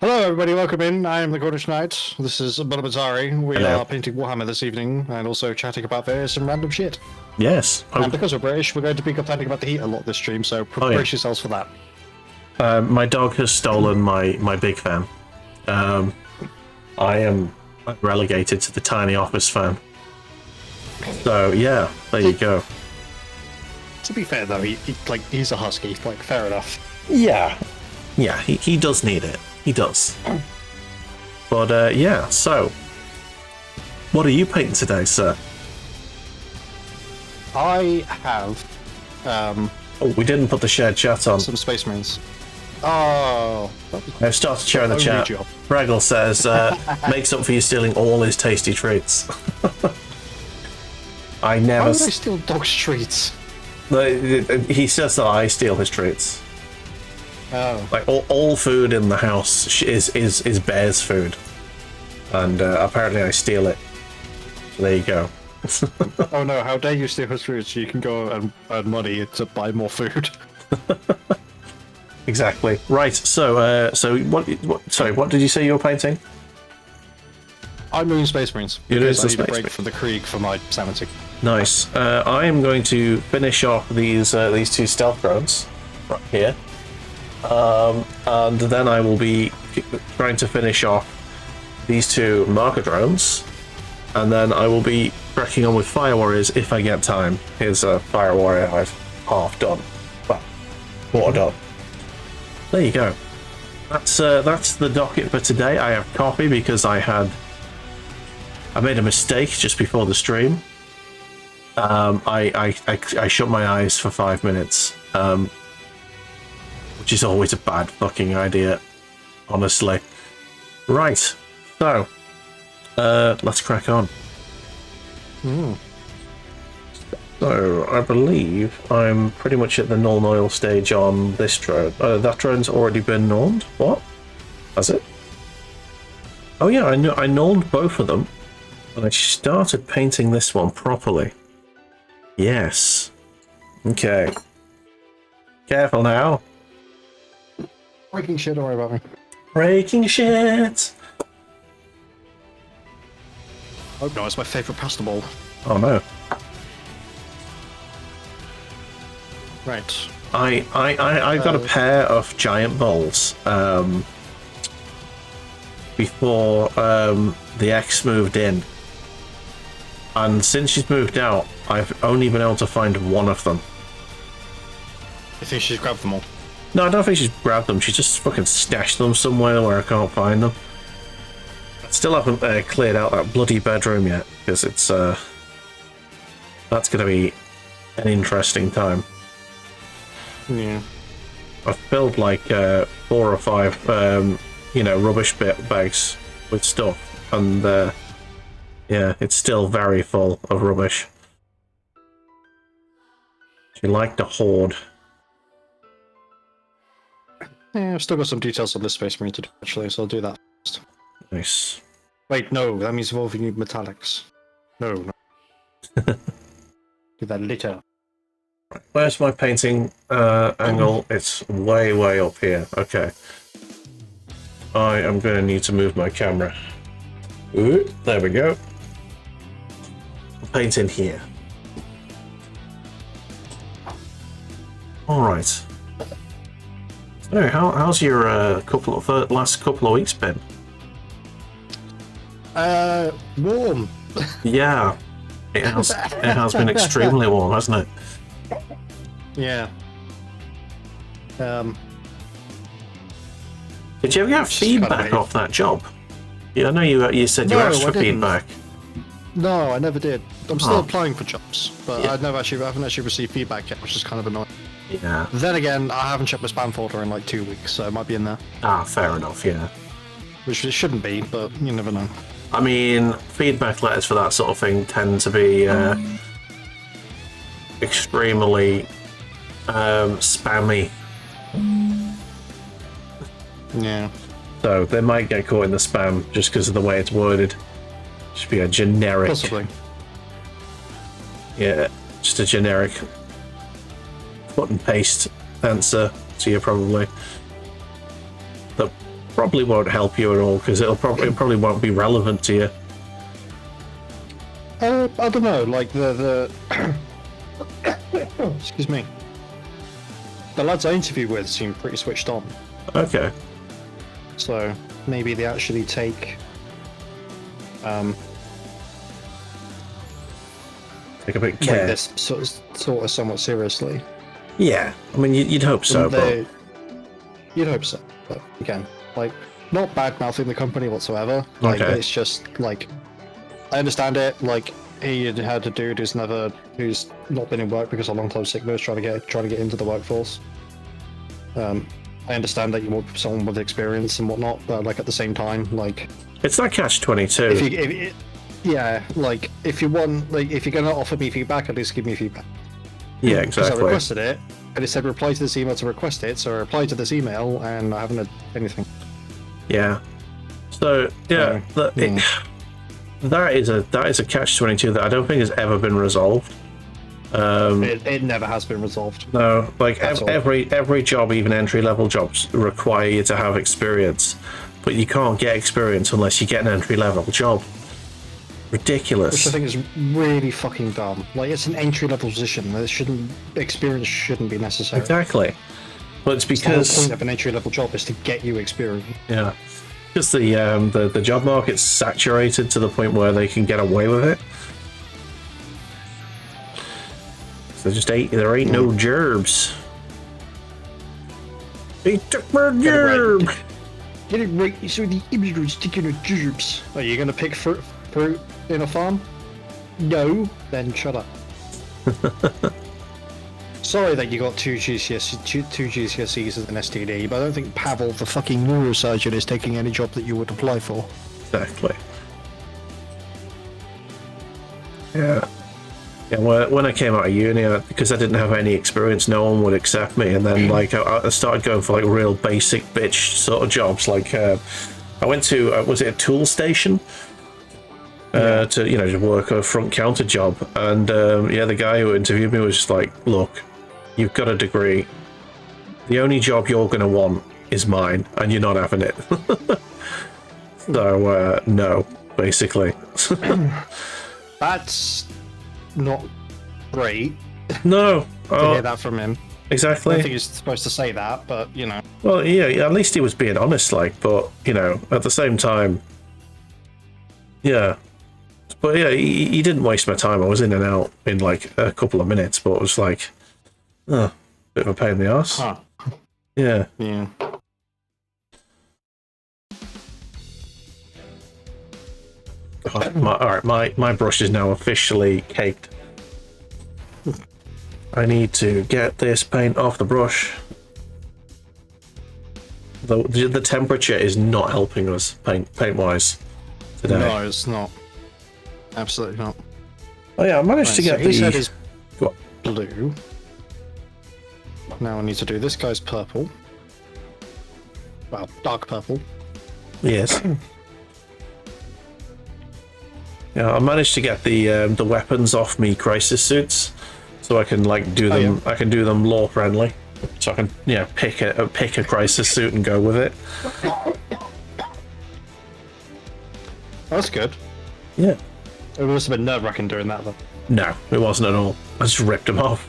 Hello, everybody. Welcome in. I am TheCornishKnight. This is Bula. We Hello. are painting Warhammer this evening and also chatting about various and random shit. Yes. And because we're British, we're going to be complaining about the heat a lot this stream, so brace yourselves for that. My dog has stolen my big fan. I am relegated to the tiny office fan. So yeah, there you go. To be fair, though, he's a husky. Like, fair enough. Yeah, he does need it. He does. But yeah, so what are you painting today, sir? I have Oh, we didn't put the shared chat on. some Space Marines. Oh, I've started sharing the chat. Braggle says, makes up for you stealing all his tasty treats. I never. Why would I steal dog's treats? He says that I steal his treats. Oh, Like all food in the house is Bear's food, and apparently I steal it. So there you go. oh no! How dare you steal his treats? You can go and earn money to buy more food. Exactly. Right. So what? Sorry. What did you say you were painting? I'm doing Space Marines. It is because I the need a Space break Marines. from the Krieg for my sanity. Nice. I am going to finish off these two stealth drones right here, and then I will be trying to finish off these two marker drones, and then I will be cracking on with Fire Warriors if I get time. Here's a Fire Warrior I've half done. Well, quarter done. There you go. That's the docket for today. I have coffee because I made a mistake just before the stream. I shut my eyes for 5 minutes, which is always a bad fucking idea, honestly. Right, so let's crack on. So I believe I'm pretty much at the null oil stage on this drone. That drone's already been nulled. What? Has it? Oh yeah, I nulled both of them, and I started painting this one properly. Yes. Okay. Careful now. Breaking shit, don't worry about me. Breaking shit. Oh no, it's my favourite pasta bowl. Oh no. Right. I got a pair of giant bowls before the ex moved in, and since she's moved out, I've only been able to find one of them. You think she's grabbed them all? No, I don't think she's grabbed them. She just fucking stashed them somewhere where I can't find them. I still haven't cleared out that bloody bedroom yet, because it's that's going to be an interesting time. Yeah. I've filled like 4 or 5, rubbish bags with stuff, and yeah, it's still very full of rubbish. She liked to hoard. Yeah, I've still got some details on this Space Marine to do, actually, so I'll do that first. Nice. Wait, no, that means evolving new metallics. No, no. Do that later. Where's my painting angle? It's way up here. Okay. I am going to need to move my camera. Ooh, there we go. Paint in here. All right. So, how's your last couple of weeks been? Warm. Yeah, it has been extremely warm, hasn't it? Yeah. Did you ever get feedback off that job? Yeah, I know you said you asked for feedback. No, I never did. I'm still applying for jobs, but I haven't actually received feedback yet, which is kind of annoying. Yeah. Then again, I haven't checked my spam folder in like 2 weeks, so it might be in there. Ah, fair enough. Yeah. Which it shouldn't be, but you never know. I mean, feedback letters for that sort of thing tend to be extremely spammy. Yeah. So they might get caught in the spam just because of the way it's worded. Just be a generic. Possibly. Yeah, just a generic cut and paste answer to you probably. That probably won't help you at all because it probably won't be relevant to you. I don't know, like the excuse me. The lads I interviewed with seemed pretty switched on. Okay. So maybe they actually take Take a bit of care. like this sort of somewhat seriously. Yeah, I mean you'd hope so, but you'd hope so. But again, like not bad mouthing the company whatsoever. Like Okay. it's just like I understand it. Like he had a dude who's not been in work because of long-term sickness, trying to get into the workforce. I understand that you want someone with experience and whatnot, but like at the same time, like it's that catch-22. If you want, like if you're gonna offer me feedback, at least give me feedback. Yeah, Because I exactly. requested it, and it said reply to this email to request it, so I replied to this email, and I haven't had anything. Yeah. So yeah, that is a catch-22 that I don't think has ever been resolved. It never has been resolved. No, like That's all. every job, even entry-level jobs, require you to have experience, but you can't get experience unless you get an entry-level job. Ridiculous. Which I think is really fucking dumb. Like it's an entry-level position. Experience shouldn't be necessary. Exactly. But it's The whole because point of an entry-level job is to get you experience. yeah, because the job market's saturated to the point where they can get away with it. So there ain't no gerbs. He took my gerb. Get it right, so the immigrants taking the gerbs. Are you gonna pick fruit in a farm? No, then shut up. Sorry that you got two GCSEs as an STD, but I don't think Pavel, the fucking neurosurgeon, is taking any job that you would apply for. Exactly. Yeah. Yeah, when I came out of uni, because I didn't have any experience, no one would accept me. And then, like, I started going for like real basic bitch sort of jobs. Like, I went to was it a tool station to to work a front counter job. And the guy who interviewed me was just like, "Look, you've got a degree. The only job you're gonna want is mine, and you're not having it." So no, basically. That's not great No. to hear that from him. I Exactly. don't think he's supposed to say that, but you know. Well, yeah, at least he was being honest, like, but, at the same time, yeah. But yeah, he didn't waste my time. I was in and out in like a couple of minutes, but it was like, bit of a pain in the arse. Huh. Yeah. Yeah. Alright, my brush is now officially caked. I need to get this paint off the brush. The temperature is not helping us paint-wise today. No, it's not. Absolutely not. Oh yeah, I managed to Right, get so he said his Go on. blue. Now I need to do this guy's purple. Well, dark purple. Yes. Yeah, I managed to get the weapons off me crisis suits, so I can like do them. yeah. I can do them law friendly, so I can pick a crisis suit and go with it. That's good. Yeah. It must have been nerve-wracking doing that though. No, it wasn't at all. I just ripped them off.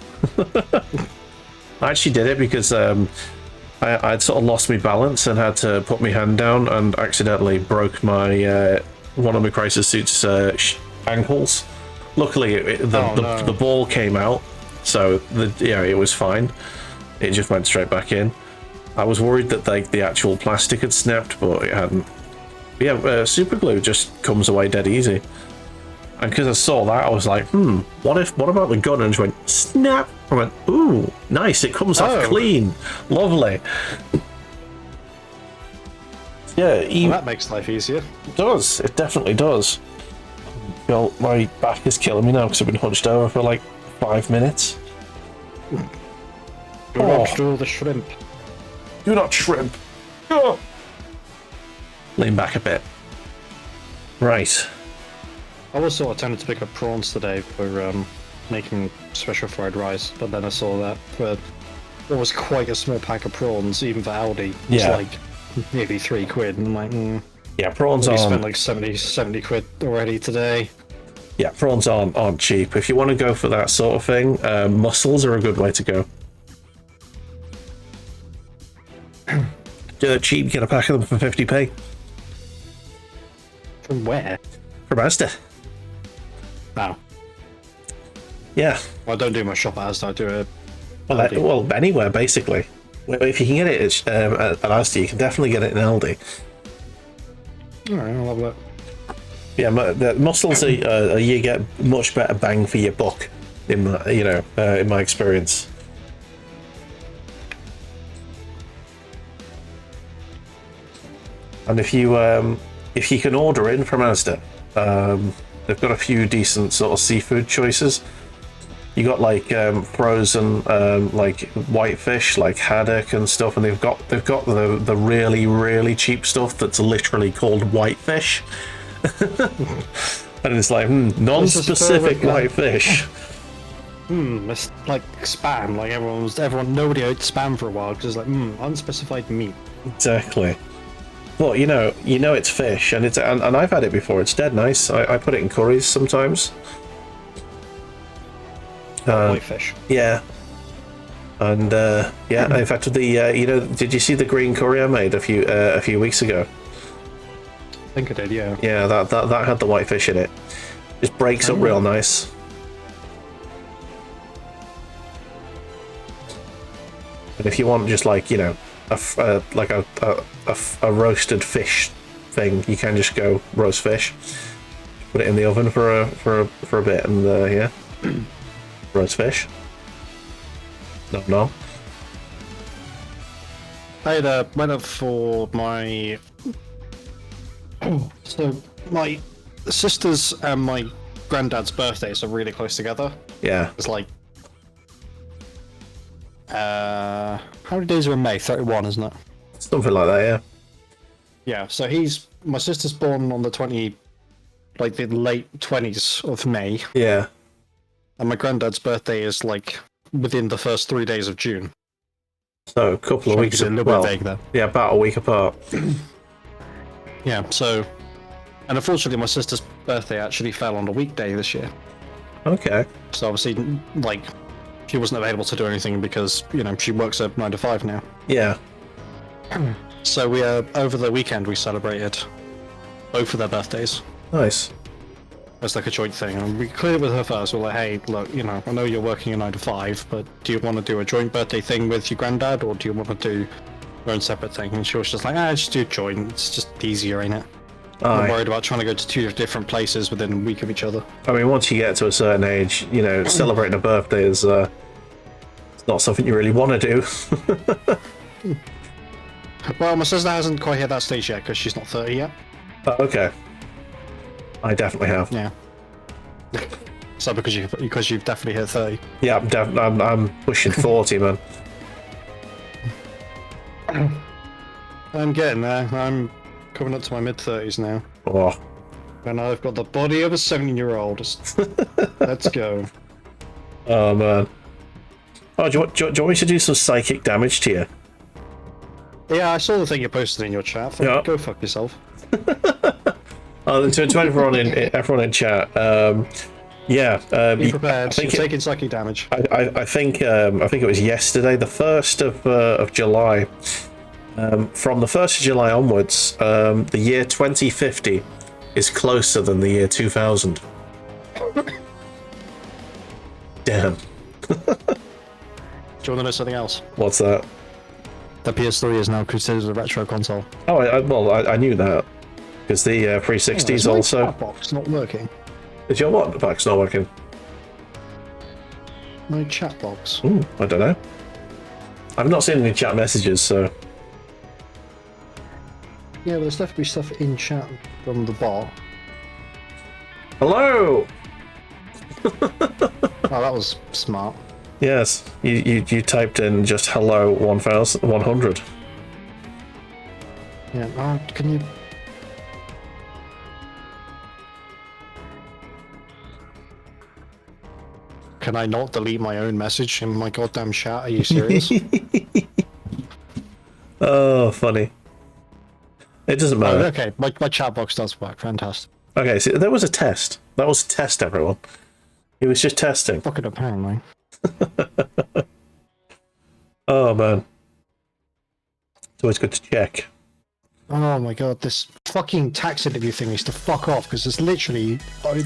I actually did it because I'd sort of lost my balance and had to put my hand down and accidentally broke my one of my crisis suit's ankles. Luckily, the ball came out, so it was fine. It just went straight back in. I was worried that the actual plastic had snapped, but it hadn't. But yeah, super glue just comes away dead easy. And because I saw that, I was like, what about the gun? And just went, snap! I went, ooh, nice, it comes off clean. Lovely. Yeah, Well, that makes life easier. it does. It definitely does. Well, my back is killing me now because I've been hunched over for like 5 minutes. Do not do the shrimp. Do not shrimp. Oh. Lean back a bit. Right. I was sort of tempted to pick up prawns today for making special fried rice, but then I saw that there was quite a small pack of prawns, even for Aldi. It's Yeah. like nearly £3. And I'm like, Yeah, prawns we aren't. spent like 70 quid already today. Yeah, prawns aren't cheap. If you want to go for that sort of thing, mussels are a good way to go. They're cheap. You get a pack of them for 50p. From where? From Asda. Oh. Yeah. Well, I don't do my shop at Asda, I do it. Well, anywhere basically. If you can get it at Asda, you can definitely get it in Aldi. Alright, I'll have a look. Yeah, the mussels are you get much better bang for your buck in my, in my experience. And if you can order in from Asda, they've got a few decent sort of seafood choices. You got like frozen like whitefish, like haddock and stuff, and they've got the really cheap stuff that's literally called whitefish. And it's like non-specific whitefish. It's like spam. Like nobody ate spam for a while because it's like unspecified meat. Exactly. But you know it's fish, and and I've had it before. It's dead nice. I put it in curries sometimes. Whitefish. Yeah. And yeah, in fact, did you see the green curry I made a few weeks ago? I think I did, yeah. Yeah, that had the whitefish in it. Just breaks up real nice. And if you want just like a roasted fish thing, you can just go roast fish. Put it in the oven for a bit, and yeah, roast fish. No. I went up for my. So my sister's and my granddad's birthdays are really close together. Yeah. It's like. How many days are in May? 31, isn't it? Something like that, yeah. Yeah. So my sister's born on the late 20s of May. Yeah. And my granddad's birthday is like within the first 3 days of June. So a couple of weeks. A little bit vague there. Yeah, about a week apart. Yeah. So, and unfortunately, my sister's birthday actually fell on a weekday this year. Okay. So obviously, like, she wasn't available to do anything because she works at 9 to 5 now. Yeah. So we over the weekend we celebrated both of their birthdays. Nice. As like a joint thing, and we cleared it with her first. We're like, hey, look, I know you're working at 9 to 5, but do you want to do a joint birthday thing with your granddad, or do you want to do your own separate thing? And she was just like, just do joint. It's just easier, ain't it? I'm worried about trying to go to 2 different places within a week of each other. I mean, once you get to a certain age, celebrating a birthday is it's not something you really want to do. Well, my sister hasn't quite hit that stage yet because she's not 30 yet. Oh, okay. I definitely have. Yeah. So because you've definitely hit 30. Yeah, I'm pushing 40, man. I'm getting there. I'm coming up to my mid-30s now. Oh. And I've got the body of a 17-year-old. Let's go. Oh, man. Oh, do you want me to do some psychic damage to you? Yeah, I saw the thing you posted in your chat. Yeah. Go fuck yourself. Oh, to everyone in chat, yeah. Be prepared. You're taking psychic damage. I think it was yesterday, the 1st of July. From the 1st of July onwards, the year 2050 is closer than the year 2000. Damn. Do you want to know something else? What's that? The PS3 is now considered a retro console. Oh, I knew that. Because the 360 is also. My chat box not working. Is your what box not working? My chat box. I don't know. I've not seen any chat messages, so. Yeah, but there's definitely stuff in chat from the bot. Hello. Oh, that was smart. Yes, you typed in just hello 1100. Yeah. Can you? Can I not delete my own message in my goddamn chat? Are you serious? Oh, funny. It doesn't Oh, matter. okay, my chat box does work. Fantastic. Okay, so there was a test. That was a test, everyone. It was just testing. Fucking apparently. Oh, man. It's always good to check. Oh my god, this fucking tax interview thing needs to fuck off, because it's literally... I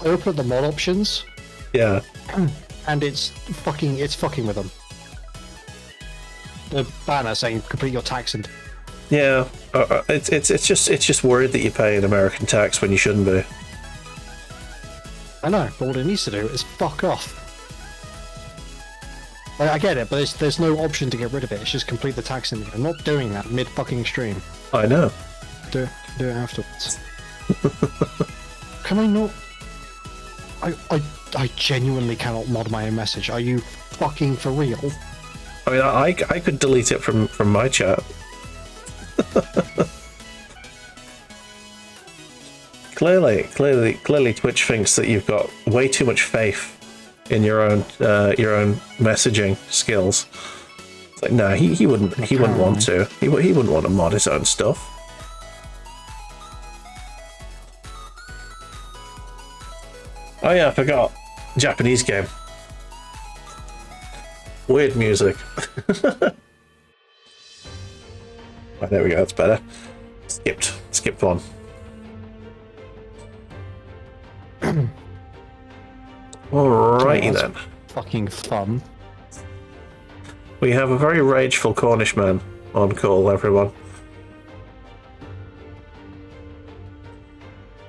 open up the mod options, Yeah. and it's fucking with them. The banner saying complete your tax and... Yeah. It's just worried that you're paying American tax when you shouldn't be. I know, but what it needs to do is fuck off. Like, I get it, but there's no option to get rid of it. It's just complete the tax interview. I'm not doing that mid fucking stream. I know. Do it afterwards. Can I not? I genuinely cannot mod my own message. Are you fucking for real? I mean, I could delete it from my chat. Clearly, Twitch thinks that you've got way too much faith in your own messaging skills. It's like, no, he wouldn't want to. He wouldn't want to mod his own stuff. Oh yeah, I forgot. Japanese game. Weird music. Oh, there we go, that's better. Skipped one. Alrighty then. Fucking fun. We have a very rageful Cornish man on call, everyone.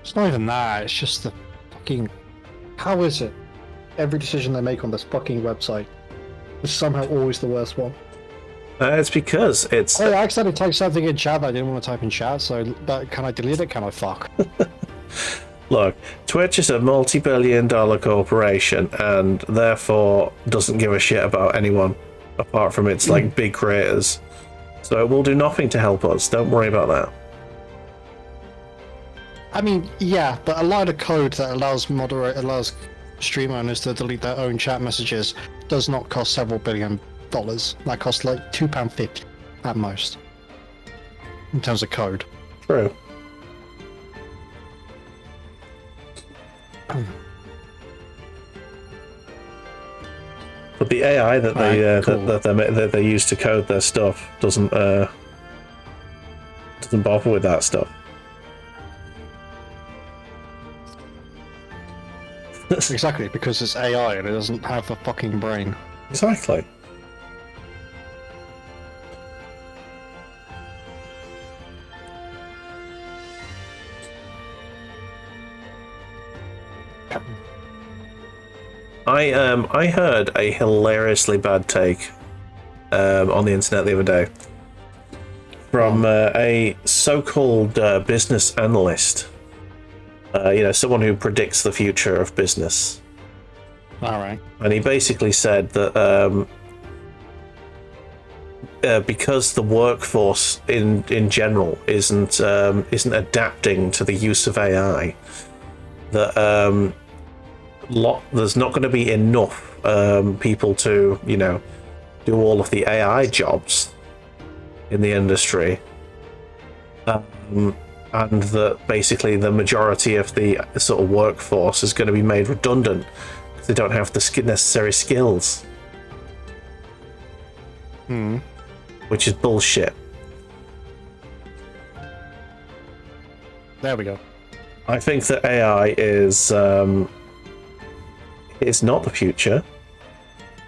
It's not even that, it's just the fucking... How is it? Every decision they make on this fucking website is somehow always the worst one. It's because it's... Oh, I accidentally typed something in chat that I didn't want to type in chat, so can I delete it? Can I fuck? Look, Twitch is a multi-billion-dollar corporation and therefore doesn't give a shit about anyone apart from its like big creators. So it will do nothing to help us. Don't worry about that. I mean, yeah, but a line of code that allows stream owners to delete their own chat messages does not cost several $billion. That costs like £2.50 at most in terms of code. True. But the AI that they cool. that they use to code their stuff doesn't bother with that stuff. Exactly, because it's AI and it doesn't have a fucking brain. Exactly. I heard a hilariously bad take on the internet the other day from a so-called business analyst. Someone who predicts the future of business. All right. And he basically said that because the workforce in general isn't adapting to the use of AI, that there's not going to be enough people to do all of the AI jobs in the industry, and that basically the majority of the sort of workforce is going to be made redundant because they don't have the necessary skills. Which is bullshit. There we go. I think that AI is not the future,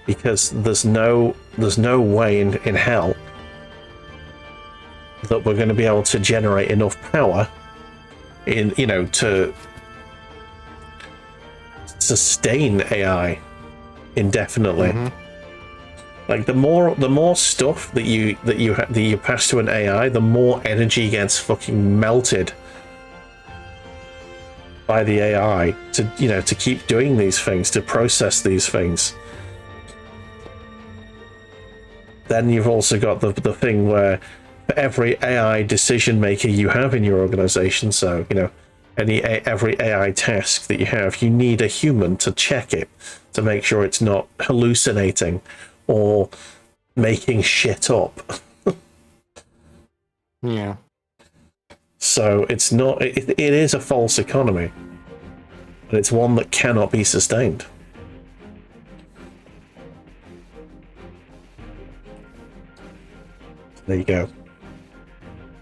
because there's no way in hell that we're going to be able to generate enough power to sustain AI indefinitely. Like the more stuff that you pass to an AI, the more energy gets fucking melted by the AI to keep doing these things, to process these things. Then you've also got the thing where for every AI decision maker you have in your organization, so every AI task that you have, you need a human to check it to make sure it's not hallucinating or making shit up. Yeah. So it's not. It is a false economy, but it's one that cannot be sustained. There you go.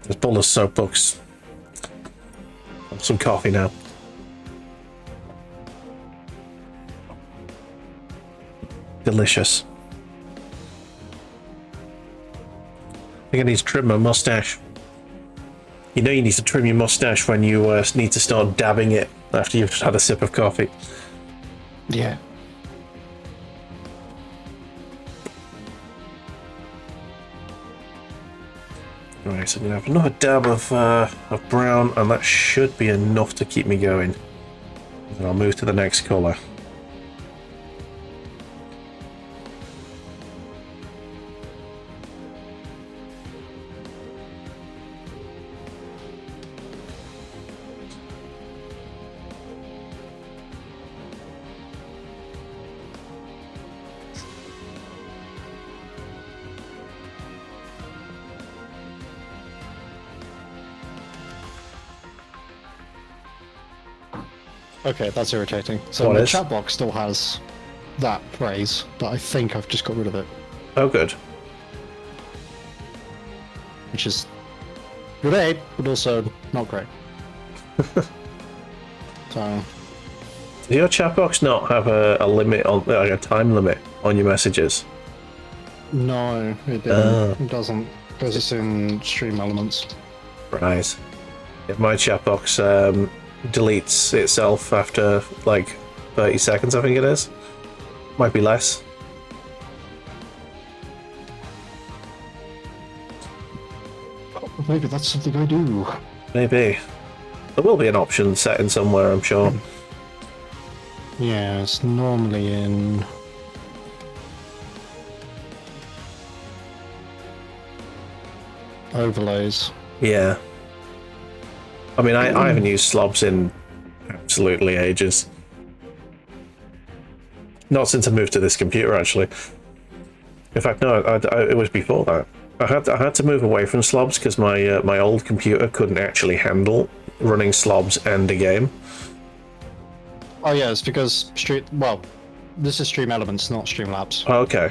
There's Bula's soapbox. Some coffee now. Delicious. I think I need to trim my mustache. You know you need to trim your mustache when you need to start dabbing it after you've had a sip of coffee. Yeah. Right, so I'm gonna have another dab of brown, and that should be enough to keep me going. And I'll move to the next colour. Okay, that's irritating. So What the is? chat box still has that phrase, but I think I've just got rid of it, Oh, good. which is great, but also not great. So, Does your chat box not have a limit on, like a time limit on your messages? no, it didn't. It doesn't, because it's in stream elements. Right. Yeah, my chat box deletes itself after like 30 seconds, I think it is. Might be less. Maybe that's something I do. Maybe. There will be an option set in somewhere, I'm sure. Yeah, it's normally in... overlays. Yeah. I mean, I haven't used slobs in absolutely ages. Not since I moved to this computer, actually. In fact, no, it was before that. I had to move away from slobs because my old computer couldn't actually handle running slobs and a game. Oh yeah, it's because this is Stream Elements, not Streamlabs. Oh, okay.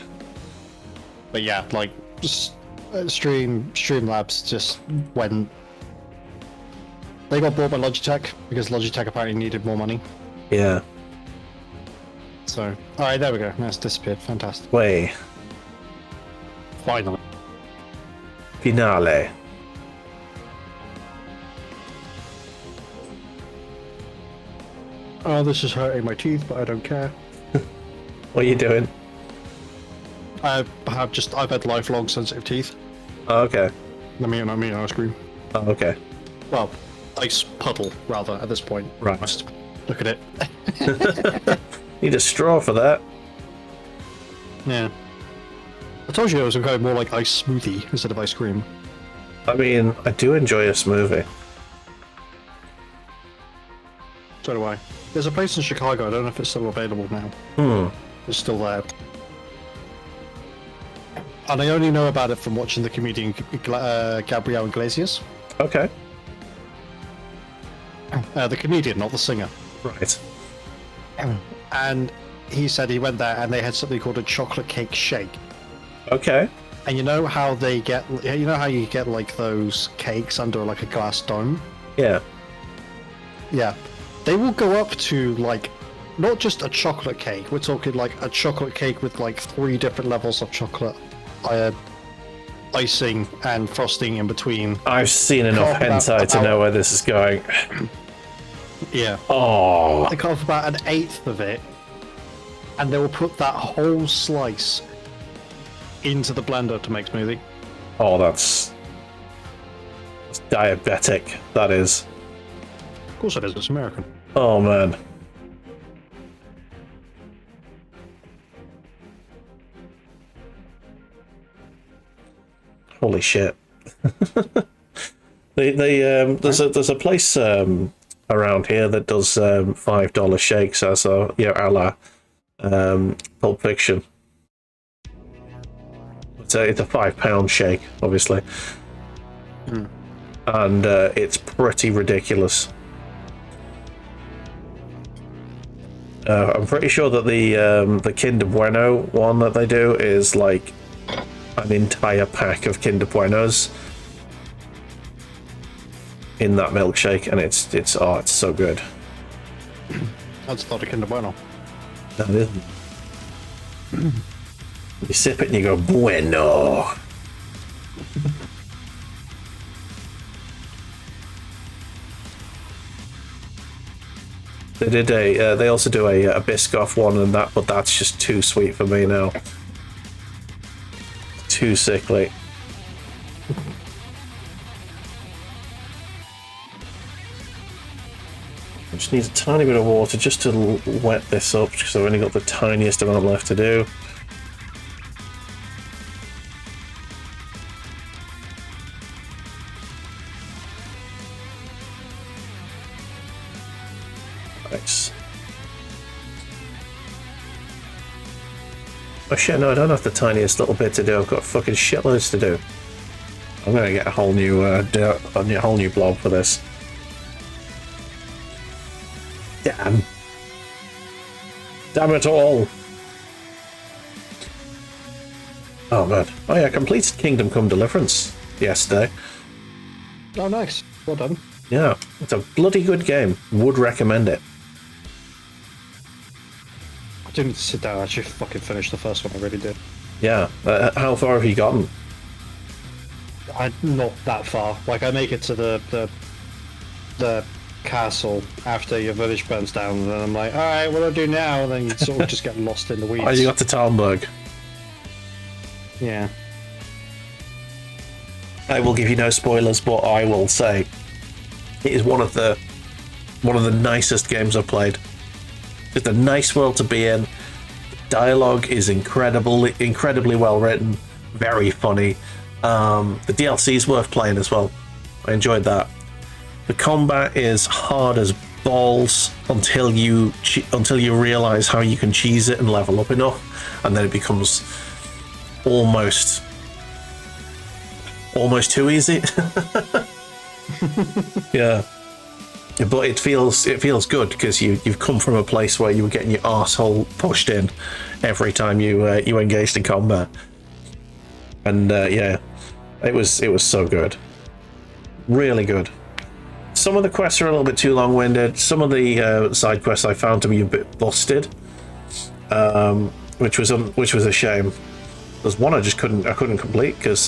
But yeah, like just Streamlabs just went. They got bought by Logitech because Logitech apparently needed more money. Yeah. So, all right, there we go. Now it's disappeared. Fantastic. Way. Finally. Finale. Oh, this is hurting my teeth, but I don't care. What are you doing? I've had lifelong sensitive teeth. Oh, okay. I mean ice cream. Oh, okay. Well, ice puddle rather at this point. Right. Just look at it. Need a straw for that. Yeah. I told you it was going more like ice smoothie instead of ice cream. I mean, I do enjoy a smoothie. So do I. There's a place in Chicago, I don't know if it's still available now. It's still there. And I only know about it from watching the comedian Gabriel Iglesias. Okay. The comedian, not the singer. Right. And he said he went there and they had something called a chocolate cake shake. Okay. And you know how you get like those cakes under like a glass dome? Yeah. Yeah. They will go up to like, not just a chocolate cake, we're talking like a chocolate cake with like 3 different levels of chocolate icing and frosting in between. I've seen enough hentai to know where this is going. Yeah. Oh. They cut off about 1/8 of it, and they will put that whole slice into the blender to make smoothie. Oh, that's diabetic. That is. Of course it is, it's American. Oh, man. Holy shit. There's a place around here that does $5 shakes as a a la Pulp Fiction. It's a £5 shake, obviously. and it's pretty ridiculous. I'm pretty sure that the Kinder Bueno one that they do is like an entire pack of Kinder Buenos in that milkshake, and it's so good. That's not a Kinder Bueno. No, it isn't. You sip it and you go, bueno. They also do a Biscoff one and that, but that's just too sweet for me now. Too sickly. I just need a tiny bit of water just to wet this up, because I've only got the tiniest amount left to do. Nice. Oh shit, no, I don't have the tiniest little bit to do. I've got fucking shitloads to do. I'm gonna get a whole new blob for this. Damn. Damn it all. Oh man. Oh yeah, I completed Kingdom Come Deliverance yesterday. Oh nice. Well done. Yeah, it's a bloody good game. Would recommend it. I didn't sit down and actually fucking finish the first one. I really did. Yeah. How far have you gotten? I'm not that far. Like I make it to the castle after your village burns down, and then I'm like, all right, what do I do now? And then you sort of just get lost in the weeds. Oh, you got to Talmberg. Yeah. I will give you no spoilers, but I will say it is one of the nicest games I've played. It's a nice world to be in. Dialogue is incredibly well written, very funny. The DLC is worth playing as well. I enjoyed that. The combat is hard as balls until you realize how you can cheese it and level up enough, and then it becomes almost too easy. Yeah, but it feels good because you've come from a place where you were getting your arsehole pushed in every time you engaged in combat, and yeah, it was so good, really good. Some of the quests are a little bit too long-winded. Some of the side quests I found to be a bit busted, which was a shame. There's one I couldn't complete because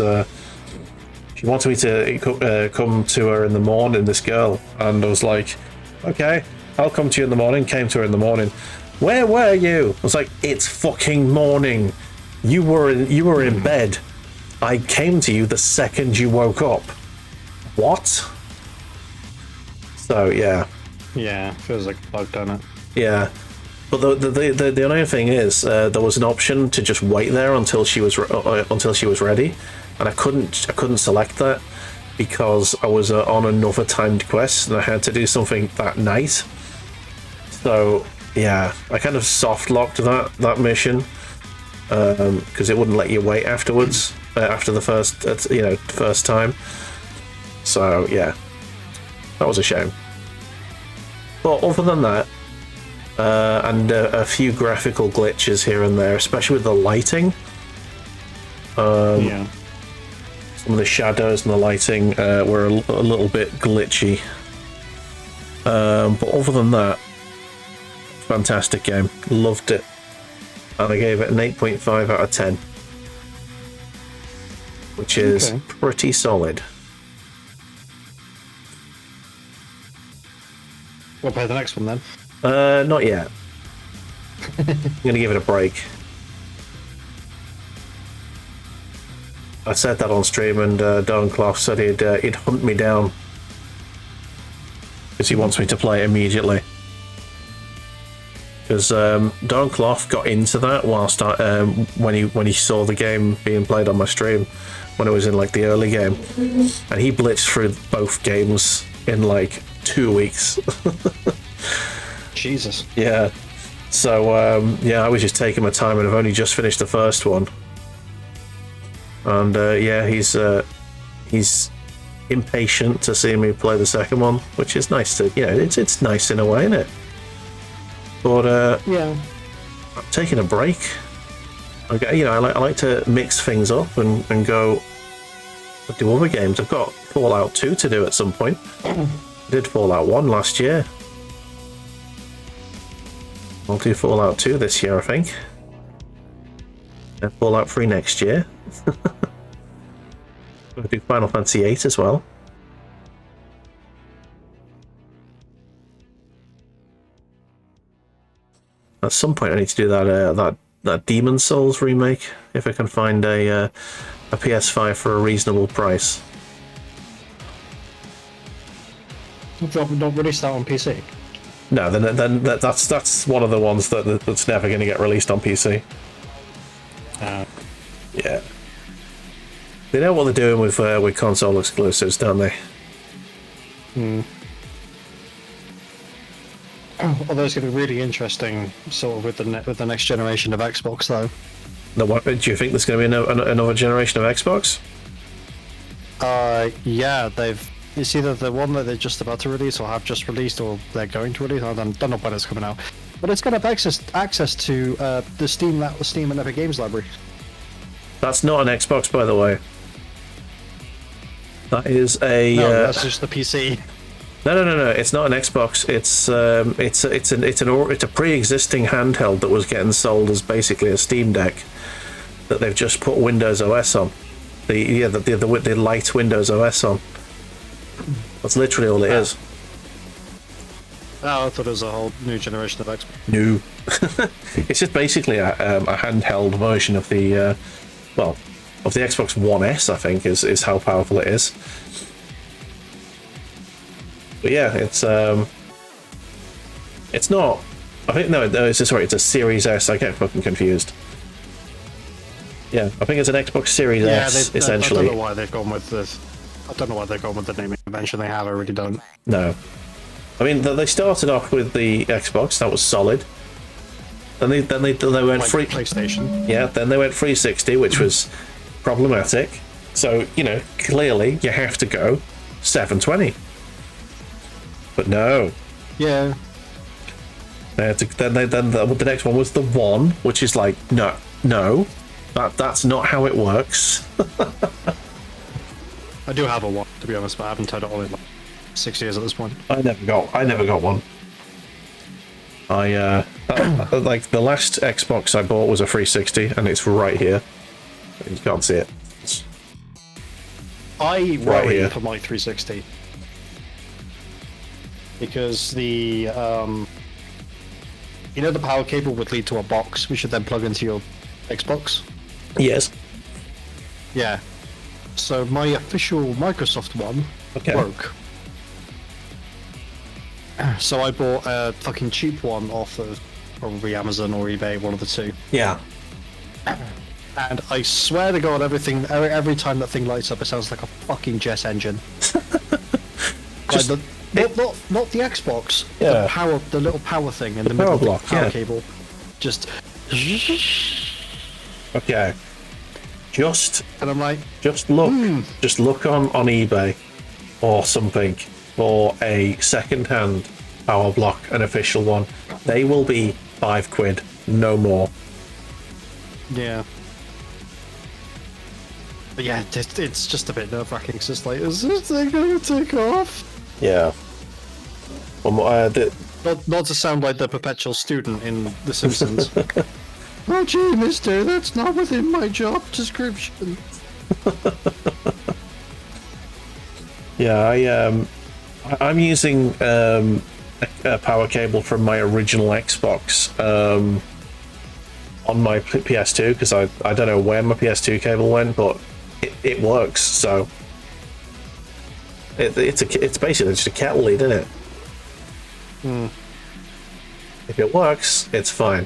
she wanted me to come to her in the morning. This girl, and I was like, okay, I'll come to you in the morning. Came to her in the morning. Where were you? I was like, it's fucking morning. You were in bed. I came to you the second you woke up. What? So yeah, feels like a bug, doesn't it? Yeah, but the annoying thing is there was an option to just wait there until she was ready, and I couldn't select that because I was on another timed quest and I had to do something that night. So yeah, I kind of soft locked that mission because it wouldn't let you wait afterwards after the first time. So yeah. That was a shame. But other than that, and a few graphical glitches here and there, especially with the lighting. Yeah. Some of the shadows and the lighting were a little bit glitchy. But other than that, fantastic game. Loved it. And I gave it an 8.5 out of 10. Which is pretty solid. We'll play the next one then. Not yet. I'm gonna give it a break. I said that on stream, and Don Clough said he'd hunt me down because he wants me to play it immediately. Because Don Clough got into that whilst when he saw the game being played on my stream when it was in like the early game, and he blitzed through both games in like 2 weeks. Jesus. Yeah. So yeah, I was just taking my time, and I've only just finished the first one. And yeah, he's impatient to see me play the second one, which is nice to, it's nice in a way, isn't it? But Yeah. I'm taking a break. I like to mix things up and go do other games. I've got Fallout 2 to do at some point. I did Fallout 1 last year. I'll do Fallout 2 this year, I think. And Fallout 3 next year. I'll do Final Fantasy 8 as well. At some point, I need to do that Demon Souls remake if I can find a PS5 for a reasonable price. Not released that on PC. No, then that's one of the ones that's never going to get released on PC. Yeah, they know what they're doing with console exclusives, don't they? Although it's going to be really interesting, sort of with the next generation of Xbox, though. Do you think there's going to be another generation of Xbox? Yeah, it's either the one that they're just about to release or have just released, or they're going to release. I don't know when it's coming out, but it's going to have access to the Steam and Epic Games library. That's not an Xbox, by the way. That is a. No, that's just the PC. No. It's not an Xbox. It's a pre-existing handheld that was getting sold as basically a Steam Deck that they've just put Windows OS on. The light Windows OS on. That's literally all it is. Oh, I thought it was a whole new generation of Xbox. No. It's just basically a handheld version of the of the Xbox One S, I think, is how powerful it is. But yeah, it's not. I think no, it's a Series S. I get fucking confused. Yeah, I think it's an Xbox Series S essentially. I don't know why they've gone with this. I don't know why they've gone with the naming convention they have. I really don't. No, I mean they started off with the Xbox. That was solid. Then they went like free PlayStation. Yeah, then they went 360, which was problematic. So clearly you have to go 720. But no. Yeah. Then the next one was the One, which is like no, that's not how it works. I do have a One, to be honest, but I haven't turned it on in like 6 years at this point. I never got one. Like the last Xbox I bought was a 360, and it's right here. You can't see it. I right worry here for my 360 because the the power cable would lead to a box which should then plug into your Xbox. Yes. Yeah. So my official Microsoft one broke. So I bought a fucking cheap one off of probably Amazon or eBay, one of the two. Yeah. And I swear to God, every time that thing lights up, it sounds like a fucking jet engine. Just, not the Xbox. Yeah. The little power thing in the middle of the power cable. Just. Okay. And I'm like, just look on eBay or something for a second-hand power block, an official one. They will be £5, no more. Yeah. But yeah, it's just a bit nerve-wracking. It's just like, is this thing going to take off? Yeah. Well, not to sound like the perpetual student in The Simpsons. Oh gee, mister, that's not within my job description. Yeah, I'm using a power cable from my original Xbox on my PS2 because I don't know where my PS2 cable went, but it works. So it's basically just a kettle lead, isn't it? If it works, it's fine.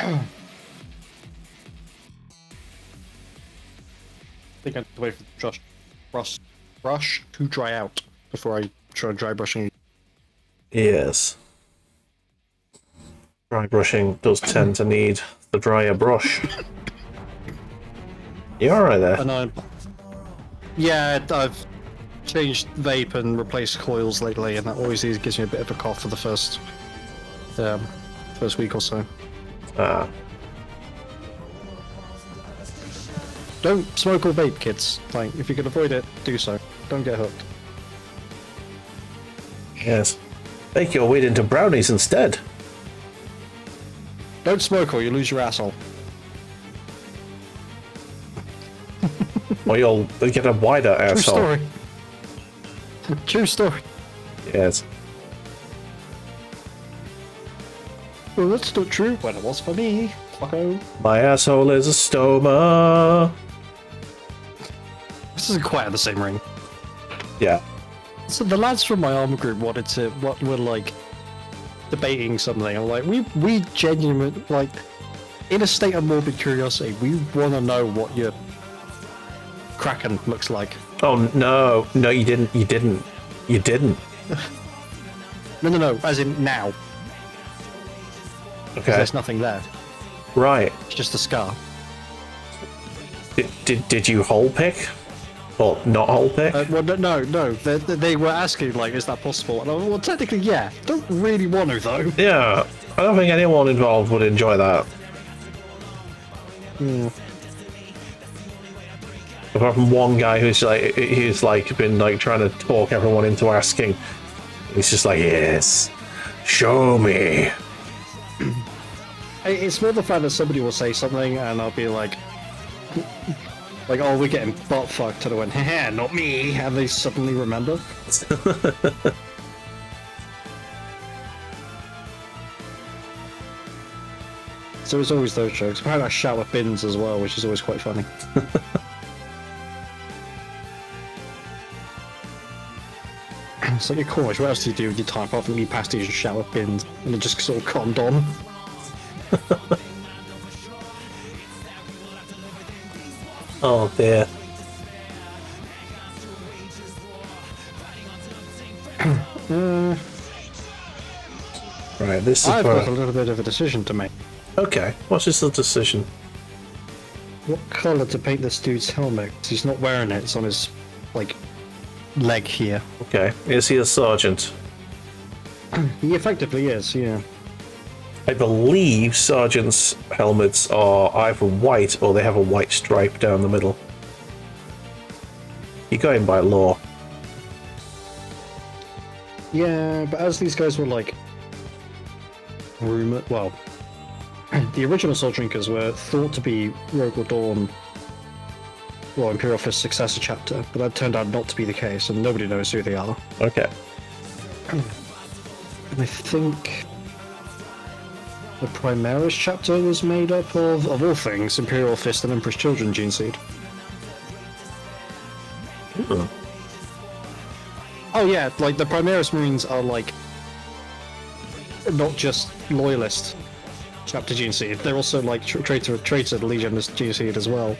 I think I have to wait for the brush to dry out before I try dry brushing. Yes. Dry brushing does tend to need to dry a brush. You alright there? And yeah, I've changed vape and replaced coils lately, and that always gives me a bit of a cough for the first week or so. Ah. Don't smoke or vape, kids. Like, if you can avoid it, do so. Don't get hooked. Yes. Make your weed into brownies instead. Don't smoke or you lose your asshole. Or you'll get a wider True asshole. story. True story. Yes. Well, that's not true. When it was for me. Fucko. My asshole is a stoma. This isn't quite in the same ring. Yeah. So the lads from my armor group were like debating something. I'm like, we genuinely, like, in a state of morbid curiosity, we want to know what your Kraken looks like. Oh no, no, you didn't. No, as in now. Okay. There's nothing there. Right. It's just a scar. Did you hole pick? Or not hole pick? Well, no. They were asking, like, is that possible? And I was, well, technically, yeah. Don't really want to, though. Yeah. I don't think anyone involved would enjoy that. Apart from one guy who's been like trying to talk everyone into asking. He's just like, yes, show me. It's more the fact that somebody will say something and I'll be like, oh, we're getting butt fucked. And I went, haha, not me. And they suddenly remember. So it's always those jokes. Apparently I shout with bins as well, which is always quite funny. It's like, of course, what else do you do with your time apart from eat pasties and shout with bins? And it just sort of cottoned on. Oh dear. Right, this is I've where... got a little bit of a decision to make. Okay, what's this the decision? What colour to paint this dude's helmet? 'Cause he's not wearing it, it's on his, like, leg here. Okay, is he a sergeant? He effectively is, yeah. I believe sergeants' helmets are either white or they have a white stripe down the middle. You're going by law. Yeah, but as these guys were, like, rumored, well, the original Soul Drinkers were thought to be Rogue Dawn, well, Imperial Fist successor chapter, but that turned out not to be the case, and nobody knows who they are. Okay. And I think the Primaris chapter was made up of all things, Imperial Fist and Empress Children Gene Seed. Ooh. Oh yeah, like the Primaris Marines are like not just loyalist chapter Gene Seed, they're also like traitor Legion Gene Seed as well.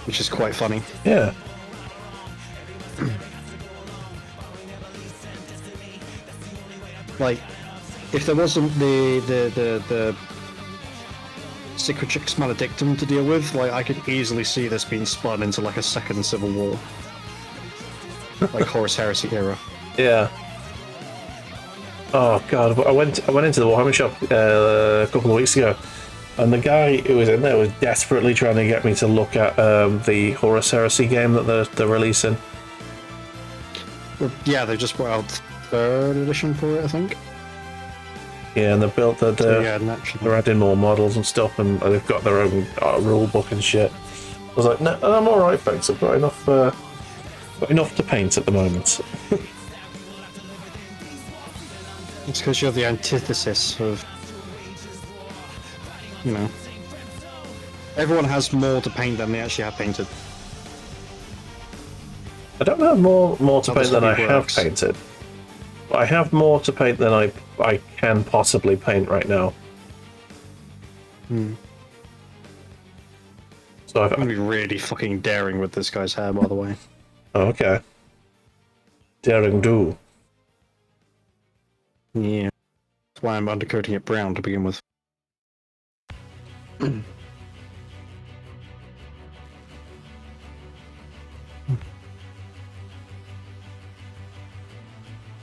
Which is quite funny. Yeah. Like, if there wasn't the Cicatrix Maledictum to deal with, like, I could easily see this being spun into like a second civil war. Like Horus Heresy era. Yeah. Oh god, I went into the Warhammer shop a couple of weeks ago, and the guy who was in there was desperately trying to get me to look at the Horus Heresy game that they're releasing. Well, yeah, they just brought out 3rd edition for it, I think. Yeah, and they built that. So, yeah, naturally. They're adding more models and stuff, and they've got their own rule book and shit. I was like, no, I'm all right, thanks. I've got enough to paint at the moment. It's because you're the antithesis of, you know, everyone has more to paint than they actually have painted. I don't have more to How paint this than I hobby have works. painted. I have more to paint than I can possibly paint right now. So I'm gonna be really fucking daring with this guy's hair, by the way. Oh, okay. Daring do. Yeah. That's why I'm undercoating it brown to begin with.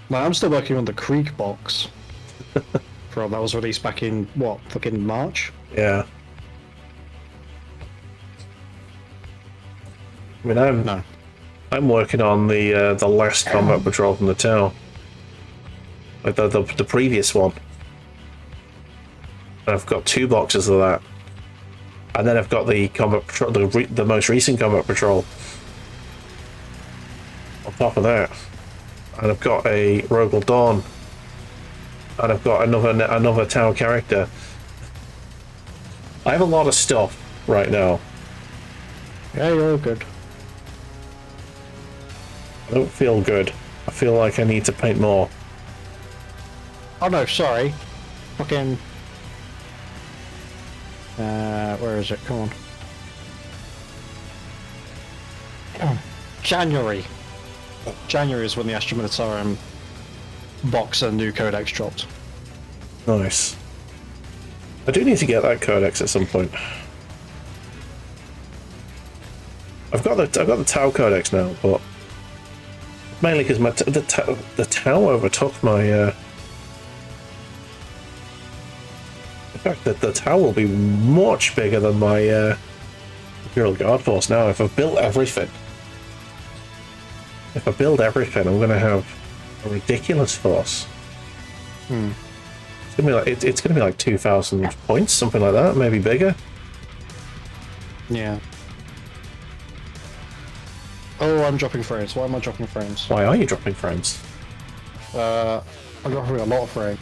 Now, I'm still working on the Creek box. That was released back in, what, fucking March? Yeah. I mean, I'm working on the last combat patrol from the tower, like the previous one. I've got 2 boxes of that, and then I've got the combat patrol, the most recent combat patrol. On top of that, and I've got a Rogal Dawn, and I've got another tower character. I have a lot of stuff right now. Yeah, you're all good. I don't feel good. I feel like I need to paint more. Oh no, sorry. Fucking... where is it? Come on. January. January is when the Astra Militarum box and new codex dropped. Nice. I do need to get that codex at some point. I've got the Tau codex now, but mainly because the Tau overtook my. In fact, the Tau will be much bigger than my Imperial Guard force now. If I've built everything, I'm going to have a ridiculous force. It's gonna be like 2,000 points, something like that, maybe bigger. Yeah. Oh, I'm dropping frames. Why am I dropping frames? Why are you dropping frames? I'm dropping a lot of frames.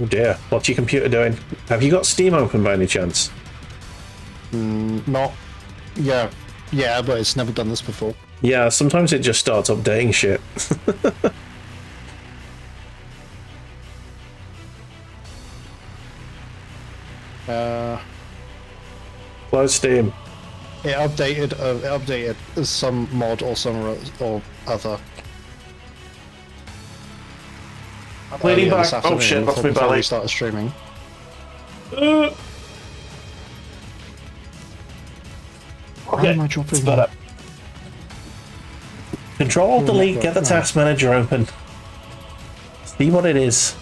Oh dear, what's your computer doing? Have you got Steam open by any chance? Not... Yeah. Yeah, but it's never done this before. Yeah, sometimes it just starts updating shit. Close Steam. It updated some mod or other. I'm bleeding back. Oh shit, that's my belly. We started streaming. Okay, am I dropping? it's better. Control delete, get the task manager open. See what it is.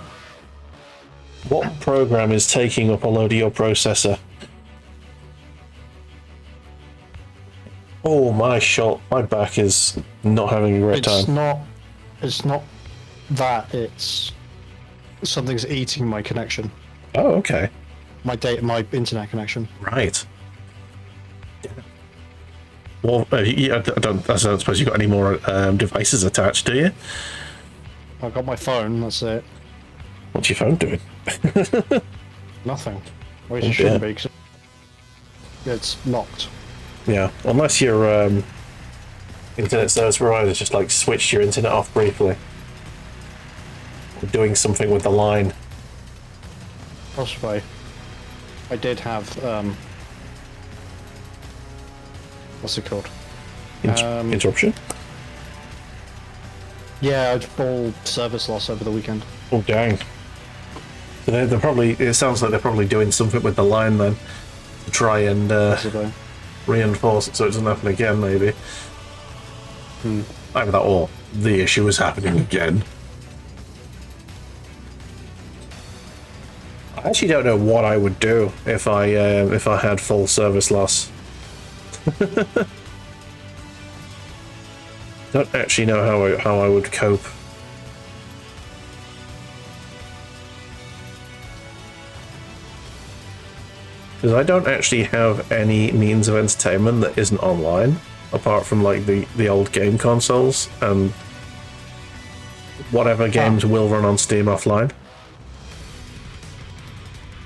What program is taking up a load of your processor? Oh my back is not having a great time. It's not that, it's something's eating my connection. Oh, okay. My internet connection. Right. Well, I don't suppose you got any more devices attached, do you? I got my phone, that's it. What's your phone doing? Nothing. Well, it shouldn't be, because it's locked. Yeah, unless your internet service provider's just like switched your internet off briefly. Or doing something with the line. Possibly. I did have, what's it called? Interruption? Yeah, I had full service loss over the weekend. Oh dang. So they're probably, it sounds like they're probably doing something with the line then. To try and reinforce it so it doesn't happen again, maybe. Either that or the issue is happening again. I actually don't know what I would do if I had full service loss. Don't actually know how I would cope. Because I don't actually have any means of entertainment that isn't online, apart from like the old game consoles and whatever games will run on Steam offline.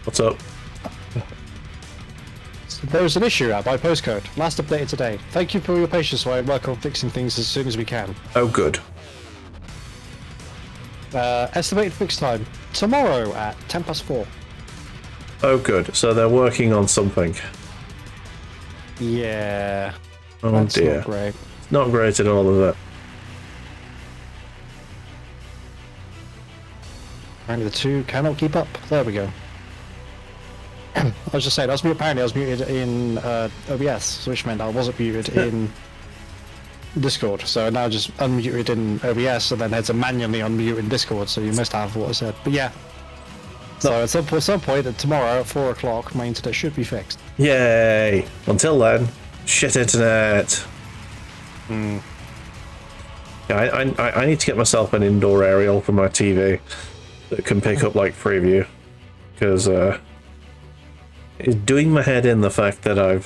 What's up? There's an issue at my postcode. Last updated today. Thank you for your patience while I work on fixing things as soon as we can. Oh, good. Estimated fix time tomorrow at 4:10. Oh, good. So they're working on something. Yeah. Oh that's dear. Not great. Not great at all, is it? Apparently the two cannot keep up. There we go. I was just saying, apparently I was muted in OBS, which meant I wasn't muted in Discord. So now just unmuted in OBS, and then had to manually unmute in Discord. So you missed half of what I said. But yeah. So at some point tomorrow at 4 o'clock, my internet should be fixed. Yay! Until then, shit internet. Yeah, I need to get myself an indoor aerial for my TV that can pick up like Freeview, because it's doing my head in the fact that I've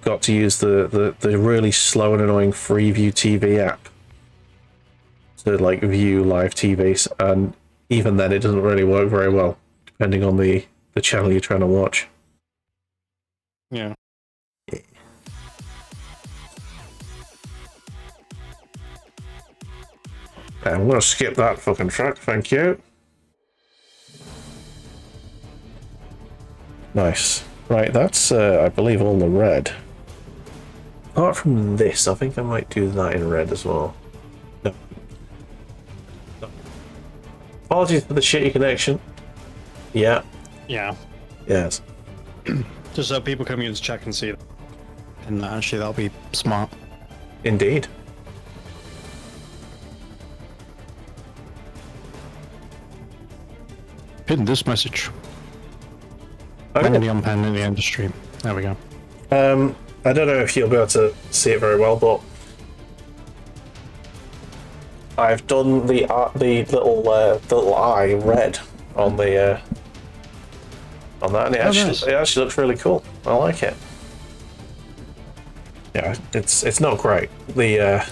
got to use the really slow and annoying Freeview TV app to like view live TVs, and even then it doesn't really work very well depending on the channel you're trying to watch. Yeah. I'm gonna skip that fucking track, thank you. Nice. Right, that's I believe all the red. Apart from this, I think I might do that in red as well. No. Apologies for the shitty connection. Yeah. Yeah. Yes. Just so people come in to check and see it. And actually that'll be smart. Indeed. Pin this message. Okay. Only on pen in the end of stream. There we go. I don't know if you'll be able to see it very well, but I've done the little eye red on the on that, and nice. it actually looks really cool. I like it. Yeah, it's not great, the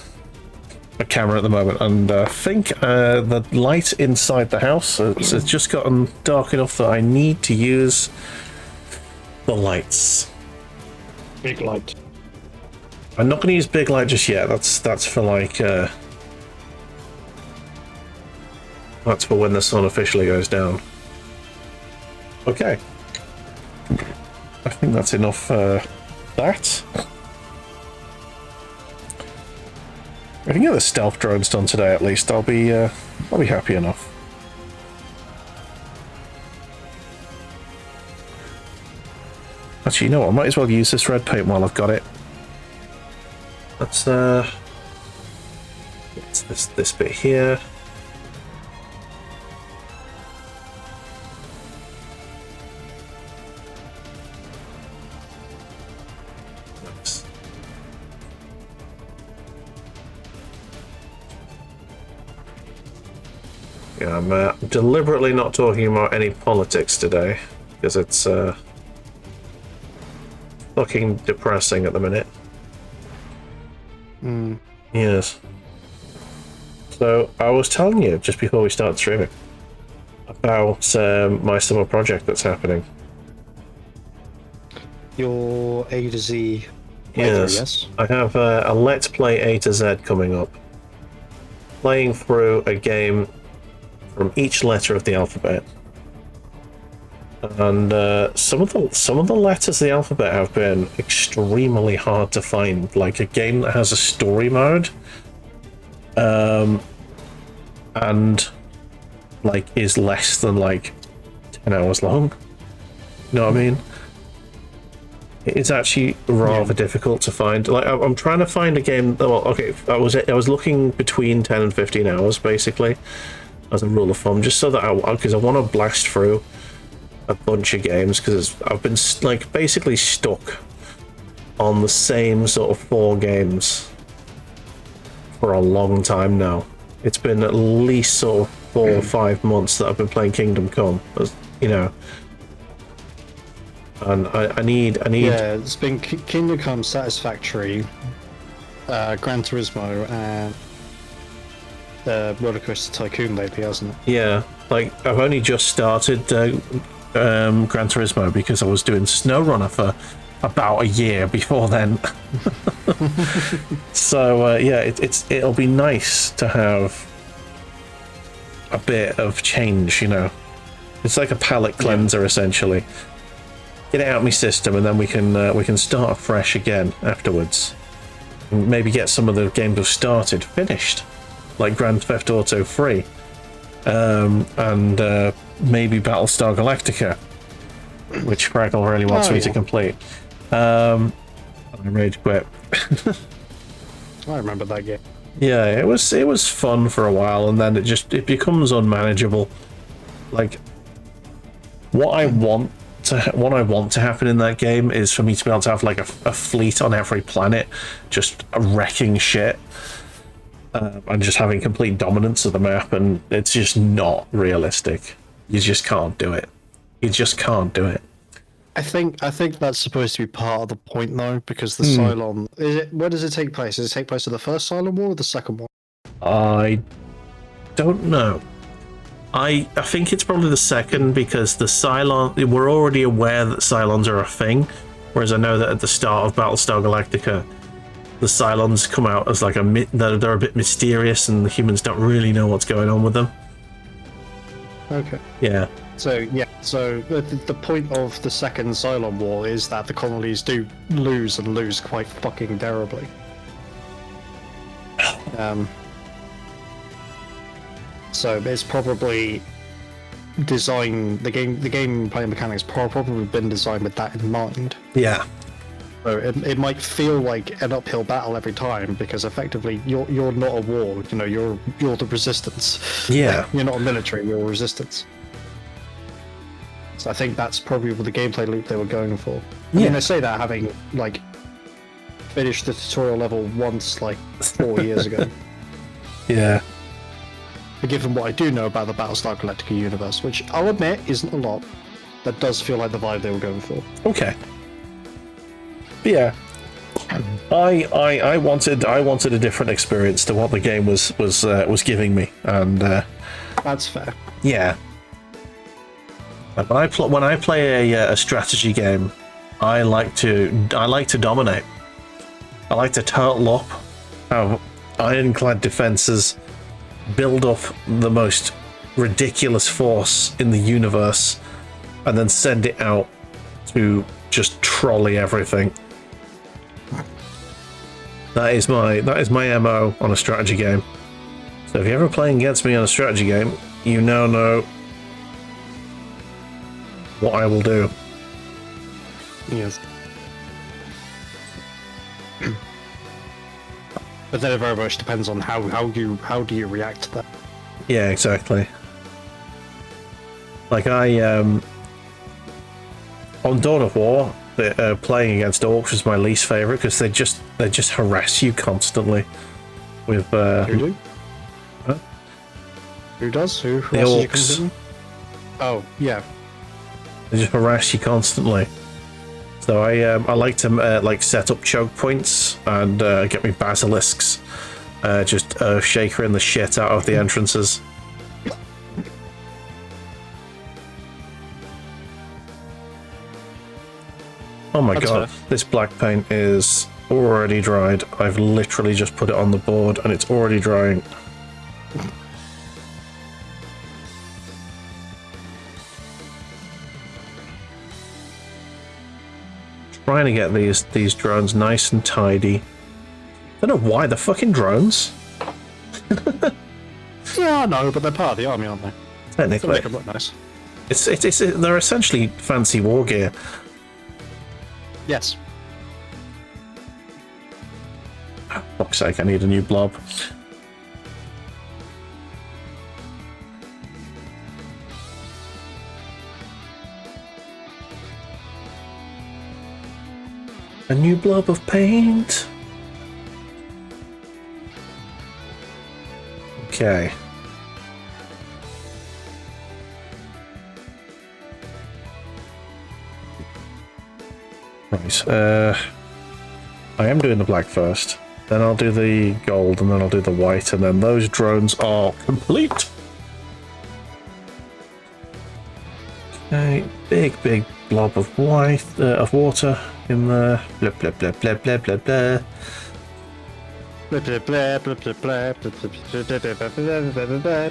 camera at the moment, and I think the light inside the house has just gotten dark enough that I need to use the lights. Big light. I'm not going to use big light just yet. That's for like that's for when the sun officially goes down. Okay, I think that's enough. That. If I can get the stealth drones done today, at least I'll be happy enough. Actually, you know what? I might as well use this red paint while I've got it. Let's this bit here. Nice. Yeah, I'm deliberately not talking about any politics today because it's fucking depressing at the minute. Yes. So I was telling you just before we started streaming about my summer project that's happening. Your A to Z. Yes. I have a Let's Play A to Z coming up. Playing through a game from each letter of the alphabet. And some of the letters of the alphabet have been extremely hard to find. Like a game that has a story mode, and like is less than like 10 hours long. You know what I mean? It's actually rather difficult to find. Like I'm trying to find a game. Well, okay, I was looking between 10 and 15 hours basically, as a rule of thumb, just so that because I want to blast through a bunch of games, because I've been like basically stuck on the same sort of 4 games for a long time now. It's been at least sort of 4 or 5 months that I've been playing Kingdom Come, you know. And I need. Yeah, it's been Kingdom Come, Satisfactory, Gran Turismo, and Roller Coaster Tycoon lately, hasn't it? Yeah, like I've only just started Gran Turismo because I was doing SnowRunner for about a year before then. So yeah, it'll be nice to have a bit of change, you know. It's like a palate cleanser essentially. Get it out of my system, and then we can start afresh again afterwards. And maybe get some of the games we've started finished, like Grand Theft Auto 3, and maybe Battlestar Galactica, which Fraggle really wants me to complete. I rage quit. I remember that game. Yeah, it was fun for a while, and then it becomes unmanageable. Like, what I want to happen in that game is for me to be able to have like a fleet on every planet, just wrecking shit, and just having complete dominance of the map, and it's just not realistic. You just can't do it. You just can't do it. I think that's supposed to be part of the point though, because the Cylon where does it take place? Does it take place in the first Cylon War or the second one? I don't know. I think it's probably the second, because the Cylon, we're already aware that Cylons are a thing, whereas I know that at the start of Battlestar Galactica, the Cylons come out as like they're a bit mysterious, and the humans don't really know what's going on with them. Okay. Yeah. So the point of the second Cylon War is that the colonies do lose quite fucking terribly. So it's probably designed, the gameplay mechanics probably been designed with that in mind. Yeah. So it might feel like an uphill battle every time, because effectively you're not a war, you know, you're the resistance. Yeah. You're not a military, you're a resistance. So I think that's probably the gameplay loop they were going for. I mean, I say that having like finished the tutorial level once like 4 years ago. Yeah. But given what I do know about the Battlestar Galactica universe, which I'll admit isn't a lot, that does feel like the vibe they were going for. Okay. But yeah. I wanted a different experience to what the game was giving me, and that's fair. Yeah. When I play a strategy game, I like to dominate. I like to turtle up, have ironclad defenses, build up the most ridiculous force in the universe, and then send it out to just trolley everything. That is my MO on a strategy game. So if you're ever playing against me on a strategy game, you now know what I will do. Yes. But then it very much depends on how do you react to that. Yeah, exactly. Like on Dawn of War, playing against orcs was my least favorite, because they just harass you constantly. With who do? Huh? Who does? Who the orcs? You? Oh yeah. They just harass you constantly. So I like to like set up choke points and get me basilisks, just shakering the shit out of the entrances. Oh my god, this black paint is already dried. I've literally just put it on the board and it's already drying. Trying to get these drones nice and tidy. I don't know why they're fucking drones. Yeah, I know, but they're part of the army, aren't they? Technically, they make them look nice. They're essentially fancy war gear. Yes. Oh, fuck's sake! I need a new blob. A new blob of paint. Okay. Right. I am doing the black first. Then I'll do the gold, and then I'll do the white, and then those drones are complete. Okay. Big blob of white of water in there. Blah blah blah blah blah blah blah.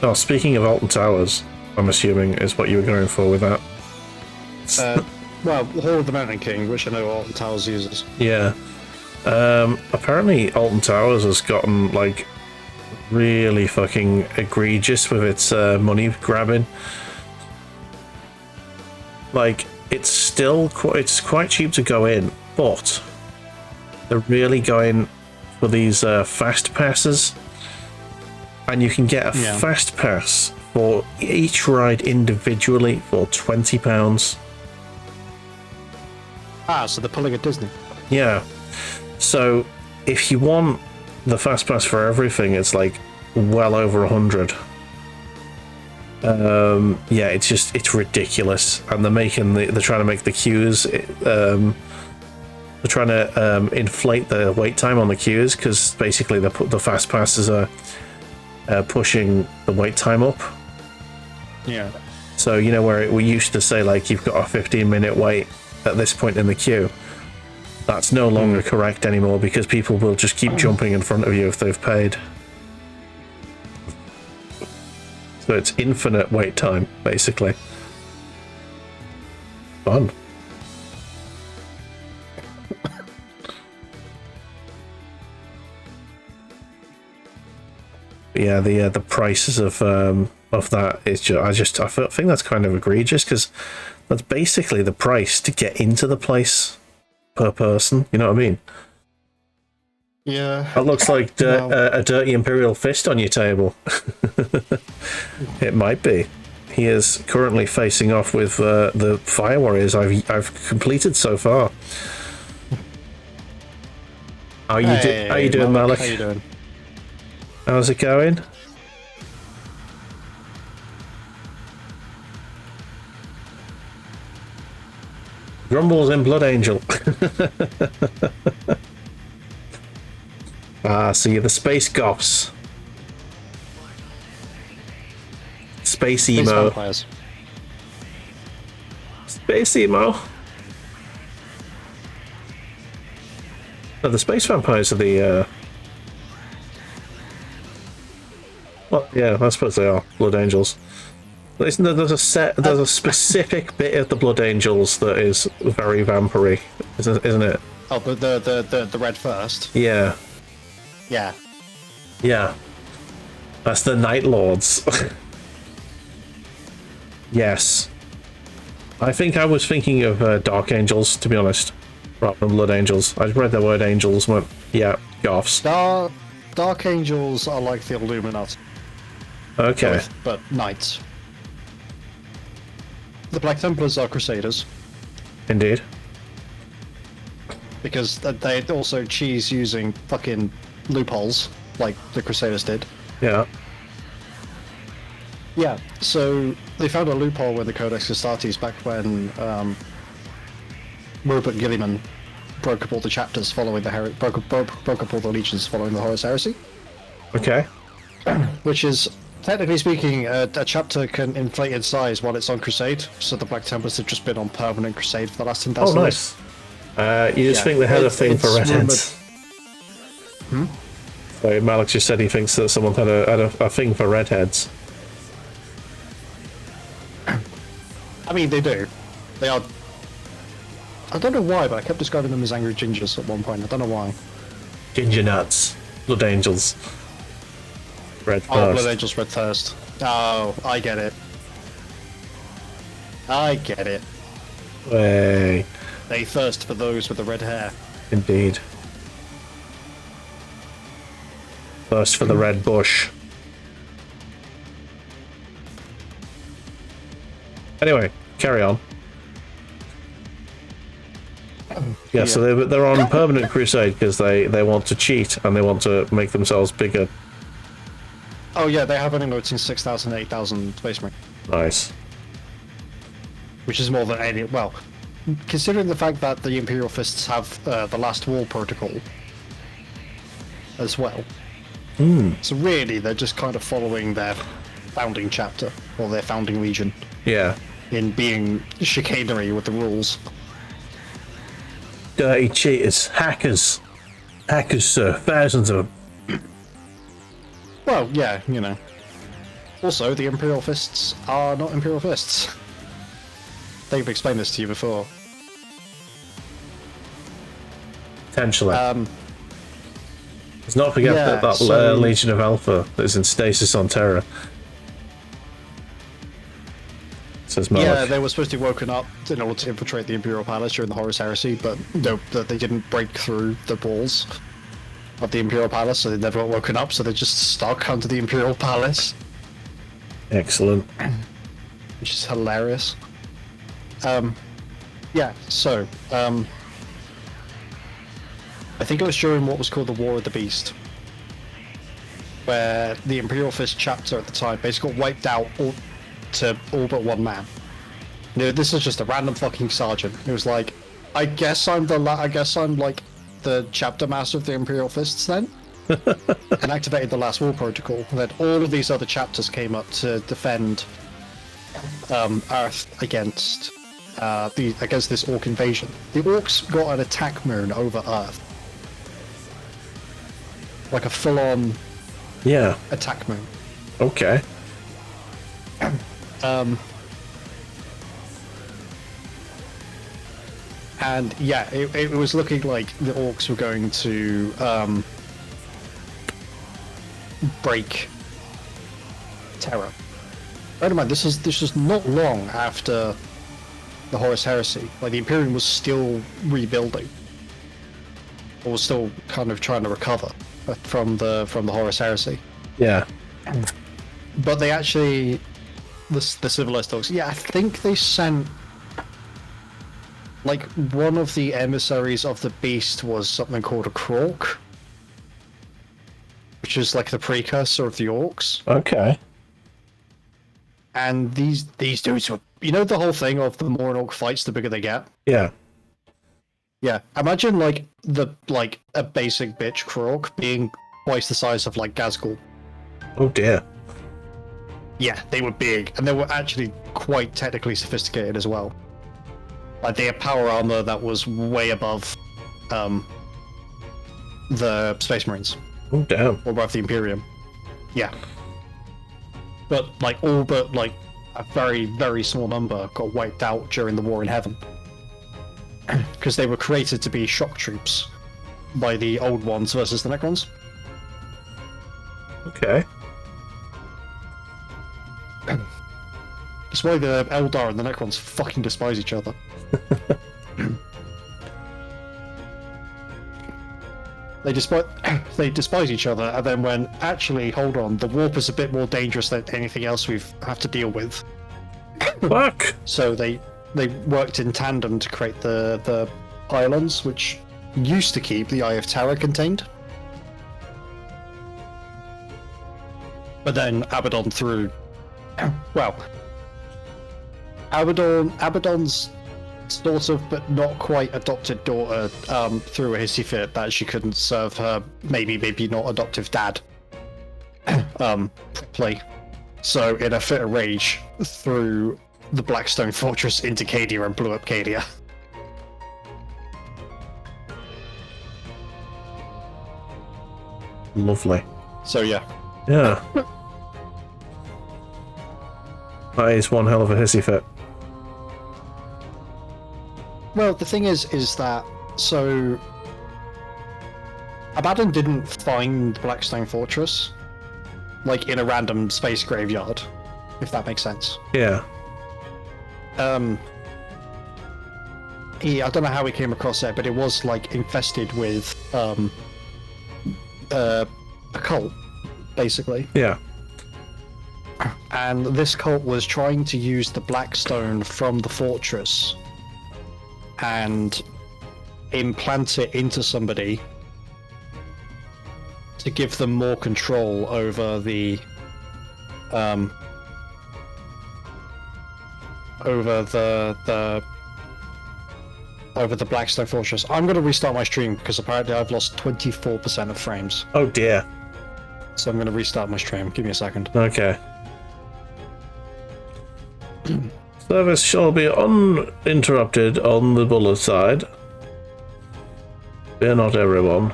Oh, speaking of Alton Towers, I'm assuming is what you were going for with that. Well, Hall of the Mountain King, which I know Alton Towers uses. Yeah. Apparently Alton Towers has gotten like really fucking egregious with its money grabbing. like it's quite cheap to go in, but they're really going for these fast passes, and you can get a fast pass for each ride individually for £20. Ah, so they're pulling a Disney. Yeah. So if you want the fast pass for everything, it's like well over 100. Yeah, it's ridiculous, and they're trying to make the queues. They're trying to inflate the wait time on the queues, because basically the fast passes are pushing the wait time up. Yeah. So you know where we used to say like you've got a 15-minute wait at this point in the queue. That's no longer correct anymore, because people will just keep jumping in front of you if they've paid. So it's infinite wait time, basically. Fun. Yeah, the prices of that is just I think that's kind of egregious, because that's basically the price to get into the place per person. You know what I mean? Yeah. That looks like a dirty Imperial fist on your table. It might be. He is currently facing off with the Fire Warriors I've completed so far. How you doing, Malik? How you doing? How's it going? Grumbles in Blood Angel. So you're the Space Goths. Space Emo. Space Emo. No, the Space Vampires are the... Well, yeah, I suppose they are Blood Angels. There's a specific bit of the Blood Angels that is very vampire-y, isn't it? Oh, the red first. Yeah. Yeah. Yeah. That's the Night Lords. Yes. I think I was thinking of Dark Angels, to be honest, rather than Blood Angels. I read the word angels and went, yeah, goths. Dark Angels are like the Illuminati. Okay. But knights. The Black Templars are Crusaders. Indeed. Because they also cheese using fucking loopholes, like the Crusaders did. Yeah. Yeah, so they found a loophole with the Codex Astartes back when Rupert Gilliman broke up all the chapters following the broke up all the legions following the Horus Heresy. Okay. Which is, technically speaking, a chapter can inflate in size while it's on crusade, so the Black Templars have just been on permanent crusade for the last 10,000 years. Oh, nice. You just think they had a thing for redheads? So Malik just said he thinks that someone had a thing for redheads. I mean, they do. They are... I don't know why, but I kept describing them as angry gingers at one point. I don't know why. Ginger nuts. Blood Angels. Red Thirst. Oh, Blood Angels, Red Thirst. Oh, I get it. I get it. Way. They thirst for those with the red hair. Indeed. Thirst for the red bush. Anyway, carry on. Yeah, so they're on permanent crusade because they want to cheat and they want to make themselves bigger. Oh yeah, they have only noticed 6,000, 8,000 Space Marine. Nice. Which is more than any... Well, considering the fact that the Imperial Fists have the Last Wall protocol as well. So really, they're just kind of following their founding chapter, or their founding legion. Yeah. In being chicanery with the rules. Dirty cheaters. Hackers. Hackers, sir. Thousands of them. Well, yeah, you know. Also, the Imperial Fists are not Imperial Fists. They've explained this to you before. Potentially. Let's not forget that Legion of Alpha that is in stasis on Terra. says Mark. Yeah, they were supposed to be woken up in order to infiltrate the Imperial Palace during the Horus Heresy, but no, they didn't break through the walls of the Imperial Palace, so they never got woken up, so they're just stuck under the Imperial Palace. Excellent. Which is hilarious. Yeah, so, I think it was during what was called the War of the Beast, where the Imperial Fist chapter at the time basically got wiped out to all but one man. You know, this is just a random fucking sergeant. It was like, I guess I'm like the chapter master of the Imperial Fists then, and activated the Last War Protocol. And then all of these other chapters came up to defend Earth against this Orc invasion. The Orcs got an attack moon over Earth, like a full-on attack moon. Okay. And yeah, it was looking like the Orcs were going to break Terra. Bear in mind, this is not long after the Horus Heresy. Like, the Imperium was still rebuilding, or was still kind of trying to recover from the Horus Heresy. Yeah. But they actually, the civilized dogs. Yeah, I think they sent, like, one of the emissaries of the beast was something called a Krork, which is like the precursor of the Orcs. Okay. And these dudes were, you know, the whole thing of the more an Orc fights, the bigger they get. Yeah. Yeah. Imagine like a basic bitch Krork being twice the size of like Ghazghkull. Oh dear. Yeah, they were big, and they were actually quite technically sophisticated as well. Like, they had power armor that was way above the Space Marines. Oh damn. Or above the Imperium. Yeah. But all but a very, very small number got wiped out during the War in Heaven. Because they were created to be shock troops by the old ones versus the Necrons. Okay. That's why the Eldar and the Necrons fucking despise each other. They despise each other, and then when, actually, hold on, the warp is a bit more dangerous than anything else we have to deal with. Fuck! So they worked in tandem to create the islands, which used to keep the Eye of Terror contained. But then Abaddon threw... Well, Abaddon's sort of, but not quite adopted daughter threw a hissy fit that she couldn't serve her maybe not adoptive dad properly. So in a fit of rage, threw the Blackstone Fortress into Cadia and blew up Cadia. Lovely. So yeah. Yeah. That is one hell of a hissy fit. Well, the thing is that, so Abaddon didn't find Blackstone Fortress like in a random space graveyard, if that makes sense. Yeah. I don't know how he came across it, but it was like infested with a cult, basically. Yeah. And this cult was trying to use the Blackstone from the fortress and implant it into somebody to give them more control over the Blackstone Fortress. I'm going to restart my stream because apparently I've lost 24% of frames. Oh dear. So I'm going to restart my stream. Give me a second. Okay. Service shall be uninterrupted on the Bula side. Fear not, everyone.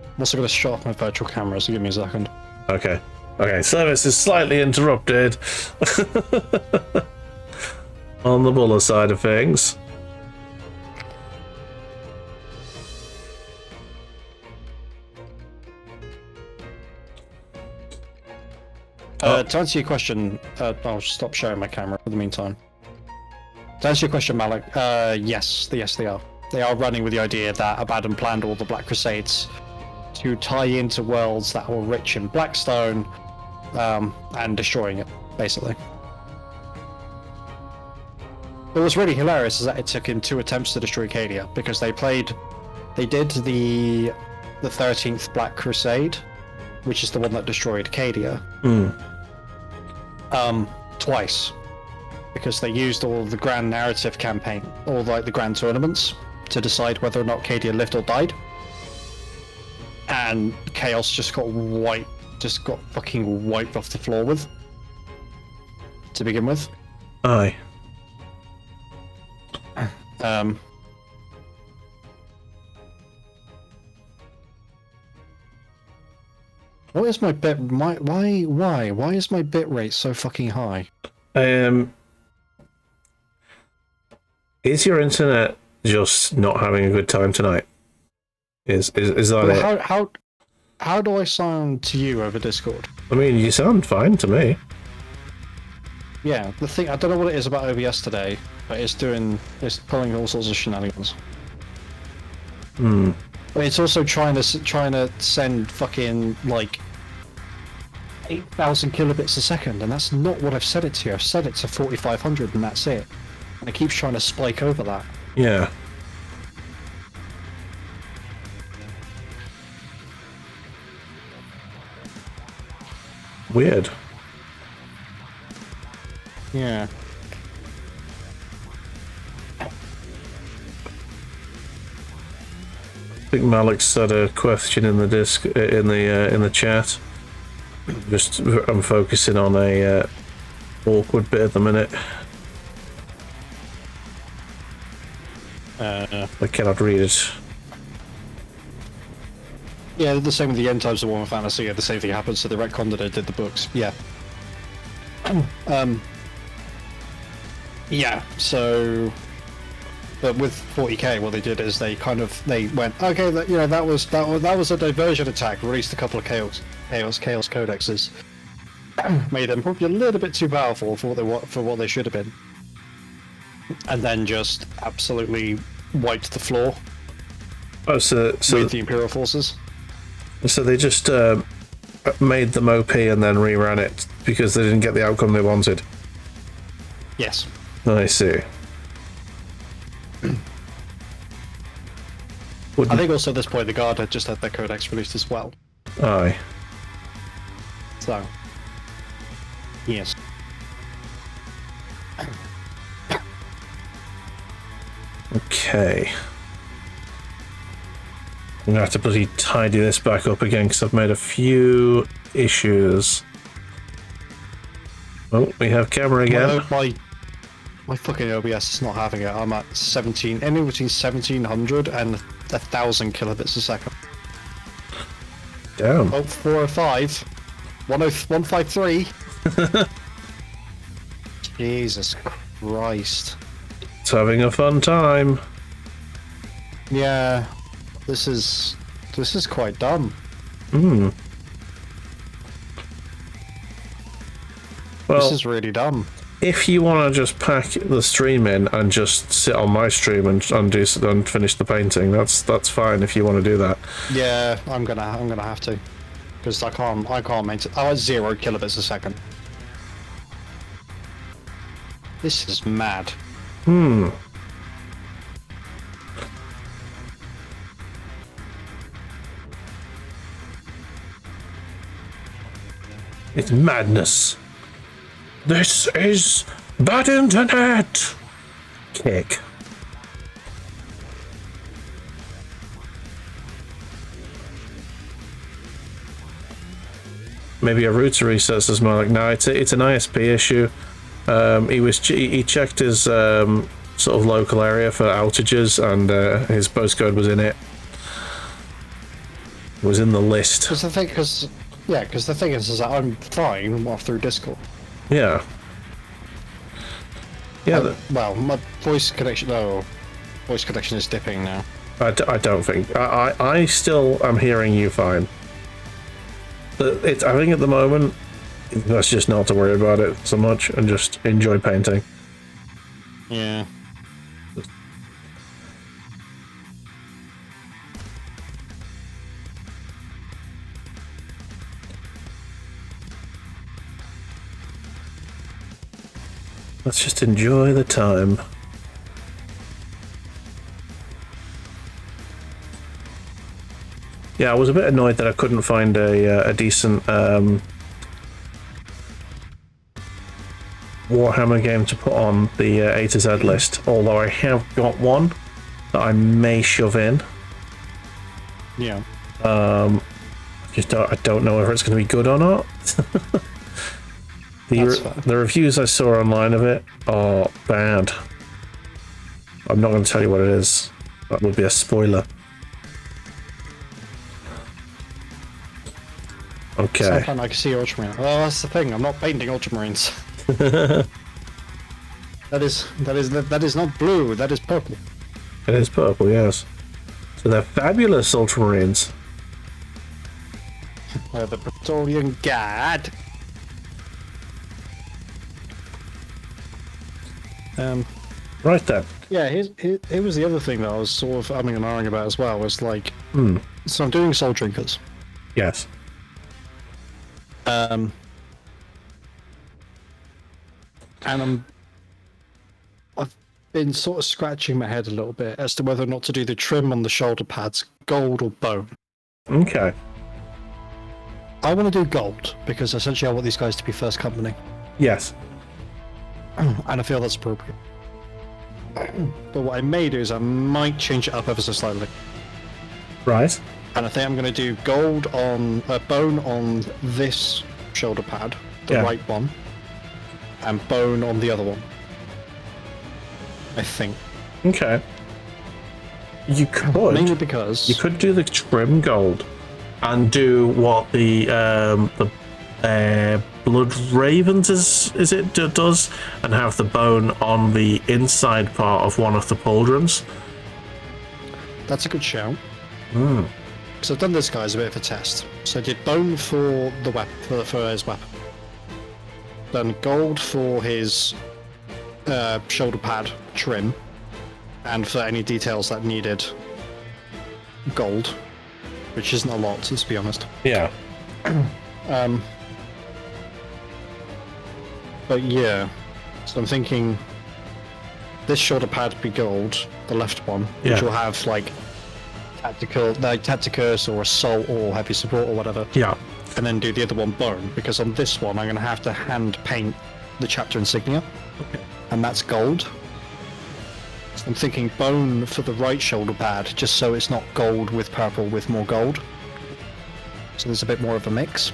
I'm also going to shut off my virtual camera, so give me a second. Okay. Okay, service is slightly interrupted on the Bula side of things. to answer your question, I'll stop sharing my camera for the meantime. To answer your question, Malik, yes, they are. They are running with the idea that Abaddon planned all the Black Crusades to tie into worlds that were rich in Blackstone, and destroying it, basically. But what's really hilarious is that it took him 2 attempts to destroy Cadia, because they did the 13th Black Crusade, which is the one that destroyed Cadia, twice, because they used all of the grand narrative campaign, all like the grand tournaments, to decide whether or not Cadia lived or died, and Chaos just got fucking wiped off the floor with, to begin with. Aye. What is my bit? Why is my bit rate so fucking high? Is your internet just not having a good time tonight? Is that it? How do I sound to you over Discord? I mean, you sound fine to me. Yeah, the thing, I don't know what it is about OBS today, but it's pulling all sorts of shenanigans. But it's also trying to send fucking like 8,000 kilobits a second, and that's not what I've set it to. I've set it to 4,500, and that's it. And it keeps trying to spike over that. Yeah. Weird. Yeah. I think Malik said a question in the in the chat. I'm focusing on a awkward bit at the minute. I cannot read it. Yeah, the same with the end times of Warhammer Fantasy. Yeah, the same thing happens to the retcon that I did the books. Yeah. Yeah. So, but with 40k, what they did is they went, okay, that was a diversion attack. Released a couple of chaos codexes, made them probably a little bit too powerful for what they should have been, and then just absolutely wiped the floor. Oh, so with the Imperial forces. So they just made them OP and then reran it because they didn't get the outcome they wanted. Yes. I see. I think also at this point the Guard had just had their codex released as well. Aye. So, yes. Okay. I'm gonna have to bloody tidy this back up again because I've made a few issues. Oh, we have camera again. My fucking OBS is not having it. I'm at 17, anywhere between 1700 and 1,000 kilobits a second. Damn. Oh, 405. 153. Jesus Christ. It's having a fun time. Yeah. This is quite dumb. Well, this is really dumb. If you want to just pack the stream in and just sit on my stream and finish the painting, that's fine. If you want to do that. Yeah, I'm gonna have to, because I can't maintain. I was 0 kilobits a second. This is mad. It's madness. This is bad internet. Kick. Maybe a router reset, says Malik. No, it's an ISP issue. He checked his sort of local area for outages, and his postcode was in it. It was in the list. Because the thing is that I'm fine off through Discord. Yeah. Yeah. Well, my voice connection is dipping now. I don't think. I still am hearing you fine. I think at the moment let's just not to worry about it so much and just enjoy painting. Yeah. Let's just enjoy the time. Yeah, I was a bit annoyed that I couldn't find a decent Warhammer game to put on the A to Z list, although I have got one that I may shove in. Yeah. I don't know whether it's going to be good or not. The reviews I saw online of it are bad. I'm not going to tell you what it is. That would be a spoiler. Okay. I can see Ultramarine. Well, that's the thing. I'm not painting Ultramarines. that is not blue. That is purple. It is purple, yes. So they're fabulous Ultramarines. The Praetorian Guard. Right then. Yeah, here was the other thing that I was sort of umming and ahhing about as well. Was like, so I'm doing Soul Drinkers. Yes. And I've been sort of scratching my head a little bit as to whether or not to do the trim on the shoulder pads, gold or bone. Okay. I want to do gold because essentially I want these guys to be first company. Yes. And I feel that's appropriate. But what I may do is I might change it up ever so slightly. Right. And I think I'm going to do gold on bone on this shoulder pad, the right one, and bone on the other one. I think. Okay. You could. Mainly because you could do the trim gold, and do what the Blood Ravens does, and have the bone on the inside part of one of the pauldrons. That's a good shout. Because I've done this guy as a bit of a test. So I did bone for the weapon, for his weapon. Done gold for his shoulder pad trim, and for any details that needed gold, which isn't a lot, let's be honest. Yeah. But yeah, so I'm thinking this shoulder pad be gold, the left one, which will have like tacticus or assault or heavy support or whatever. Yeah. And then do the other one bone, because on this one I'm going to have to hand paint the chapter insignia. Okay. And that's gold. So I'm thinking bone for the right shoulder pad, just so it's not gold with purple with more gold. So there's a bit more of a mix.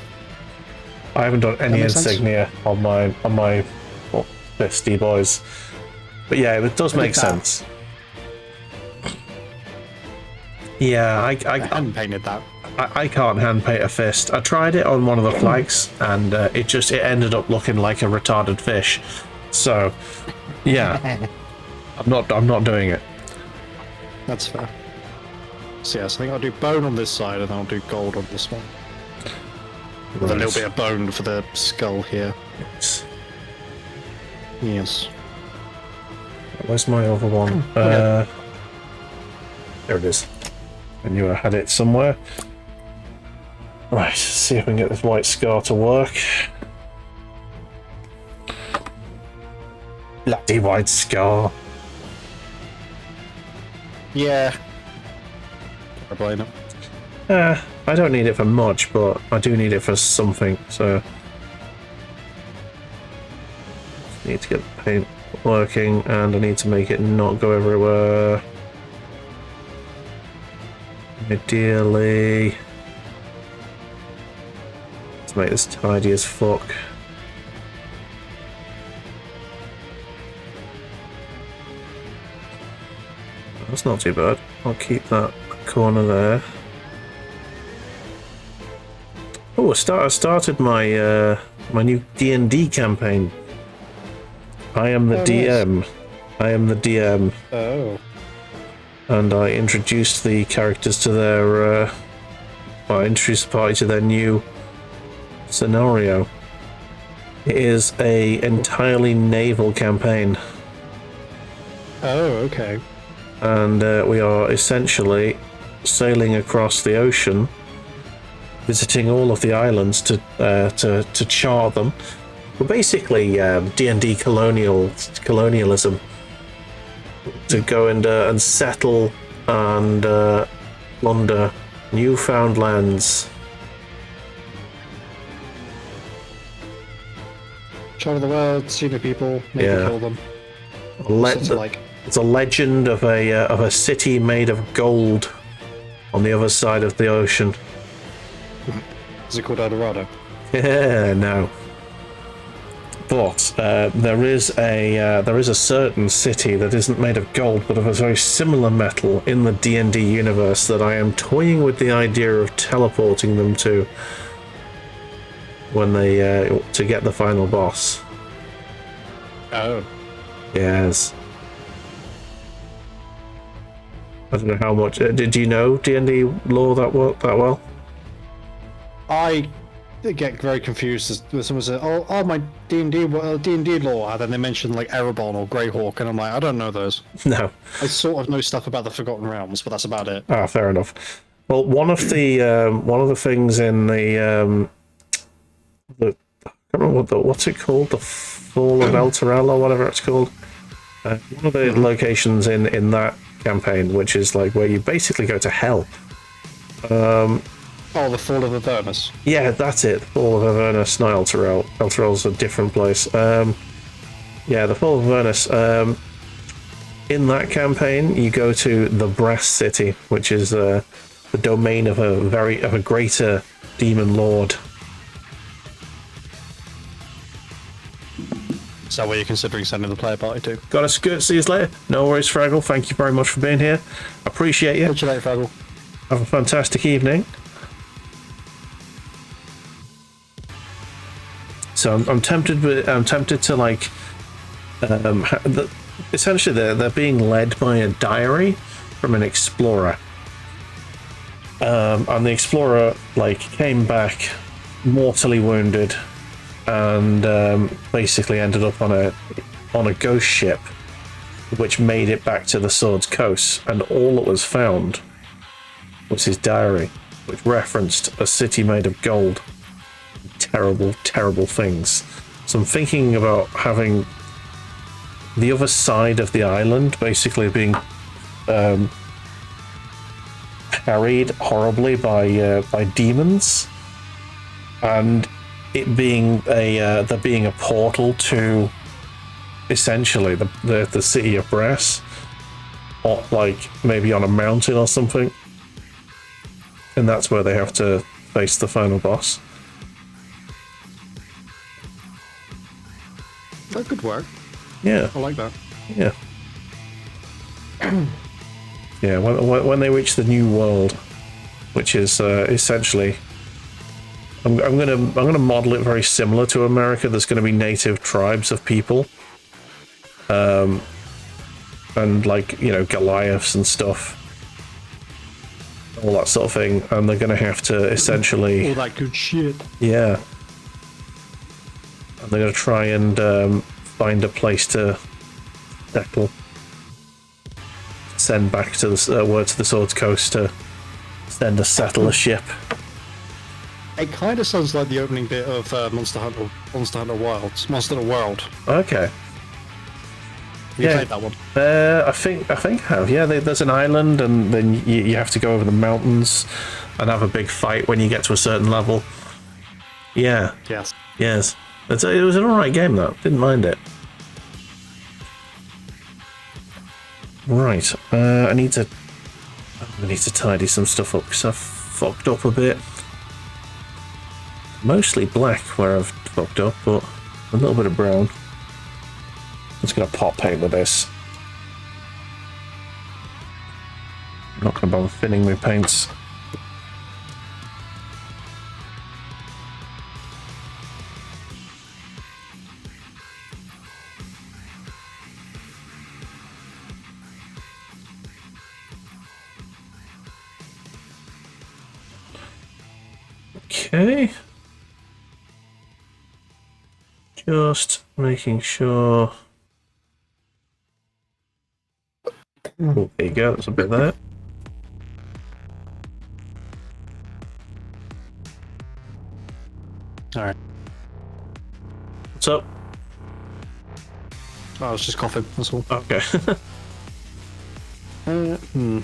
I haven't done any insignia on my fisty boys, but yeah, it does make sense. Yeah, I hadn't painted that. I can't hand paint a fist. I tried it on one of the flags, and it ended up looking like a retarded fish. So, yeah, I'm not doing it. That's fair. So yes, I think I'll do bone on this side, and then I'll do gold on this one. With a little bit of bone for the skull here. Yes. Yes. Where's my other one? Okay. There it is. I knew I had it somewhere. Right, let's see if we can get this white scar to work. Bloody white scar. Yeah. I blame it. I don't need it for much, but I do need it for something, so... Need to get the paint working, and I need to make it not go everywhere. Ideally... Let's make this tidy as fuck. That's not too bad. I'll keep that corner there. Oh, I started my my new D&D campaign. I am the DM. Nice. I am the DM. Oh. And I introduced the characters to their... I introduced the party to their new scenario. It is a entirely naval campaign, Oh, okay. and we are essentially sailing across the ocean, visiting all of the islands to chart them. We're basically D&D colonialism, to go and settle and plunder newfound lands. Travel the world, see new people, maybe Yeah. kill them. Like, it's a legend of a city made of gold on the other side of the ocean. Is it called Eldorado? Yeah, no. But there is a certain city that isn't made of gold, but of a very similar metal in the D&D universe that I am toying with the idea of teleporting them to when they to get the final boss. Oh. Yes. I don't know how much. Did you know D&D lore that well? I get very confused as someone says, "Oh, my D&D lore," and then they mention like Erebon or Greyhawk, and I'm like, I don't know those. No. I sort of know stuff about the Forgotten Realms, but that's about it. Ah, fair enough. Well, one of the things in the I can't remember what's it called, the Fall of Elturel or whatever it's called. One of the locations in that campaign, which is like where you basically go to hell. Oh, the Fall of Avernus. Yeah, that's it. Fall of Avernus, not Elturel. Elturel's a different place. Yeah, the Fall of Avernus. In that campaign, you go to the Brass City, which is the domain of a greater demon lord. Is that what you're considering sending the player party to? Got us good. See you later. No worries, Fraggle. Thank you very much for being here. Appreciate you. Catch you later, Fraggle. Have a fantastic evening. So I'm tempted to like, essentially they're being led by a diary from an explorer, and the explorer like came back mortally wounded, and basically ended up on a ghost ship, which made it back to the Sword's Coast, and all that was found was his diary, which referenced a city made of gold. Terrible, terrible things. So I'm thinking about having the other side of the island basically being harried horribly by demons, and it being there being a portal to essentially the city of Brass, or like maybe on a mountain or something, and that's where they have to face the final boss. That could work. Yeah, I like that. yeah. Yeah, when they reach the new world, which is essentially, I'm gonna model it very similar to America. There's going to be native tribes of people, and like Goliaths and stuff, all that sort of thing, and they're going to have to essentially all that good shit. Yeah, and they're going to try and find a place to settle. Send back to the word to the Sword's Coast to send a settler ship. It kind of sounds like the opening bit of Monster Hunter World. Okay. You played that one? I think I have. Yeah, there's an island, and then you have to go over the mountains and have a big fight when you get to a certain level. Yeah. Yes. Yes. It was an alright game though. Didn't mind it. Right. I need to tidy some stuff up because I've fucked up a bit. Mostly black where I've fucked up, but a little bit of brown. I'm just gonna pop paint with this. I'm not gonna bother thinning my paints. Okay. Just making sure. Oh, there you go. There's a bit there. All right. What's up? Oh, I was just coughing. That's all. Okay. Hmm.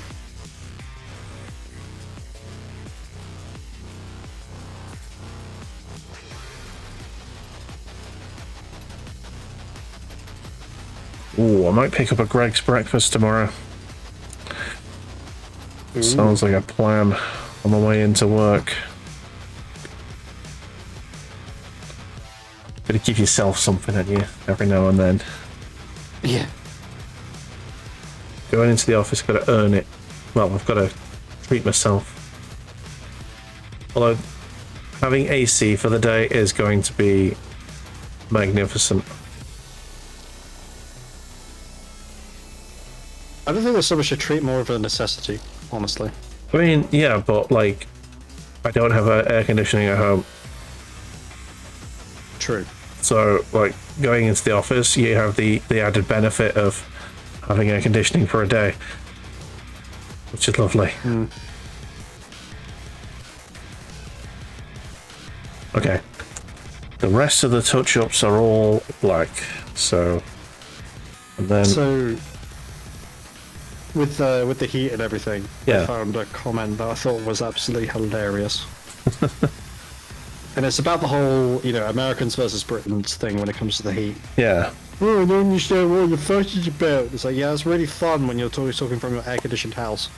Ooh, I might pick up a Greg's breakfast tomorrow. Ooh. Sounds like a plan on the way into work. Gotta give yourself something at you every now and then. Yeah. Going into the office, gotta earn it. Well, I've gotta treat myself. Although, having AC for the day is going to be magnificent. I don't think there's so much a treat, more of a necessity, honestly. I mean, yeah, but like, I don't have air conditioning at home. True. So, like, going into the office, you have the added benefit of having air conditioning for a day, which is lovely. Mm. Okay. The rest of the touch-ups are all black, so... And then... So, with the heat and everything, Yeah. I found a comment that I thought was absolutely hilarious. And it's about the whole, Americans versus Britons thing when it comes to the heat. Yeah. Oh, I don't understand what you're fussing about. It's like, yeah, it's really fun when you're talking from your air-conditioned house.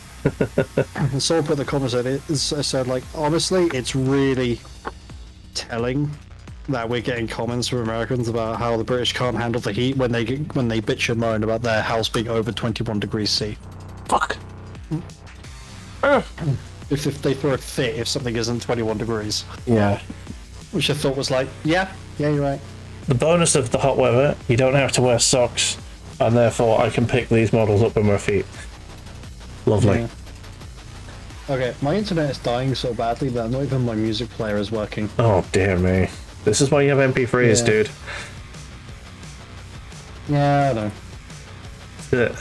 And someone put in the comments that it said, like, honestly, it's really telling that we're getting comments from Americans about how the British can't handle the heat when they bitch and moan about their house being over 21 degrees C. Fuck. If they throw a fit if something isn't 21 degrees. Yeah. Which I thought was like, yeah, you're right. The bonus of the hot weather, you don't have to wear socks, and therefore I can pick these models up with my feet. Lovely. Yeah. Okay, my internet is dying so badly that not even my music player is working. Oh, dear me. This is why you have MP3s, Yeah. dude. Yeah, I know. That's it.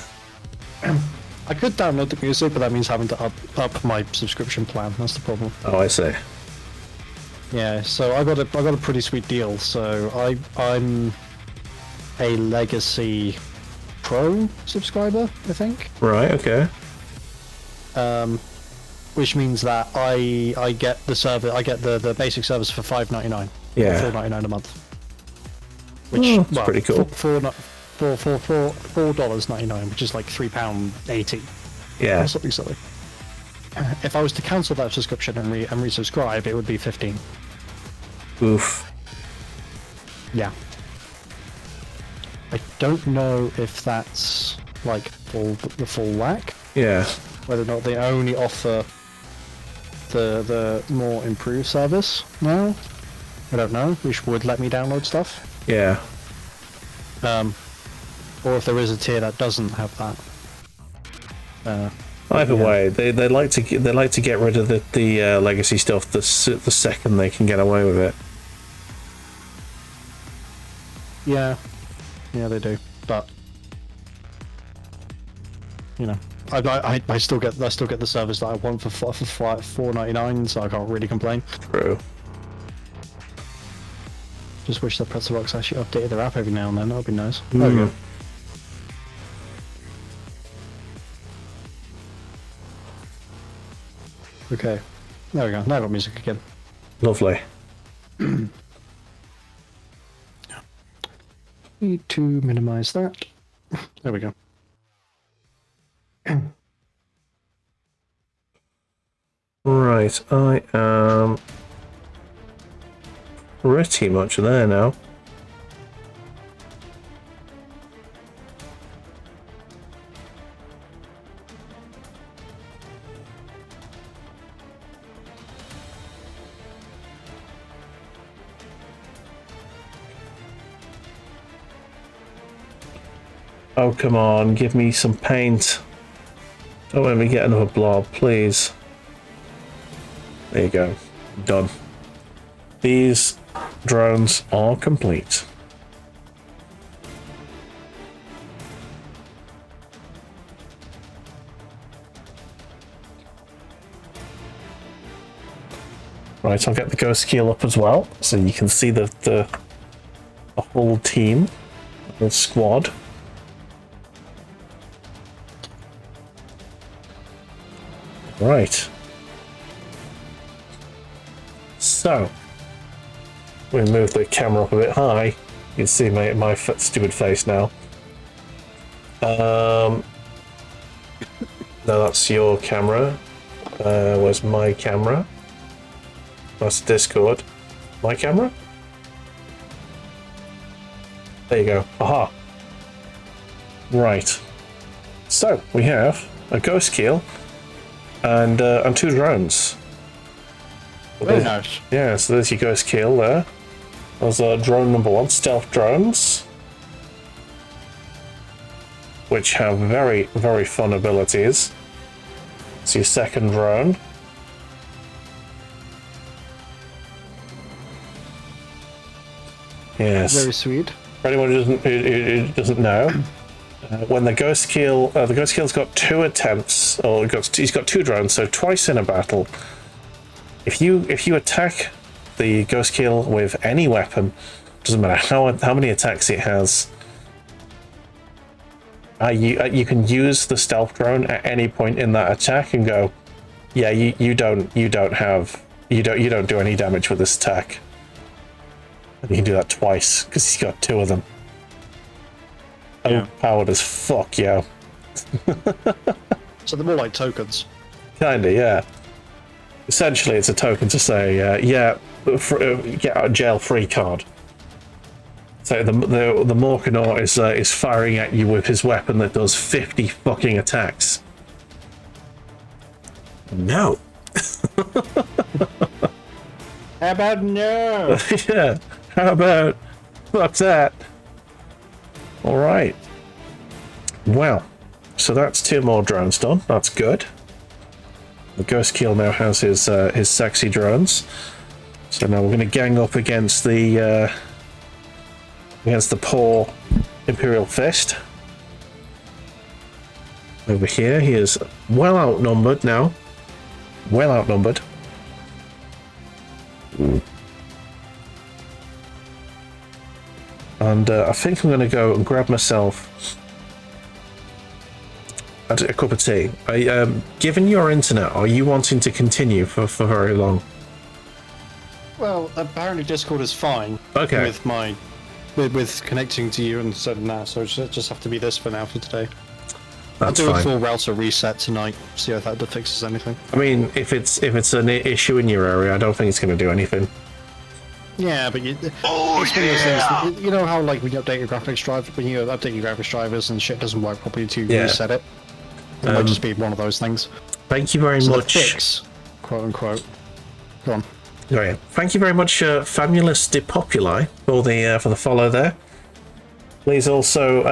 I could download the music, but that means having to up my subscription plan. That's the problem. Oh, I see. Yeah, so I got a pretty sweet deal. So I'm a Legacy Pro subscriber, I think. Right, okay. Which means that I get the service, I get the basic service for $5.99. Yeah. $4.99 a month. Which That's pretty cool. $4.99, which is like £3.80. Yeah. Or something silly. If I was to cancel that subscription and resubscribe, it would be 15. Oof. Yeah. I don't know if that's like the full whack. Yeah. Whether or not they only offer the more improved service now. I don't know, which would let me download stuff. Yeah. Or if there is a tier that doesn't have that. Either yeah. way, they like to get rid of the legacy stuff the second they can get away with it. Yeah, they do. But I still get the service that I want for $4.99, so I can't really complain. True. Just wish that Pretzel Rocks actually updated their app every now and then. That would be nice. There we go. Okay, there we go. Now I've got music again. Lovely. Need to minimize that. There we go. Right, I am pretty much there now. Oh, come on, give me some paint. Don't let me get another blob, please. There you go. Done. These drones are complete. Right, I'll get the Ghostkeel up as well, so you can see the whole team, the squad. Right. So, we move the camera up a bit high. You can see my stupid face now. No, that's your camera. Where's my camera? That's Discord. My camera? There you go. Aha. Right. So, we have a Ghostkeel and 2 drones. Very nice. Yeah, so there's your Ghostkeel there. There's drone number 1, stealth drones, which have very, very fun abilities. It's your second drone. Yes. Very sweet. For anyone who doesn't know, when the Ghostkeel's got 2 attempts, or he's got 2 drones, so twice in a battle. If you attack the Ghostkeel with any weapon, doesn't matter how many attacks it has, you can use the stealth drone at any point in that attack and go, yeah, you don't do any damage with this attack. And you can do that twice because he's got 2 of them. Yeah. Overpowered as fuck, yo. So they're more like tokens. Kinda, yeah. Essentially, it's a token to say, get out of jail free card. So the Morkanaut is firing at you with his weapon that does 50 fucking attacks. No. How about no? Yeah. How about fuck that? All right. Well, so that's 2 more drones done. That's good. The Ghostkeel now has his sexy drones. So now we're going to gang up against the poor Imperial Fist. Over here, he is well outnumbered now. Well outnumbered. And I think I'm going to go and grab myself a cup of tea. Given your internet, are you wanting to continue for very long? Well, apparently Discord is fine. Okay. With my with connecting to you and so now, so it just have to be this for now for today. That's I'll do fine. a full router reset tonight. See if that fixes anything. I mean, if it's an issue in your area, I don't think it's going to do anything. Yeah, but it's one of those things. You know how like when you update your graphics drive, when you update your graphics drivers and shit doesn't work properly to reset it. It might just be one of those things. Thank you very much. The fix, quote unquote. Go on. Oh, yeah. Thank you very much, Famulus de Populi, for the follow there. Please also,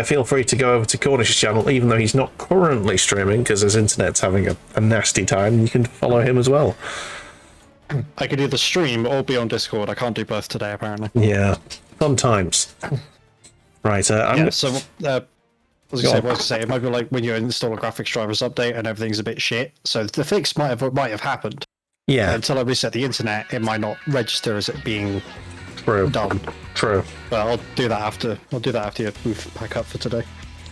feel free to go over to Cornish's channel, even though he's not currently streaming because his internet's having a nasty time. You can follow him as well. I could either stream or be on Discord. I can't do both today, apparently. Yeah, sometimes. Right. What was I going to say? It might be like when you install a graphics drivers update and everything's a bit shit. So the fix might have happened. Yeah. Until I reset the internet, it might not register as it being done. True. But I'll do that after. I'll do that after you move back up for today.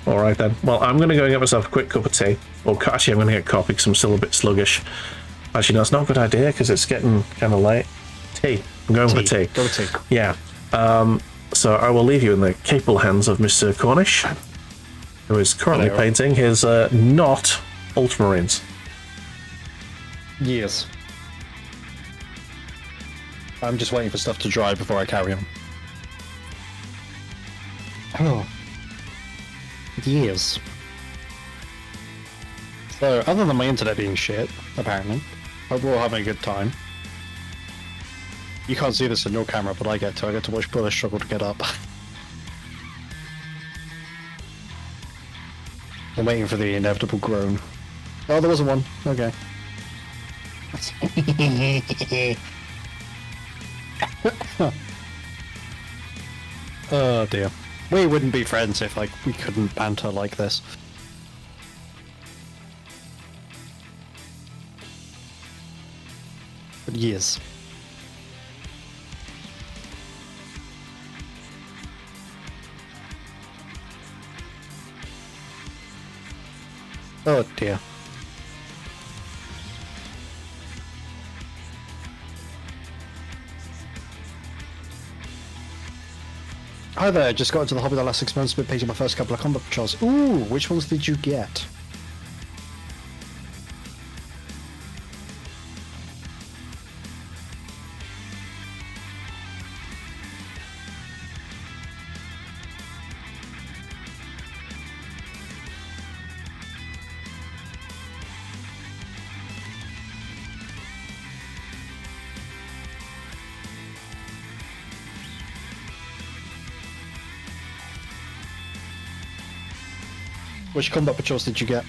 All right then. Well, I'm going to go and get myself a quick cup of tea. Or actually, I'm going to get coffee because I'm still a bit sluggish. Actually, no, it's not a good idea because it's getting kind of late. Tea. I'm going for tea. Go tea. Yeah. So I will leave you in the capable hands of Mr. Cornish, who is currently painting his not Ultramarines. Yes. I'm just waiting for stuff to dry before I carry on. Oh. Yes. So, other than my internet being shit, apparently, hope we're all having a good time. You can't see this in your camera, but I get to watch Bula struggle to get up. I'm waiting for the inevitable groan. Oh, there wasn't one. Okay. Oh dear. We wouldn't be friends if we couldn't banter like this. But yes. Oh dear. Hi there, just got into the hobby the last 6 months, but painting my first couple of combat patrols. Ooh, which ones did you get? Which combat patrols did you get?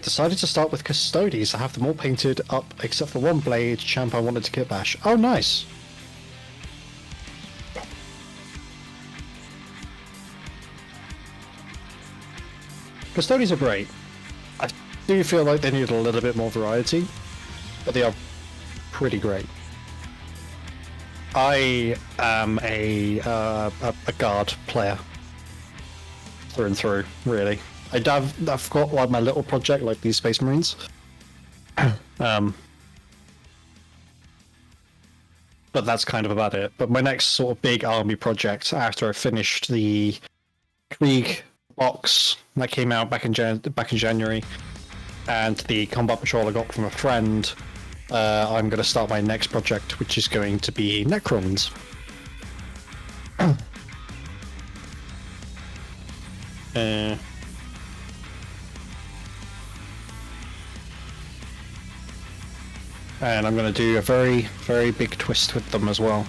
Decided to start with Custodes. I have them all painted up except for one blade champ I wanted to kit bash. Oh, nice. Custodes are great. I do feel like they need a little bit more variety, but they are pretty great. I am a guard player through and through, really. I've got like my little project, like these Space Marines. But that's kind of about it. But my next sort of big army project after I finished the Krieg box that came out back in January, and the combat patrol I got from a friend, I'm going to start my next project, which is going to be Necrons. And I'm going to do a very, very big twist with them as well.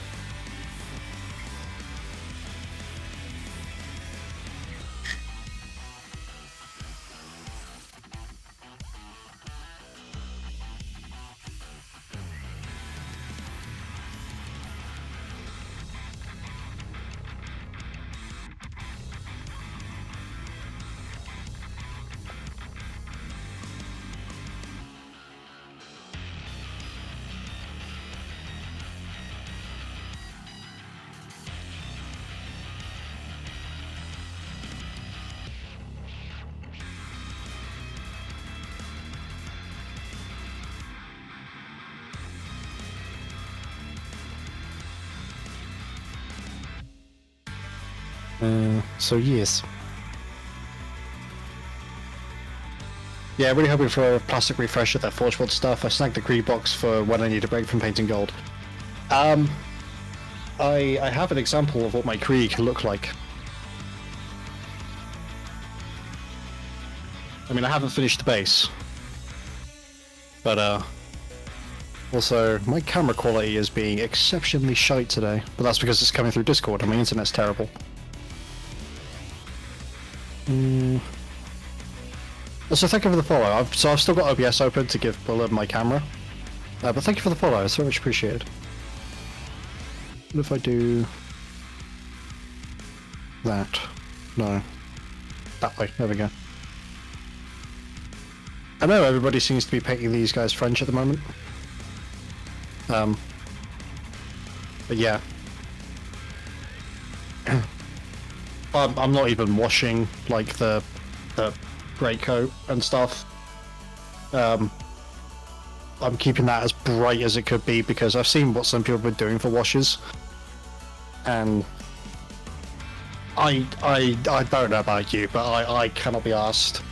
So yes. Yeah, really hoping for a plastic refresh of that Forge World stuff. I snagged the Krieg box for when I need a break from painting gold. I have an example of what my Krieg look like. I mean, I haven't finished the base. But, also, my camera quality is being exceptionally shite today. But that's because it's coming through Discord and my internet's terrible. So thank you for the follow. I've still got OBS open to give Bula my camera. But thank you for the follow, it's so much appreciated. What if I do that? No. That way, there we go. I know everybody seems to be painting these guys French at the moment. But yeah. I'm not even washing like the greatcoat and stuff. I'm keeping that as bright as it could be because I've seen what some people have been doing for washes, and I don't know about you, but I cannot be asked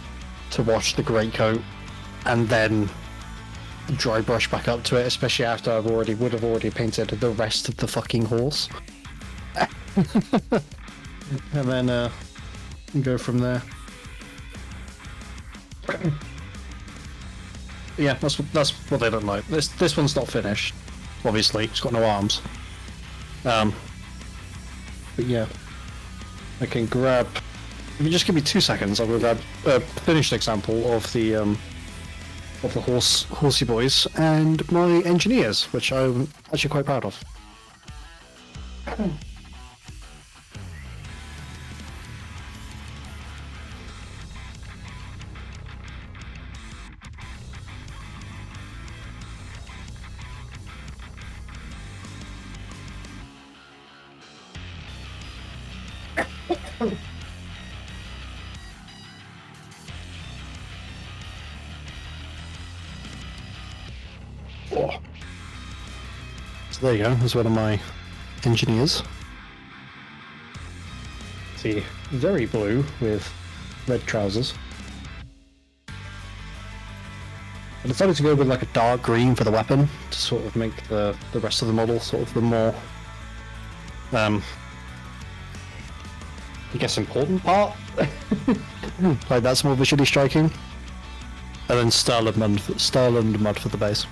to wash the greatcoat and then dry brush back up to it, especially after I would have already painted the rest of the fucking horse. And then go from there. Yeah, that's what they look like. This one's not finished, obviously. It's got no arms. But yeah, I can grab If you just give me 2 seconds, I will grab a finished example of the horsey boys and my engineers, which I'm actually quite proud of. So there you go, there's one of my engineers. See, very blue with red trousers. I decided to go with like a dark green for the weapon to sort of make the rest of the model sort of the more, I guess, important part. Like that's more visually striking. And then Starland mud for the base.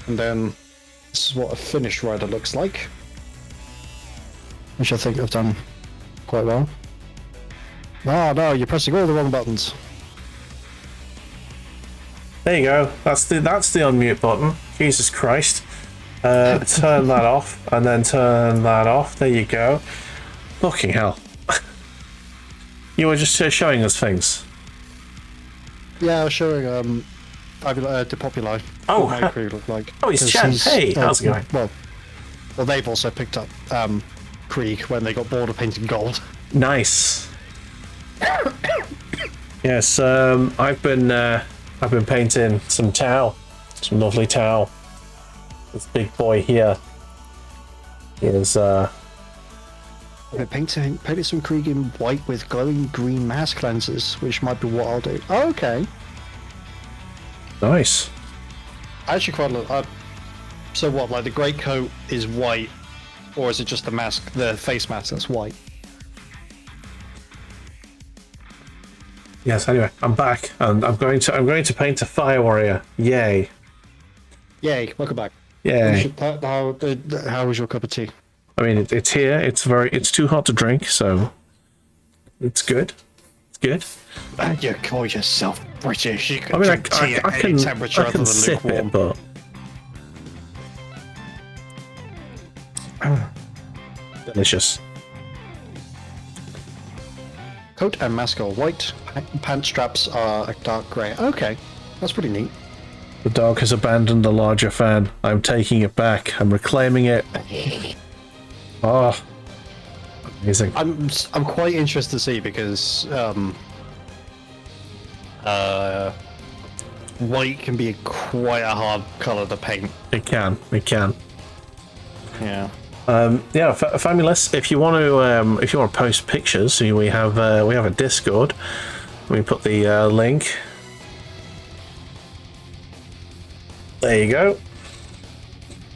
And then this is what a finished rider looks like, which I think I've done quite well. Oh no, you're pressing all the wrong buttons. There you go. That's the unmute button. Jesus Christ. Turn that off, and then turn that off. There you go. Fucking hell. You were just showing us things. Yeah, I was showing Depopuli. Oh, what my crew look like. Oh, he's Chad. Hey, how's it going? Well, they've also picked up Krieg when they got bored of painting gold. Nice. Yes, I've been painting some Tau, some lovely Tau. This big boy here is I painted some Krieg in white with glowing green mask lenses, which might be what I'll do. Oh, okay. Nice. I actually quite like. So what? Like the great coat is white, or is it just the mask, the face mask that's white? Yes. Anyway, I'm back, and I'm going to paint a fire warrior. Yay! Yay! Welcome back. Yay! How was your cup of tea? I mean, it's here. It's too hot to drink, so it's good. It's good. You call yourself British? You can I mean, drink tea at any temperature other than sip lukewarm. it, but delicious. Coat and mask are white. Pant straps are a dark grey. Okay, that's pretty neat. The dog has abandoned the larger fan. I'm taking it back. I'm reclaiming it. Oh, amazing. I'm quite interested to see because white can be quite a hard colour to paint. It can. Yeah. Yeah, fabulous. If you want to post pictures, we have a Discord. We put the link. There you go.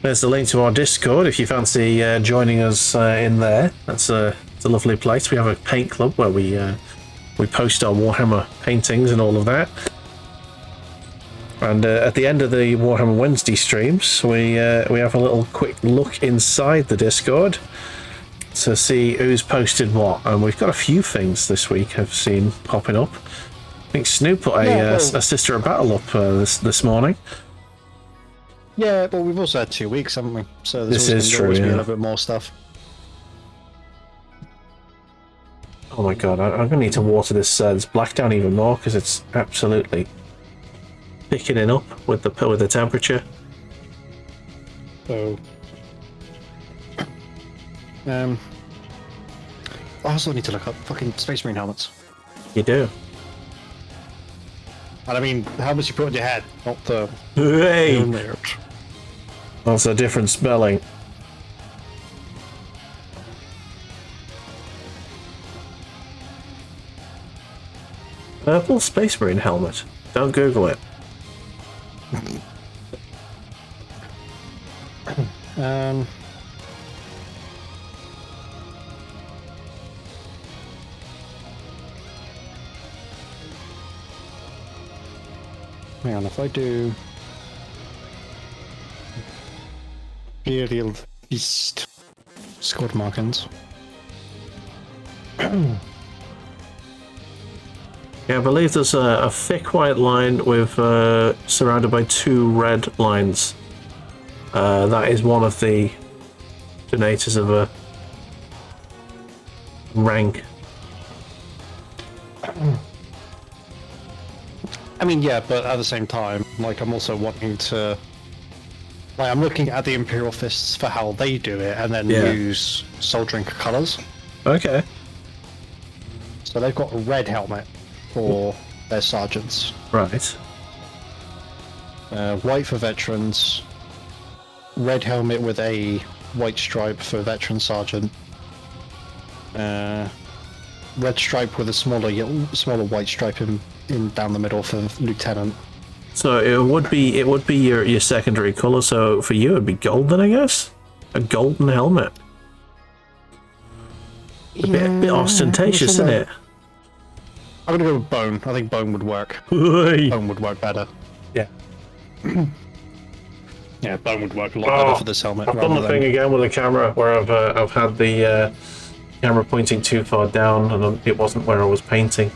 There's the link to our Discord if you fancy joining us in there. It's a lovely place. We have a paint club where we post our Warhammer paintings and all of that. And at the end of the Warhammer Wednesday streams, we have a little quick look inside the Discord to see who's posted what. And we've got a few things this week I've seen popping up. I think Snoop put a Sister of Battle up this morning. Yeah, but we've also had 2 weeks, haven't we? So this is true. Always Yeah. be a little bit more stuff. Oh my god, I'm gonna need to water this black down even more because it's absolutely thickening up with the temperature. So, I also need to look up fucking Space Marine helmets. You do. And I mean, helmets you put on your head, not the Hey, helmet. that's a different spelling. Purple Space Marine helmet. Don't Google it. Hang on, if I do Imperial Beast squad markings. Yeah, I believe there's a thick white line with surrounded by 2 red lines. That is one of the donators of a rank. I mean, yeah, but at the same time, like, I'm also wanting to... Like, I'm looking at the Imperial Fists for how they do it, and then use Soul Drinker colours. Okay. So they've got a red helmet for their sergeants. Right. White for veterans. Red helmet with a white stripe for veteran sergeant. Red stripe with a smaller white stripe in down the middle for lieutenant. So it would be your secondary color. So for you, it'd be golden, I guess. A golden helmet. A bit ostentatious, isn't it? I'm gonna go with bone. I think bone would work. Bone would work better. Yeah. Yeah, bone would work a lot better for this helmet. I've done the thing again with the camera where I've had the camera pointing too far down, and it wasn't where I was painting.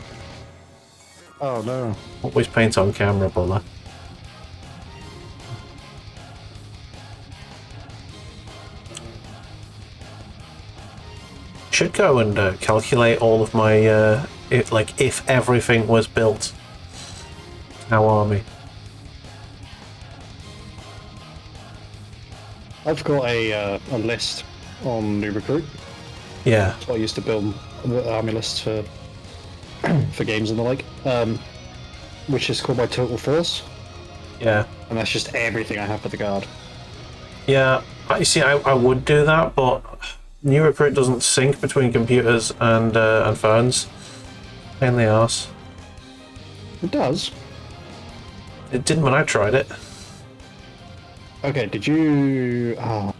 Oh no. Always paint on camera, Bula. Should go and calculate all of my if everything was built. Our army. I've got a list on New Recruit. Yeah. So I used to build army lists for for games and the like, which is called my Total Force. Yeah. And that's just everything I have for the guard. Yeah. You see, I would do that, but New Recruit doesn't sync between computers and phones. Pain in the arse. It does. It didn't when I tried it. Okay, did you... Oh.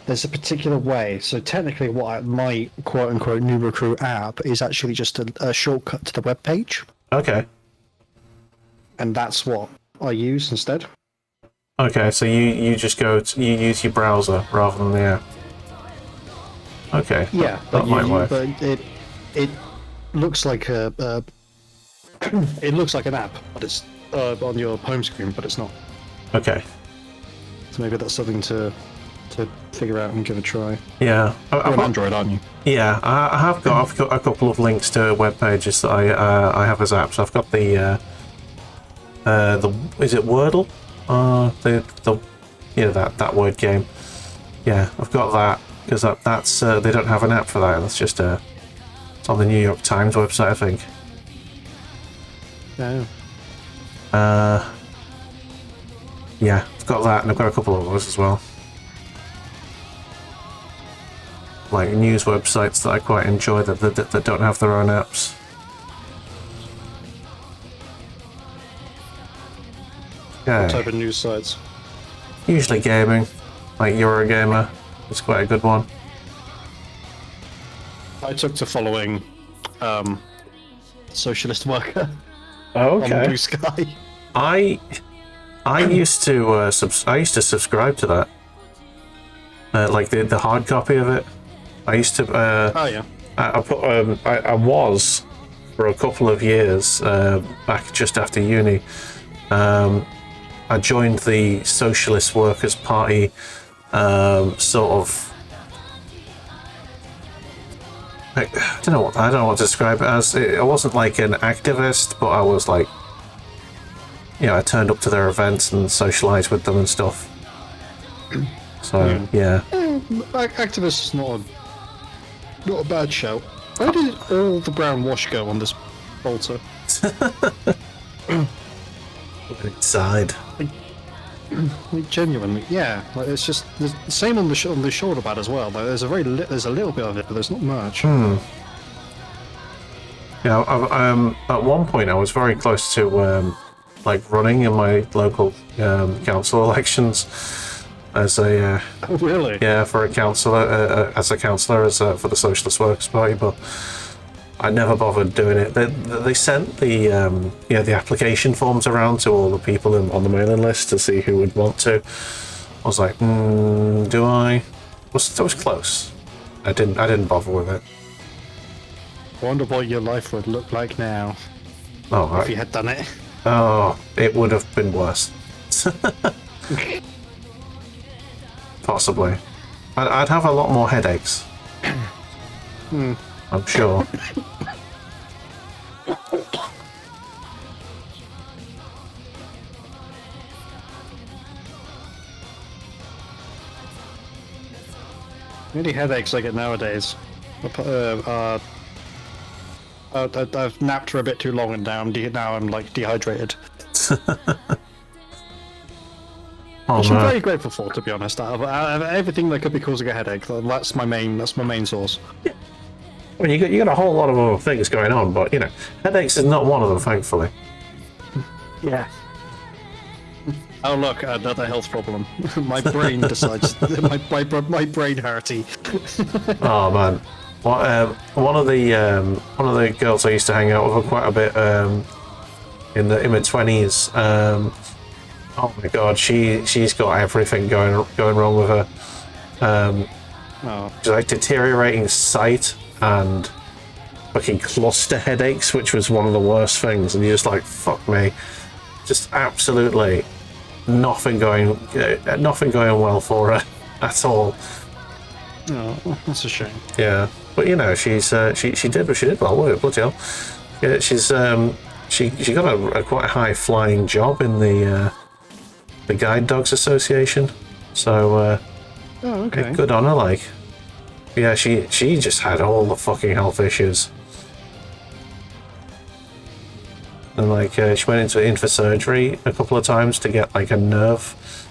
There's a particular way. So technically my quote-unquote New Recruit app is actually just a shortcut to the web page. Okay. And that's what I use instead. Okay, so you just you use your browser rather than the app. Okay. Yeah, that might work. But it looks like it looks like an app, but it's on your home screen, but it's not. Okay. So maybe that's something to figure out and give a try. Yeah. You're on Android, aren't you? Yeah, I've got a couple of links to web pages that I have as apps. I've got the is it Wordle? That word game. Yeah, I've got that because that's they don't have an app for that. That's just it's on the New York Times website, I think. Yeah. Yeah, I've got that, and I've got a couple of others as well. Like news websites that I quite enjoy that don't have their own apps. Okay. What type of news sites? Usually gaming, like Eurogamer is quite a good one. I took to following Socialist Worker Oh, okay. on Blue Sky. I used to subscribe to that, like the hard copy of it. I used to. Oh yeah. I was for a couple of years back just after uni. I joined the Socialist Workers' Party, sort of. I don't know what to describe it as. I wasn't like an activist, but I was like, I turned up to their events and socialized with them and stuff. So yeah. Activist is not a bad shout. Where did all the brown wash go on this bolter? Inside. Like, genuinely, yeah. Like, it's just the same on the shoulder pad as well. Like, there's a little bit of it, but there's not much. Yeah, at one point I was very close to like running in my local council elections as a Oh, really? yeah, for a councillor for the Socialist Workers' Party, but I never bothered doing it. They sent the the application forms around to all the people on the mailing list to see who would want to. I was like, do I? I was close. I didn't bother with it. Wonder what your life would look like now Oh, if you had done it. Oh, it would have been worse. Possibly. I'd have a lot more headaches. I'm sure. The only headaches I get nowadays I've napped for a bit too long and now I'm like dehydrated. Oh, Which I'm no. very grateful for, to be honest. Out of everything that could be causing a headache, that's my main source. I mean, you got a whole lot of other things going on, but you know, headaches is not one of them, thankfully. Yeah. Oh look, another health problem. My brain decides. my brain hurty. Oh man, one of the girls I used to hang out with quite a bit in my 20s. Oh my god, she's got everything going wrong with her. She's like deteriorating sight and fucking cluster headaches, which was one of the worst things. And you're just like, fuck me, just absolutely nothing going well for her at all. Oh, that's a shame. Yeah, but you know, she did well with it. Bloody hell. Yeah, she got a quite high flying job in the Guide Dogs Association. So Oh, okay. good on her. Like, yeah, she just had all the fucking health issues, and like she went in for surgery a couple of times to get like a nerve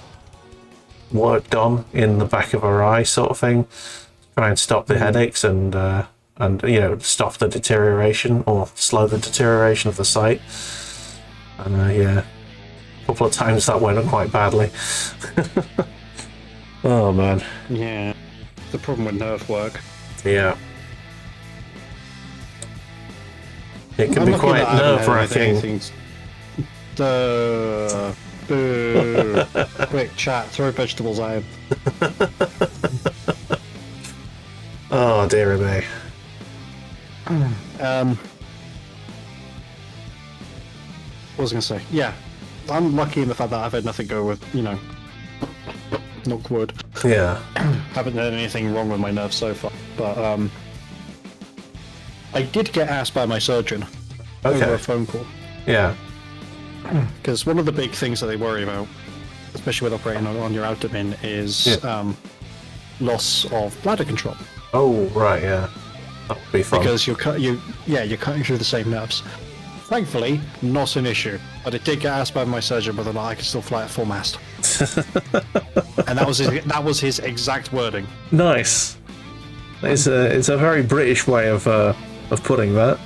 work done in the back of her eye, sort of thing, try and stop the headaches and you know, stop the deterioration or slow the deterioration of the sight. And yeah, a couple of times that went quite badly. Oh man. Yeah. The problem with nerve work. Yeah. It can I'm be lucky quite that I haven't had nerve-wracking. anything. Boo. Quick chat, throw vegetables at him. Oh dear me. What was I going to say? Yeah. I'm lucky in the fact that I've had nothing go with, you know, knock wood. Yeah. Haven't had anything wrong with my nerves so far. But I did get asked by my surgeon over Okay. a phone call. Yeah. Because one of the big things that they worry about, especially with operating on your abdomen, is loss of bladder control. Oh right, yeah. That would be fun. Because you're cutting through the same nerves. Thankfully, not an issue. But it did get asked by my surgeon whether or not I could still fly at full mast. And that was his exact wording. Nice. It's a very British way of putting that.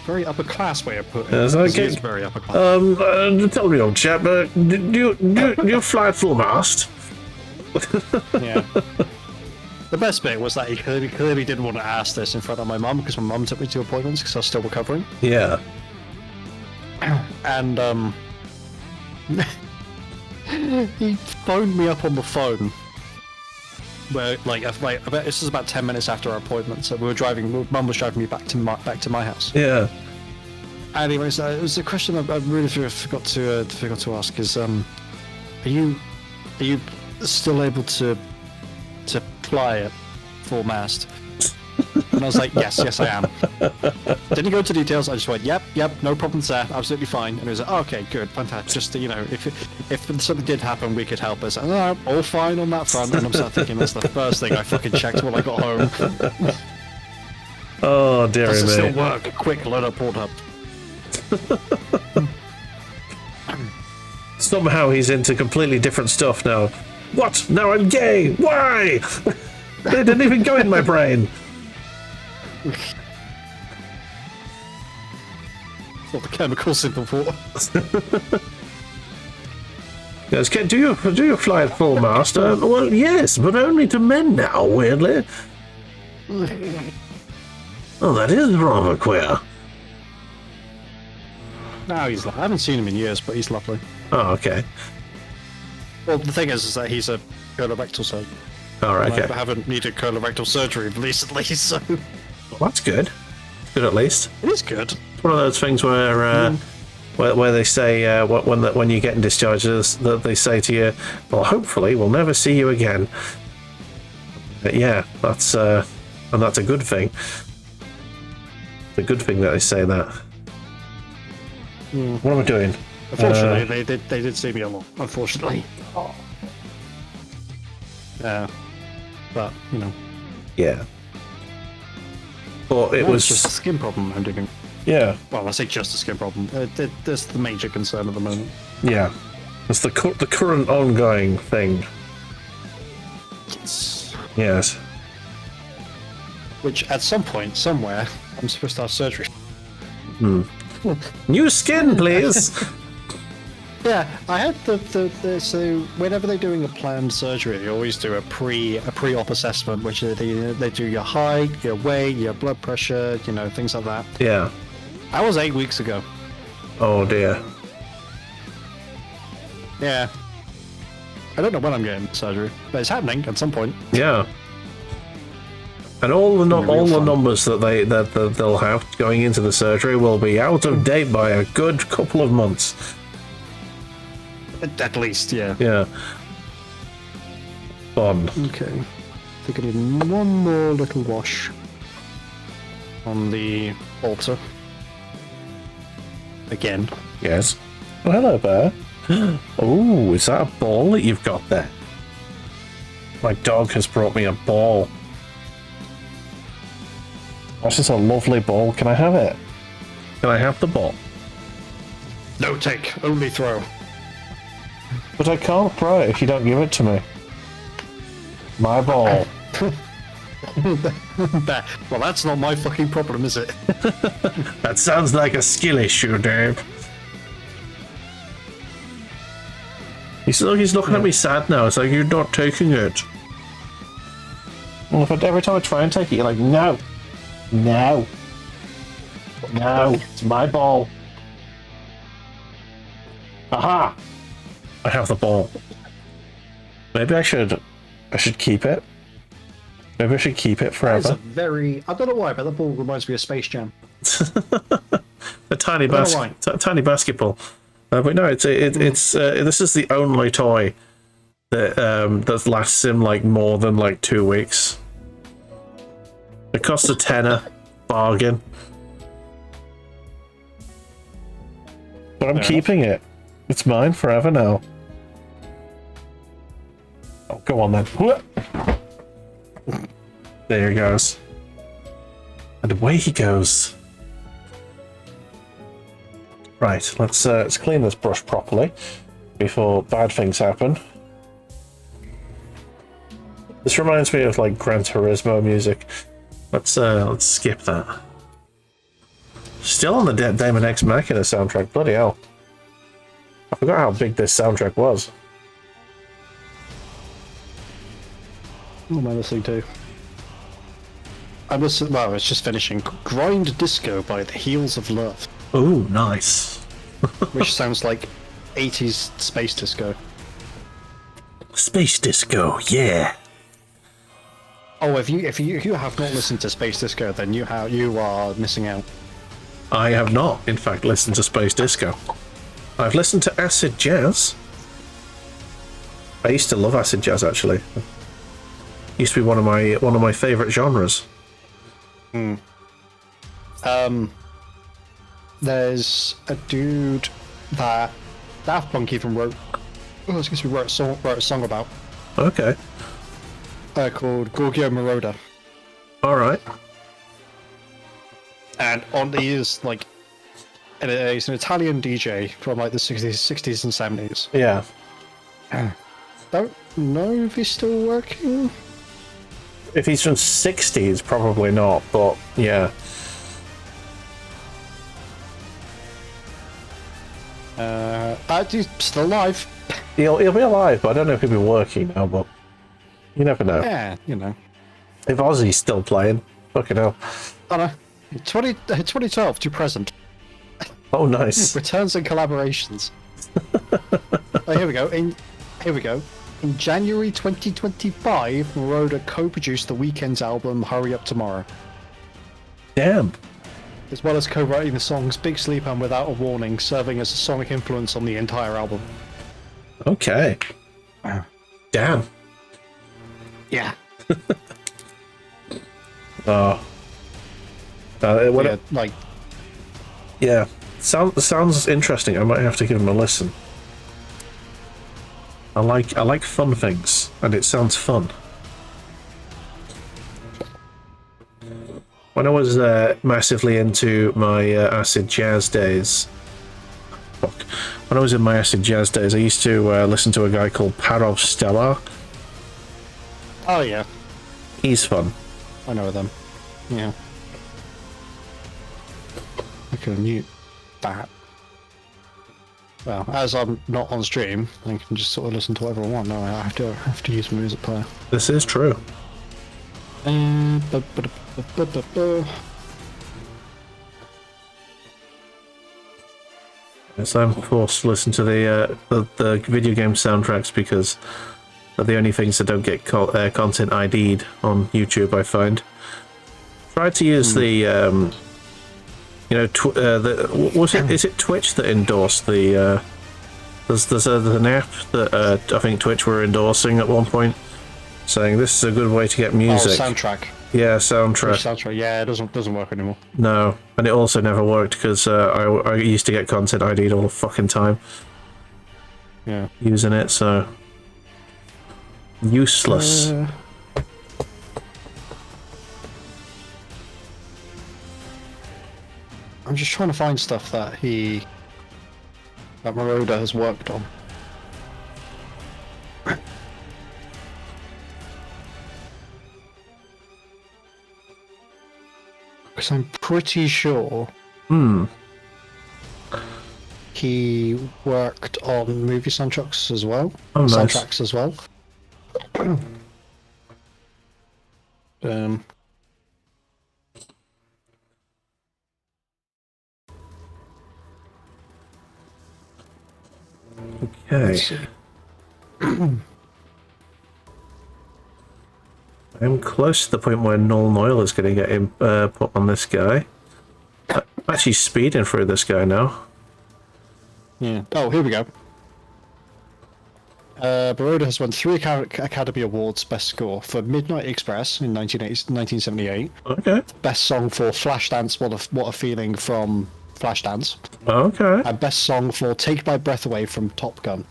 Very upper class way of putting Yes, it. okay. It is very upper class. Tell me, old chap, do you fly at full mast? Yeah. The best bit was that he clearly didn't want to ask this in front of my mum, because my mum took me to appointments because I was still recovering. Yeah. And he phoned me up on the phone. Where I bet this was about 10 minutes after our appointment, so Mum was driving me back to my house. Yeah. Anyways, it was a question I really forgot to ask. Is are you still able to fly at full mast? And I was like, yes, I am. Didn't go into details. I just went, yep, no problems there, absolutely fine. And he was like, oh, okay, good, fantastic. Just you know, if something did happen, we could help us. And all fine on that front. And I'm sort of thinking that's the first thing I fucking checked when I got home. Oh dear Does it me. still work? Quick, load up Pornhub. Somehow he's into completely different stuff now. What? Now I'm gay? Why? They didn't even go in my brain. What the chemicals in the water? Yes, do you fly at full mast? Well, yes, but only to men now. Weirdly. Oh, that is rather queer. No, I haven't seen him in years, but he's lovely. Oh, okay. Well, the thing is that he's a colorectal surgeon. All right, And okay. I haven't needed colorectal surgery recently, so... Well, that's good. Good at least. It is good. It's one of those things where they say when you're getting discharged, that they say to you, well, hopefully we'll never see you again. Yeah, that's and that's a good thing. It's a good thing that they say that. What am I doing? Unfortunately, they did see me a lot. Unfortunately. But you know. Yeah. But it was just a skin problem. I'm doing. Yeah. Well, I say just a skin problem. That's the major concern at the moment. Yeah. It's the current ongoing thing. Yes. Which at some point, somewhere, I'm supposed to have surgery. New skin, please. Yeah, I had the so whenever they're doing a planned surgery, they always do a pre-op assessment, which they do your height, your weight, your blood pressure, you know, things like that. Yeah. That was 8 weeks ago. Oh dear. Yeah. I don't know when I'm getting surgery, but it's happening at some point. Yeah. And all the numbers that they'll have going into the surgery will be out of date by a good couple of months. At least, yeah. Yeah. Fun. Okay. I think I need one more little wash on the altar. Again. Yes. Oh, hello, bear. Oh, is that a ball that you've got there? My dog has brought me a ball. That's just a lovely ball. Can I have it? Can I have the ball? No take, only throw. But I can't throw it if you don't give it to me. My ball. Well, that's not my fucking problem, is it? That sounds like a skill issue, Dave. He's looking at me sad now. It's like, you're not taking it. Well, every time I try and take it, you're like, no. No. No. It's my ball. Aha! I have the ball. Maybe I should keep it. Maybe I should keep it forever. That is I don't know why, but that ball reminds me of Space Jam. A tiny basketball. But no, it's this is the only toy that lasts him like more than like 2 weeks. It costs a tenner, bargain. But I'm keeping it. It's mine forever now. Oh, go on then. There he goes. And away he goes. Right, let's clean this brush properly before bad things happen. This reminds me of like Gran Turismo music. Let's skip that. Still on the Damon X Machina soundtrack. Bloody hell! I forgot how big this soundtrack was. What am I listening to? Well, it's just finishing. Grind Disco by The Heels of Love. Oh, nice. Which sounds like 80s space disco. Space disco, yeah. Oh, if you have not listened to space disco, then you are missing out. I have not, in fact, listened to space disco. I've listened to acid jazz. I used to love acid jazz, actually. It used to be one of my favorite genres. There's a dude that Daft Punk even wrote a song about. Okay. Called Giorgio Moroder. All right. And he is like, he's an Italian DJ from like the 60s and 70s. Yeah. Don't know if he's still working. If he's from 60s, probably not, but yeah. He's still alive. He'll be alive, but I don't know if he'll be working now, but you never know. Yeah, you know. If Ozzy's still playing, fucking hell. I know. 2012 to present. Oh, nice. Returns and collaborations. Oh, here we go. In January 2025, Moroder co-produced The Weeknd's album Hurry Up Tomorrow. Damn. as well as co-writing the songs Big Sleep and Without a Warning, serving as a sonic influence on the entire album. Okay. Damn. Yeah. Oh. Yeah, like... Yeah. Sounds interesting. I might have to give him a listen. I like fun things, and it sounds fun. When I was massively into my acid jazz days, when I was in my acid jazz days, I used to listen to a guy called Parov Stellar. Oh yeah, He's fun. I know them. Yeah. I can mute that. Well, as I'm not on stream, I can just sort of listen to whatever I want. No, I have to use my music player. This is true. Yes, I'm forced to listen to the video game soundtracks because they're the only things that don't get content ID'd on YouTube. I find. Try to use the is it Twitch that endorsed the there's an app that I think Twitch were endorsing at one point, saying this is a good way to get music. Oh, soundtrack. Yeah, soundtrack. Soundtrack. Yeah, it doesn't work anymore. No, and it also never worked because I used to get content ID'd all the fucking time. Yeah. Using it, so useless. I'm just trying to find stuff that Moroder has worked on. Because I'm pretty sure he worked on movie soundtracks as well. Oh, nice. Soundtracks as well. Okay. I'm close to the point where Null Noil is going to get him put on this guy. I'm actually speeding through this guy now. Yeah. Oh, here we go. Baroda has won 3 Academy Awards Best Score for Midnight Express in 1978. Okay. Best Song for Flashdance, What a Feeling from Flashdance. Okay. And Best Song for Take My Breath Away from Top Gun.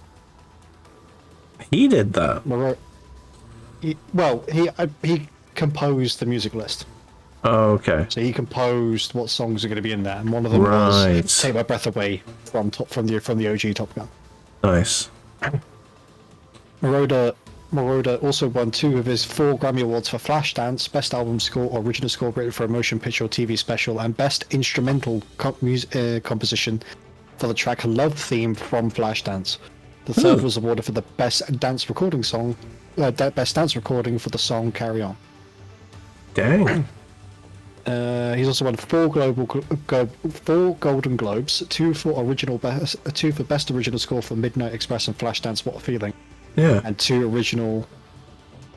He did that. He composed the music list. Oh, okay. So he composed what songs are going to be in there, and one of them Right. was "Take My Breath Away" from the OG Top Gun. Nice. Moroder also won 2 of his 4 Grammy Awards for Flashdance, Best Album Score or Original Score written for a motion picture or TV special, and Best Instrumental Composition for the track "Love Theme" from Flashdance. The third was awarded for the Best Dance Recording Song, Best Dance Recording for the song "Carry On." Dang. He's also won 4 Golden Globes, 2 for Best Original Score for Midnight Express and Flashdance, What a Feeling. Yeah. And 2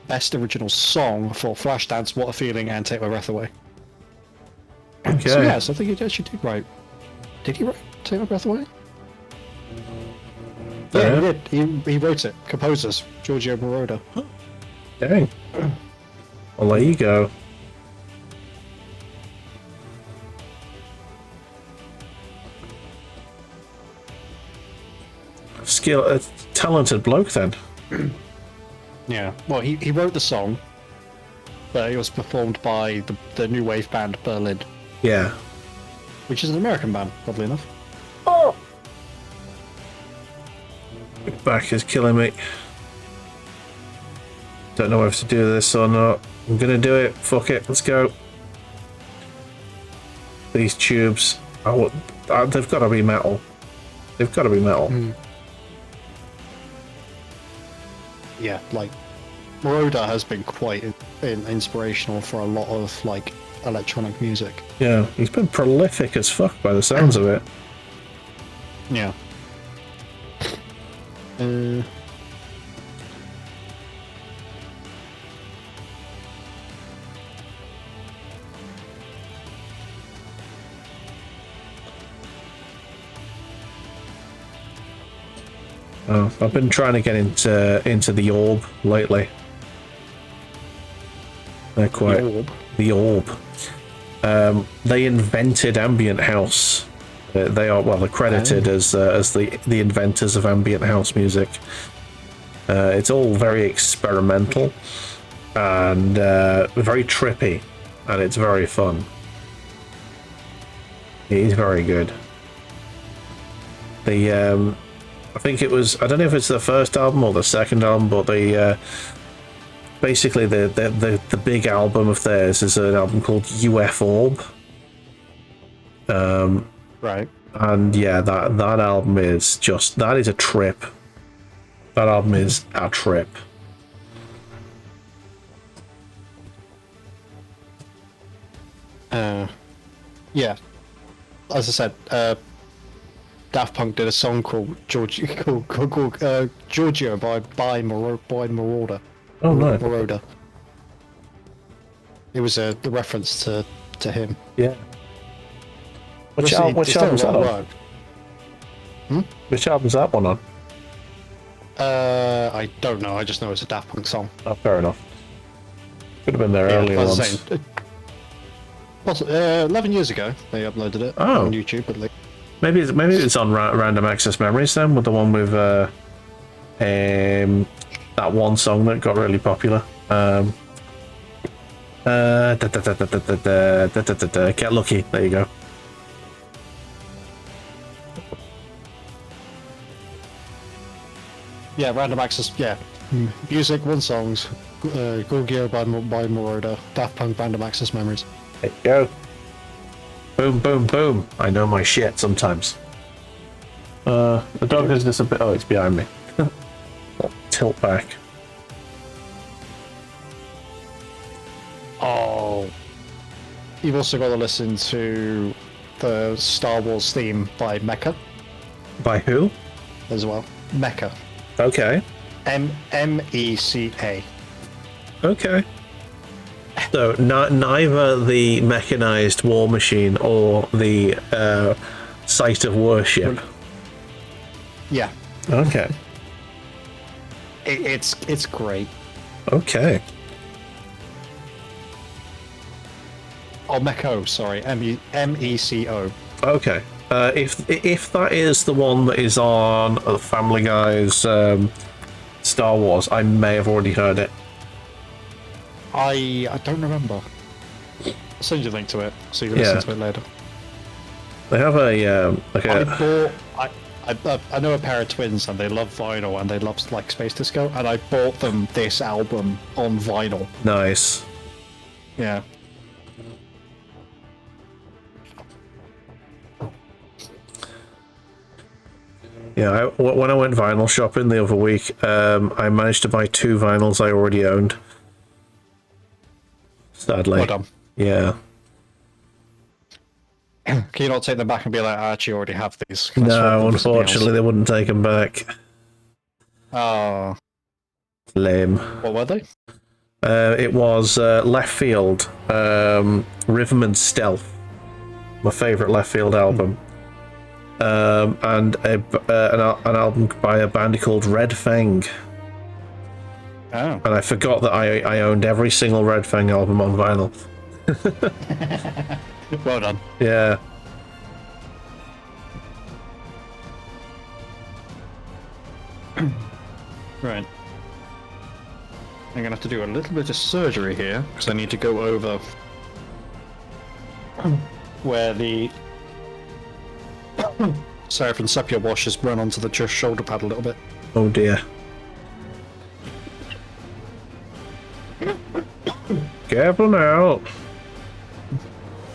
Best Original Song for Flashdance, What a Feeling and Take My Breath Away. Okay. So yes, I think he actually did write. Did he write Take My Breath Away? Yeah, he did. He wrote it. Composers, Giorgio Moroder. Dang. Well, there you go. Talented bloke then. Yeah. Well, he wrote the song, but it was performed by the new wave band Berlin, Yeah. which is an American band, probably enough. Oh. Back is killing me. Don't know whether to do this or not. I'm gonna do it. Fuck it. Let's go. These tubes. They've got to be metal. They've got to be metal. Yeah, like Moroder has been quite inspirational for a lot of like electronic music. Yeah, he's been prolific as fuck by the sounds of it. Yeah. I've been trying to get into the Orb lately. They're quite the Orb. They invented ambient house. They are they're credited as the inventors of ambient house music. It's all very experimental and very trippy, and it's very fun. It is very good. I think it was, I don't know if it's the first album or the second album, but basically the big album of theirs is an album called UF Orb. Right. And yeah, that album is just, that is a trip. That album is a trip. Yeah. As I said, Daft Punk did a song called Giorgio by Marauder. Oh no. Marauder. It was a reference to him. Yeah. Which album's that on? Which album's that one on? I don't know. I just know it's a Daft Punk song. Oh, fair enough. Could have been their earlier ones. 11 years ago they uploaded it on YouTube, at least. Maybe it's on Random Access Memories then, with the one with that one song that got really popular. Get Lucky. There you go. Yeah, Random Access. Yeah, music, one songs. Ghostkeel by Marauder. Daft Punk, Random Access Memories. There you go. Boom, boom, boom. I know my shit sometimes. The dog has disappeared. Oh, it's behind me. Tilt back. Oh. You've also got to listen to the Star Wars theme by Mecha. By who? As well. Mecha. Okay. M-E-C-A. Okay. So neither the mechanized war machine or the site of worship. Yeah. Okay. It's great. Okay. Oh, Mecho, sorry. M-E-C-O. Okay. If that is the one that is on Family Guy's Star Wars, I may have already heard it. I don't remember. I'll send you a link to it so you can listen to it later. They have a I know a pair of twins and they love vinyl and they love like Space Disco, and I bought them this album on vinyl. Nice. Yeah. Yeah, when I went vinyl shopping the other week, I managed to buy 2 vinyls I already owned. Sadly. Well done. Yeah. Can you not take them back and be like, I actually already have these? No, unfortunately they wouldn't take them back. Oh. Lame. What were they? It was Left Field, Rhythm and Stealth, my favourite Left Field album. And an album by a band called Red Fang. Oh. And I forgot that I owned every single Red Fang album on vinyl. Well done. Yeah. Right. I'm gonna have to do a little bit of surgery here because I need to go over where the Seraphim Sepia wash has run onto the shoulder pad a little bit. Oh dear. Careful now.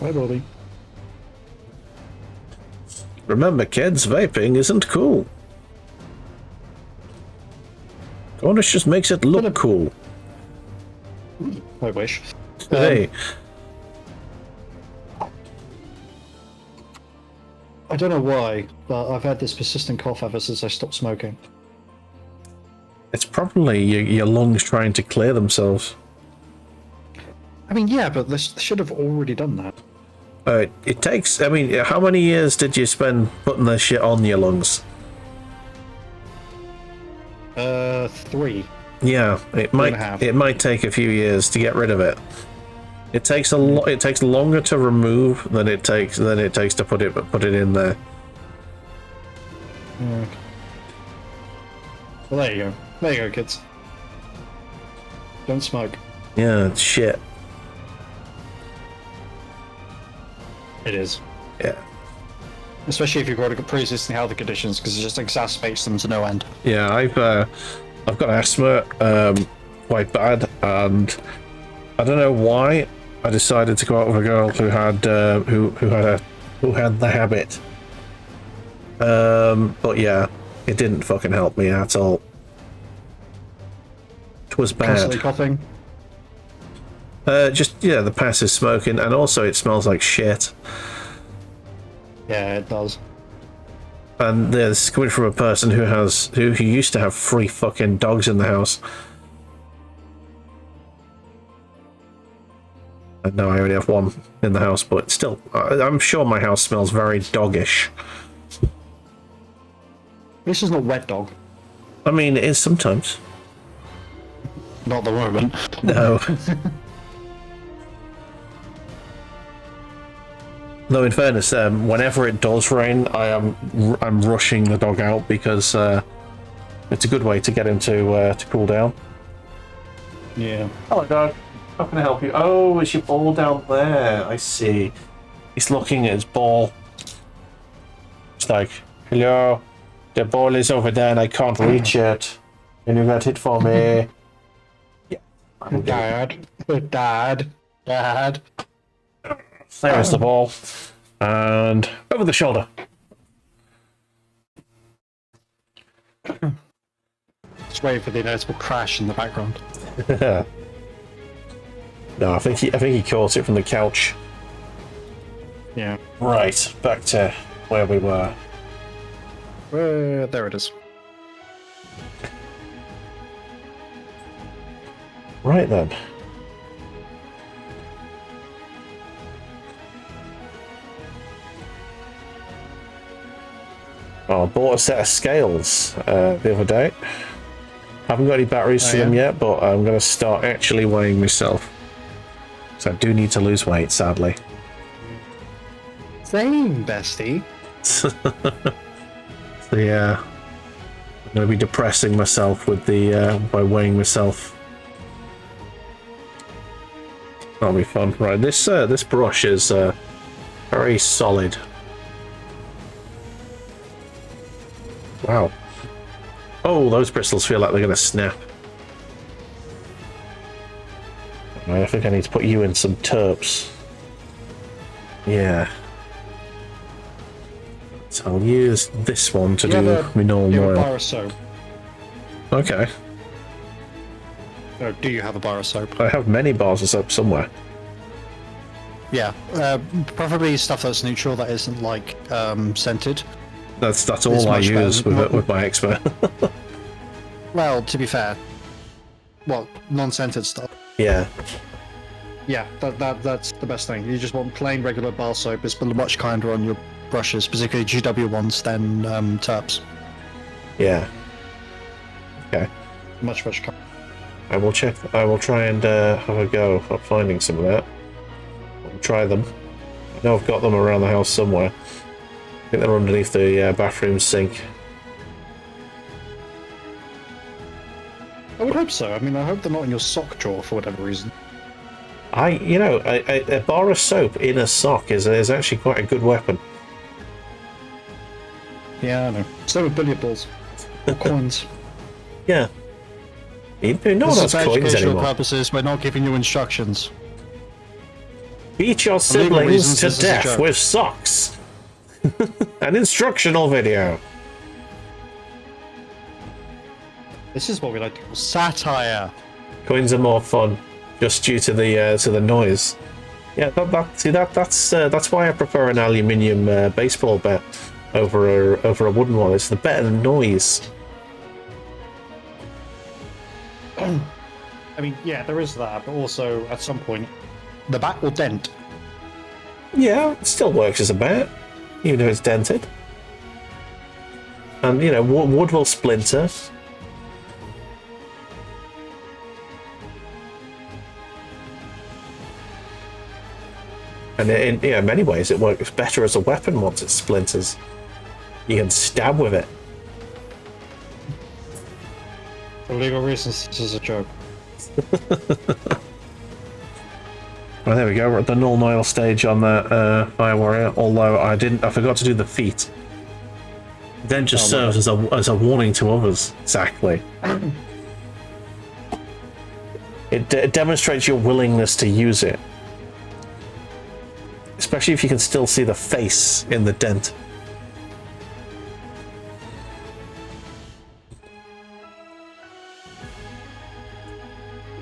Hi, buddy. Remember, kids, vaping isn't cool. Cornish just makes it look cool. I wish. Hey. I don't know why, but I've had this persistent cough ever since I stopped smoking. It's probably your lungs trying to clear themselves. I mean, yeah, but they should have already done that. It takes, I mean, how many years did you spend putting this shit on your lungs? 3. Yeah, it might take a few years to get rid of it. It takes it takes longer to remove than it takes to put it in there. Well, there you go. There you go, kids. Don't smoke. Yeah, it's shit. It is. Yeah. Especially if you've got pre-existing health conditions, because it just exacerbates them to no end. Yeah, I've got asthma, quite bad, and I don't know why I decided to go out with a girl who had who had the habit. But yeah, it didn't fucking help me at all. It was bad. Constantly coughing. Just yeah, the passive smoking, and also it smells like shit. Yeah, it does. And this is coming from a person who used to have 3 fucking dogs in the house. And now I only have 1 in the house, but still, I'm sure my house smells very doggish. This is not wet dog. I mean, it is sometimes. Not at the moment. No. Though in fairness, whenever it does rain, I'm rushing the dog out because it's a good way to get him to cool down. Yeah. Hello, dog. How can I help you? Oh, is your ball down there? I see. He's looking at his ball. It's like, hello, the ball is over there and I can't reach it. Can you get it for me? Yeah. Dad. Dad. There's the ball. And over the shoulder. Just waiting for the inevitable crash in the background. No, I think he caught it from the couch. Yeah. Right, back to where we were. There it is. Right then. Oh, I bought a set of scales the other day. Haven't got any batteries for them yet, but I'm going to start actually weighing myself. So I do need to lose weight, sadly. Same, bestie. So yeah, I'm going to be depressing myself with the by weighing myself. That'll be fun. Right, this brush is very solid. Wow. Oh, those bristles feel like they're going to snap. I think I need to put you in some terps. Yeah. So I'll use this one to do my normal you have a oil. bar of soap? Okay. Oh, do you have a bar of soap? I have many bars of soap somewhere. Yeah. Preferably stuff that's neutral, that isn't like scented. That's all I use with my expert. Well, to be fair, non-scented stuff. Yeah. Yeah, that's the best thing. You just want plain regular bar soap. It's much kinder on your brushes, particularly GW ones, than terps. Yeah. Okay. Much kinder. I will check. I will try and have a go at finding some of that. I'll try them. I know I've got them around the house somewhere. I think they're underneath the bathroom sink. I would hope so. I mean, I hope they're not in your sock drawer for whatever reason. A bar of soap in a sock is actually quite a good weapon. Yeah, I know. So with billiard balls. Or coins. Yeah. No one has For coins educational anymore. purposes, we're not giving you instructions. Beat your For legal reasons, siblings to this is a death joke. with socks. An instructional video. This is what we like to call satire. Coins are more fun, just due to the noise. Yeah, that's why I prefer an aluminium baseball bat over a wooden one. It's the better noise. I mean, yeah, there is that, but also at some point, the bat will dent. Yeah, it still works as a bat, even if it's dented. And wood will splinter. And in many ways, it works better as a weapon once it splinters. You can stab with it. For legal reasons, this is a joke. Well, there we go. We're at the null Nile stage on the Fire Warrior. Although I forgot to do the feat. Then just serves as a warning to others. Exactly. It demonstrates your willingness to use it, especially if you can still see the face in the dent.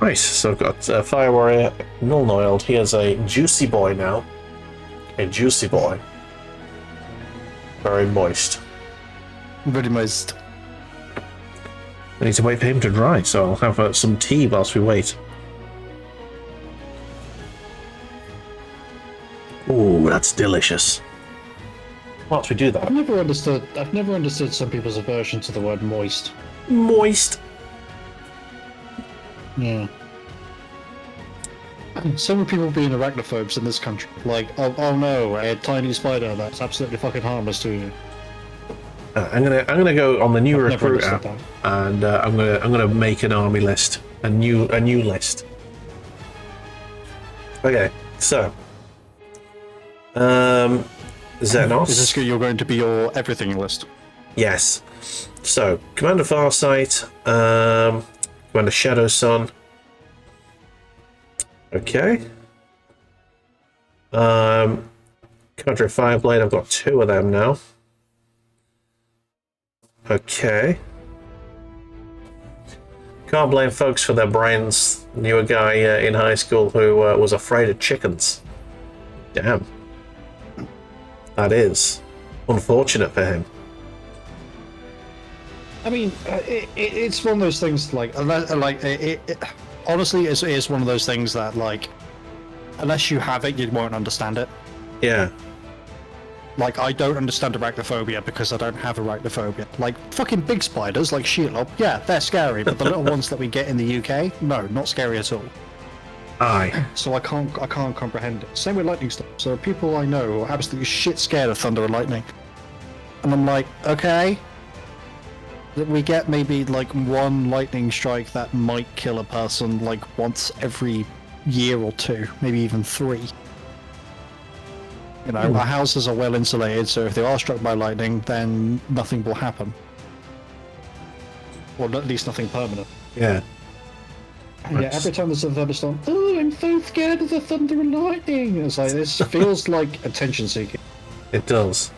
Nice. So I've got Fire Warrior, null noiled. He is a juicy boy now. A juicy boy. Very moist. Very moist. I need to wait for him to dry, so I'll have some tea whilst we wait. Ooh, that's delicious. Whilst we do that. I've never understood some people's aversion to the word moist. Moist. Yeah. Some people being arachnophobes in this country, like, oh no, a tiny spider that's absolutely fucking harmless to you. I'm gonna go on the new I've never recruit app, understood and I'm gonna make an army list, a new list. Okay, so Xenos. Is this you're going to be your everything list? Yes. So Commander Farsight, Commander Shadow Sun. Okay. Commander Fireblade. I've got 2 of them now. Okay. Can't blame folks for their brains. Knew a guy in high school who was afraid of chickens. Damn. That is unfortunate for him. I mean, it's one of those things, like, honestly, it's one of those things that, like, unless you have it, you won't understand it. Yeah. Like, I don't understand arachnophobia because I don't have arachnophobia. Like, fucking big spiders, like Shelob, yeah, they're scary, but the little ones that we get in the UK, no, not scary at all. Aye. So I can't comprehend it. Same with lightning storms. So people I know who are absolutely shit scared of thunder and lightning. And I'm like, okay, that we get maybe like one lightning strike that might kill a person like once every year or 2, maybe even 3. You know, our houses are well insulated, so if they are struck by lightning, then nothing will happen. Or at least nothing permanent. Yeah. Yeah, every time there's a thunderstorm, oh, I'm so scared of the thunder and lightning. It's like, this feels like attention seeking. It does.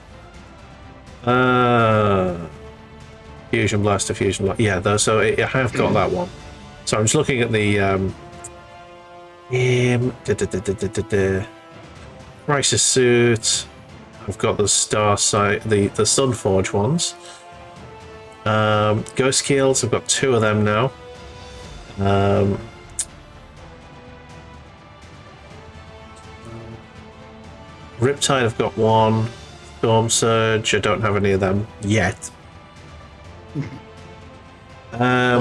Fusion Blaster, Fusion Blaster. Yeah, though, so I have got that one. So I'm just looking at the Crisis Suit. I've got the Star Sight, the Sunforge ones. Ghostkeels, I've got 2 of them now. Riptide, I've got 1. Storm Surge, I don't have any of them yet.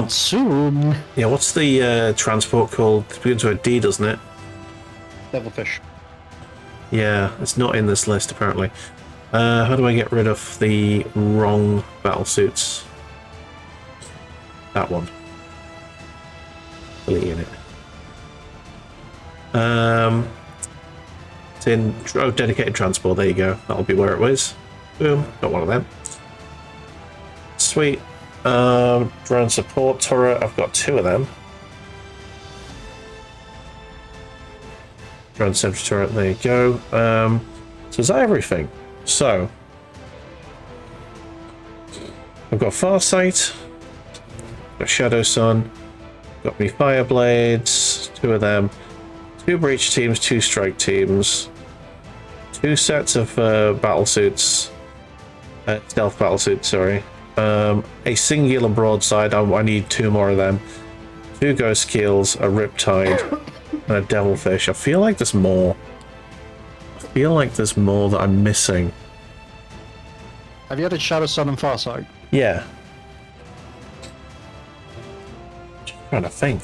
Soon. Yeah, what's the transport called? It begins with a D, doesn't it? Devilfish. Yeah, it's not in this list apparently. How do I get rid of the wrong battle suits? That one. Deleting it. It's in dedicated transport. There you go. That'll be where it was. Boom. Got one of them. Sweet. Drone support turret. I've got 2 of them. Drone sentry turret. There you go. So is that everything? So I've got Farsight. Got Shadow Sun. Got me Fireblades. 2 of them. 2 breach teams. 2 strike teams. 2 sets of battle suits. Stealth battle suits. Sorry. A singular broadside. I need 2 more of them. 2 Ghostkeels, a Riptide, and a Devilfish. I feel like there's more. I feel like there's more that I'm missing. Have you had a Shadow Sun and Farsight? Yeah. Just trying to think.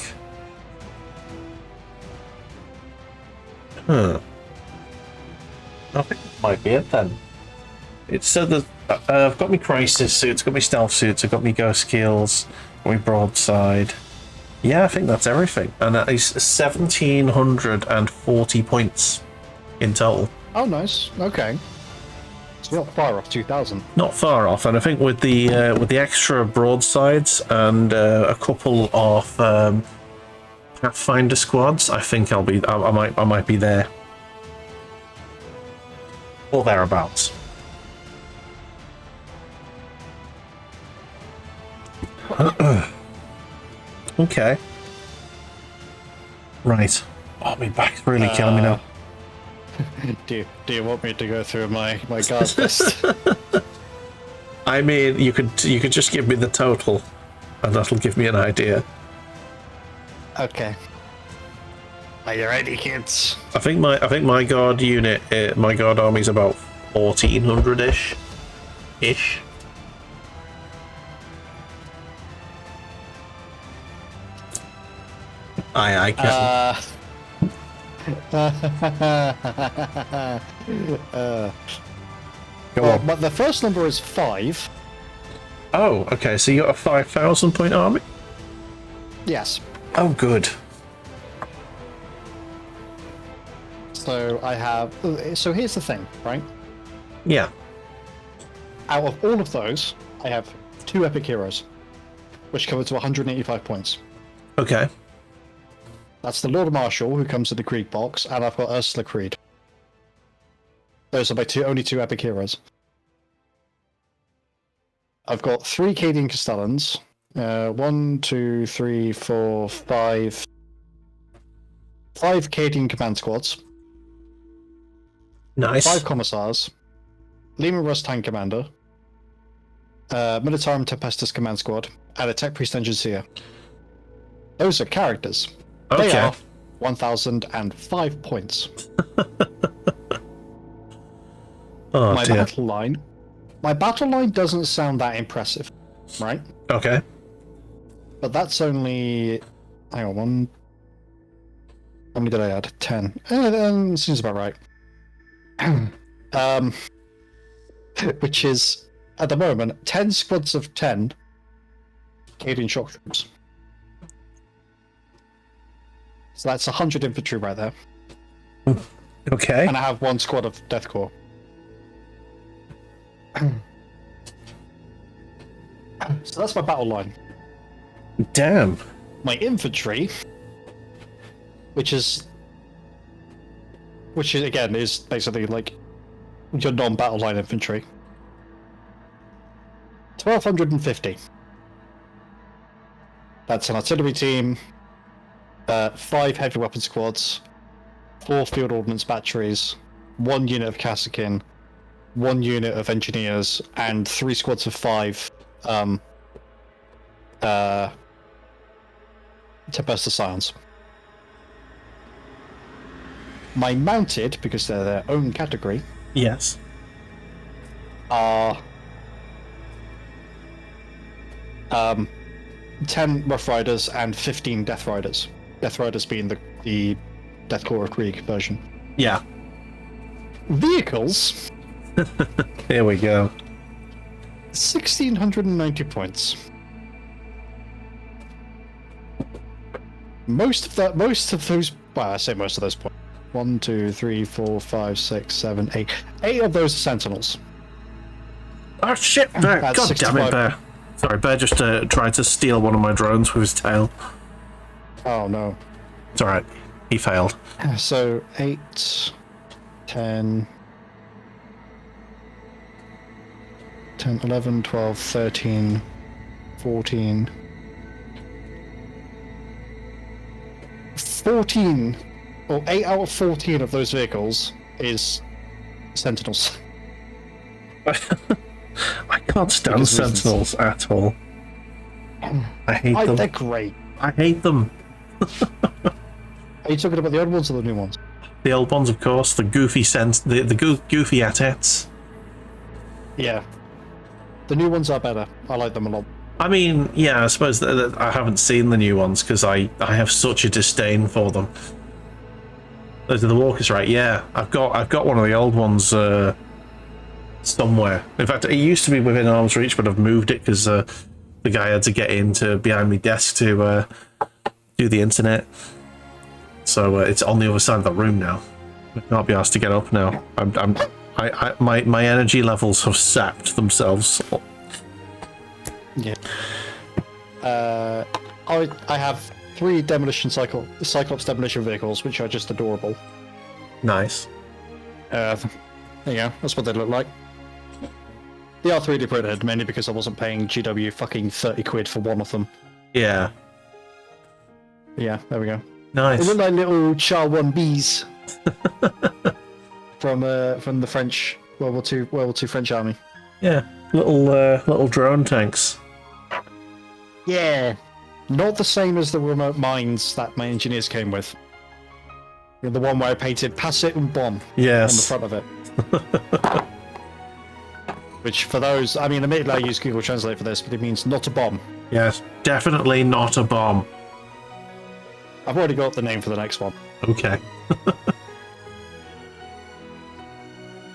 I think that might be it then. It said that I've got my crisis suits, got my stealth suits, I've got my Ghostkeels, my broadside. Yeah, I think that's everything, and that is 1,740 points in total. Oh, nice. Okay. It's not far off 2,000. Not far off, and I think with the extra broadsides and a couple of Pathfinder squads, I think I might be there or thereabouts. Okay. Right. Oh, my back's really killing me now. Do you want me to go through my guard list? I mean, you could just give me the total, and that'll give me an idea. Okay. Are you ready, kids? I think my guard unit, my guard army's about 1,400-ish. I can't. Well, but the first number is 5. Oh, okay. So you got a 5,000 point army. Yes. Oh, good. So I have. So here's the thing, right? Yeah. Out of all of those, I have 2 epic heroes, which come to 185 points. Okay. That's the Lord Marshal, who comes with the Creed box, and I've got Ursula Creed. Those are my only 2 epic heroes. I've got 3 Cadian Castellans. 1, 2, 3, 4, 5. 5 Cadian Command Squads. Nice. 5 Commissars. Lehman Russ Tank Commander. Militarum Tempestus Command Squad. And a Tech Priest Engineer. Those are characters. Okay. They are 1,005 points. Oh, my dear. battle line doesn't sound that impressive, right? Okay. But that's only, hang on, one. How many did I add? 10. Seems about right. Which is at the moment 10 squads of 10 Cadian shock troops. So that's 100 infantry right there. Okay. And I have 1 squad of Death Corps. So that's my battle line. Damn. My infantry, which is again is basically like your non-battle line infantry. 1,250. That's an artillery team. 5 heavy weapon squads, 4 field ordnance batteries, 1 unit of Kassakin, 1 unit of engineers, and 3 squads of 5 Tempestus Scions. My mounted, because they're their own category, Yes. are 10 Rough Riders and 15 Death Riders. Death Riders being the Death Corps of Krieg version. Yeah. Vehicles, Here we go. 1,690 points. Most of those. Well, I say most of those points. 1, 2, 3, 4, 5, 6, 7, 8. 8 of those are Sentinels. Oh shit! Bear. That's God damn it, 65. Bear. Sorry, Bear just tried to steal one of my drones with his tail. Oh no. It's alright. He failed. So 8, 10, 11, 12, 13, 14. 14, or 8 out of 14 of those vehicles is Sentinels. I can't stand Because reasons. Sentinels at all. I hate them. They're great. I hate them. Are you talking about the old ones or the new ones? The old ones, of course. The goofy goofy assets. Yeah. The new ones are better. I like them a lot. I mean, yeah, I suppose that I haven't seen the new ones because I have such a disdain for them. Those are the walkers, right? Yeah, I've got one of the old ones somewhere. In fact, it used to be within arm's reach, but I've moved it because the guy had to get into behind my desk to do the internet. So it's on the other side of the room now. I can't be asked to get up now. My energy levels have sapped themselves. Yeah. I have 3 Cyclops demolition vehicles, which are just adorable. Nice. There you go. That's what they look like. They are 3D printed, mainly because I wasn't paying GW fucking 30 quid for one of them. Yeah. Yeah, there we go. Nice. They look like little Char 1Bs from the French World War II French army. Yeah, little drone tanks. Yeah, not the same as the remote mines that my engineers came with. The one where I painted "Pass it and bomb" Yes. on the front of it. Which, for those, I mean, admittedly I use Google Translate for this, but it means not a bomb. Yes, definitely not a bomb. I've already got the name for the next one. Okay.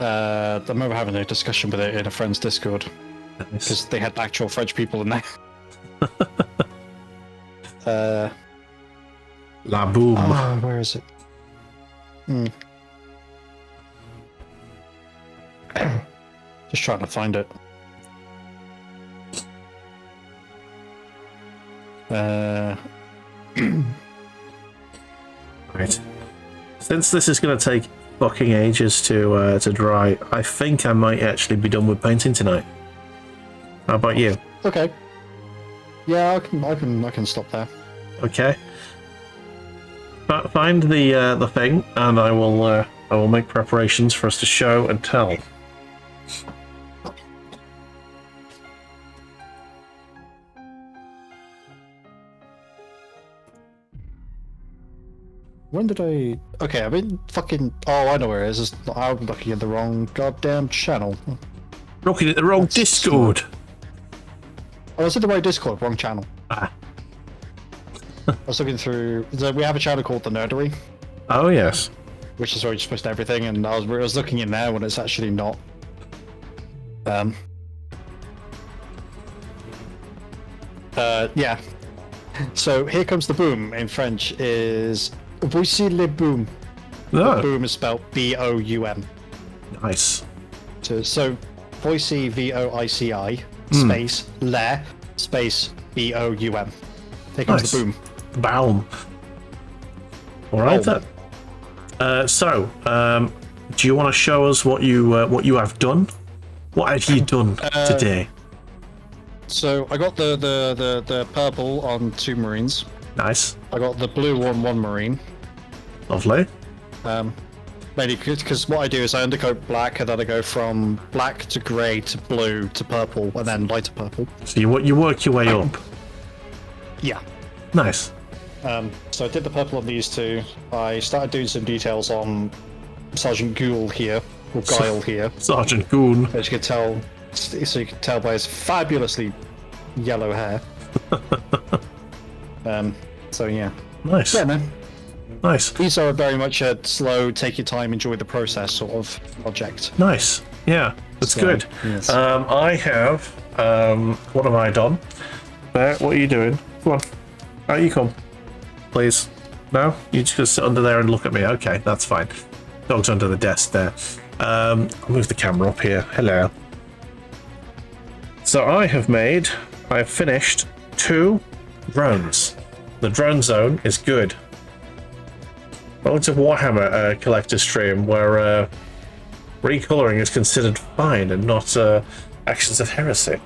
I remember having a discussion with it in a friend's Discord. Nice. Because they had actual French people in there. La boom. Oh, where is it? Just trying to find it. Right. Since this is going to take fucking ages to dry, I think I might actually be done with painting tonight. How about you? Okay. Yeah, I can stop there. Okay. Find the thing, and I will make preparations for us to show and tell. When did I... Okay, I've been fucking... Oh, I know where it is. I'm looking at the wrong goddamn channel. Looking at the wrong That's Discord. smart. I was in the right Discord, wrong channel. Ah. I was looking through... We have a channel called The Nerdery, Oh, yes. which is where you just post everything, and I was looking in there when it's actually not. Yeah. So, Here Comes the Boom in French is... Voici le boom. Oh, Boom is spelled B-O-U-M. nice. So Voici, V-O-I-C-I, space, le, space, B-O-U-M. Here comes Nice. the boom. Baum. Alright Oh. then. Do you want to show us what you have done? What have you done today? So I got the purple on 2 Marines. Nice. I got the blue on 1 Marine. Lovely. Mainly because what I do is I undercoat black, and then I go from black to grey to blue to purple, and then lighter purple. So you work your way up. Yeah. Nice. So I did the purple on these 2. I started doing some details on Sergeant Ghoul here, or Guile here. Sergeant Goon. As you can tell, so you can tell by his fabulously yellow hair. So yeah. Nice. Yeah, man. Nice. These are very much a slow, take your time, enjoy the process sort of project. Nice. Yeah, that's So, good. yes. I have. What have I done? Bear, what are you doing? Come on. Out you come. Please. No? You just gonna sit under there and look at me. Okay, that's fine. Dog's under the desk there. I'll move the camera up here. Hello. So I have finished 2 drones. The drone zone is good. Welcome to Warhammer collector stream, where recoloring is considered fine and not actions of heresy.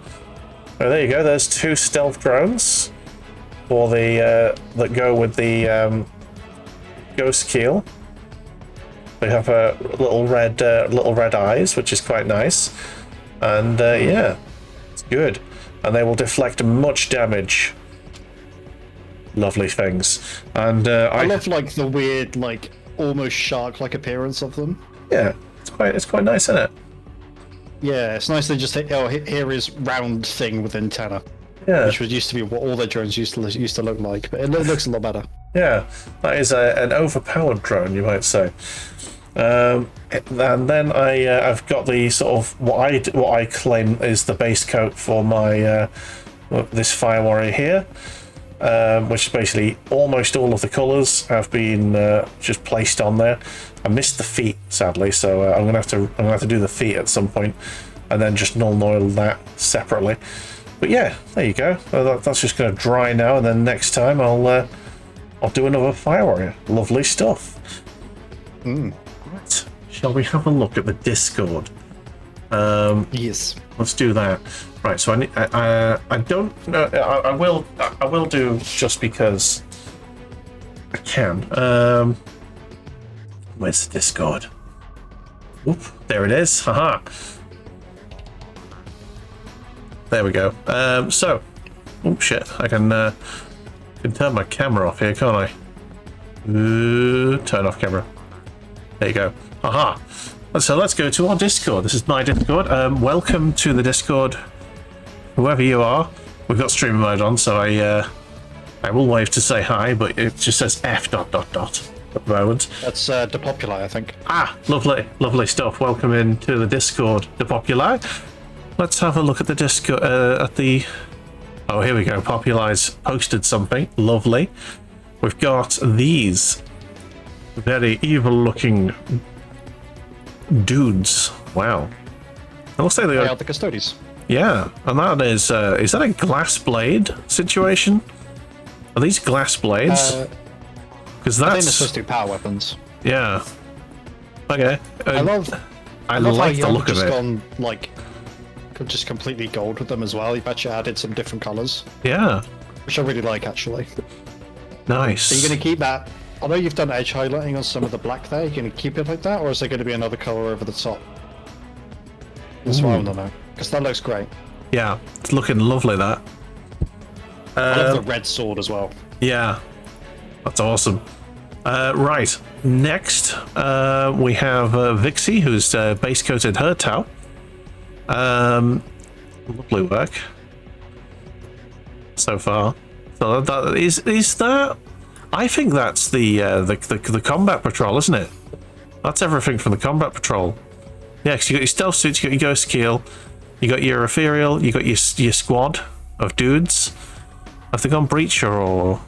Oh, there you go. There's 2 stealth drones for the that go with the Ghostkeel. They have little red eyes, which is quite nice, and yeah, it's good. And they will deflect much damage. Lovely things. And I love like the weird, like almost shark-like appearance of them. Yeah, it's quite nice, isn't it? Yeah, it's nice they just hit, oh, here is round thing with antenna, Yeah. which was used to be what all their drones used to look like, but it looks a lot better. Yeah, that is an overpowered drone, you might say. And then I've got the sort of what I claim is the base coat for my this Fire Warrior here, which is basically almost all of the colours have been just placed on there. I missed the feet sadly, so I'm gonna have to do the feet at some point, and then just null oil that separately. But yeah, there you go. That's just gonna dry now, and then next time I'll do another Fire Warrior. Lovely stuff. Right. Shall we have a look at the Discord? Yes. Let's do that. Right. So I don't know. I will do just because I can. Where's the Discord? Whoop! There it is. Haha. There we go. So, oh shit! I can turn my camera off here, can't I? Turn off camera. There you go. Aha. So let's go to our Discord. This is my Discord. Welcome to the Discord, whoever you are. We've got streamer mode on, so I will wave to say hi, but it just says F ... at the moment. That's Depopuli, I think. Ah, lovely stuff. Welcome into the Discord, Depopuli. Let's have a look at the Discord. Oh, here we go. Populi's posted something. Lovely. We've got these very evil-looking dudes. Wow. It looks like they are the Custodies. Yeah, and that is that a glass blade situation? Are these glass blades? Because I think they're supposed to be power weapons. Yeah. Okay. I love like the look of it. Gone, like, just completely gold with them as well. You've actually added some different colours. Yeah. Which I really like, actually. Nice. Are you going to keep that? I know you've done edge highlighting on some of the black there. Are you going to keep it like that, or is there going to be another colour over the top? That's what I want to know. Because that looks great. Yeah, it's looking lovely, that. I love the red sword as well. Yeah. That's awesome. Right. Next, we have Vixie, who's base coated her Tau. Lovely work so far. So that is that. I think that's the combat patrol, isn't it? That's everything from the combat patrol. Yeah, because you got your stealth suits, you got your Ghostkeel, you got your ethereal, you got your squad of dudes. Have they gone breacher or?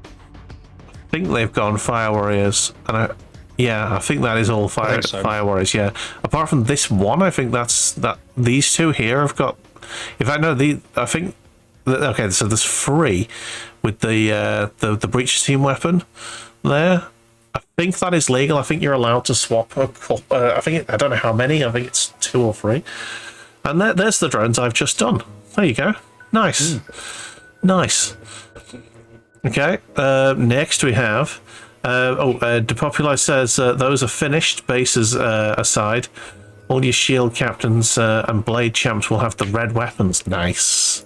I think they've gone Fire Warriors, and I think that is all Fire Warriors. Yeah, apart from this one, I think that these two here have got. In fact, no, I think. Okay, so there's 3 with the breach team weapon there. I think that is legal. I think you're allowed to swap a couple. I don't know how many. I think it's 2 or 3. And there's the drones I've just done. There you go. Nice, nice. Okay, next we have, Depopuli says those are finished, bases aside. All your shield captains and blade champs will have the red weapons. Nice.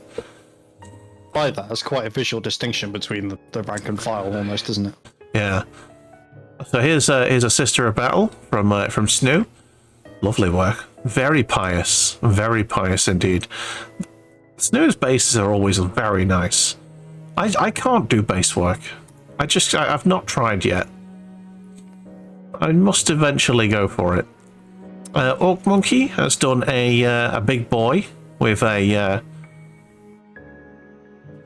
By that, there's quite a visual distinction between the rank and file almost, isn't it? Yeah. So here's a Sister of Battle from Snoo. Lovely work. Very pious indeed. Snoo's bases are always very nice. I can't do base work. I've not tried yet. I must eventually go for it. Orc Monkey has done a big boy with a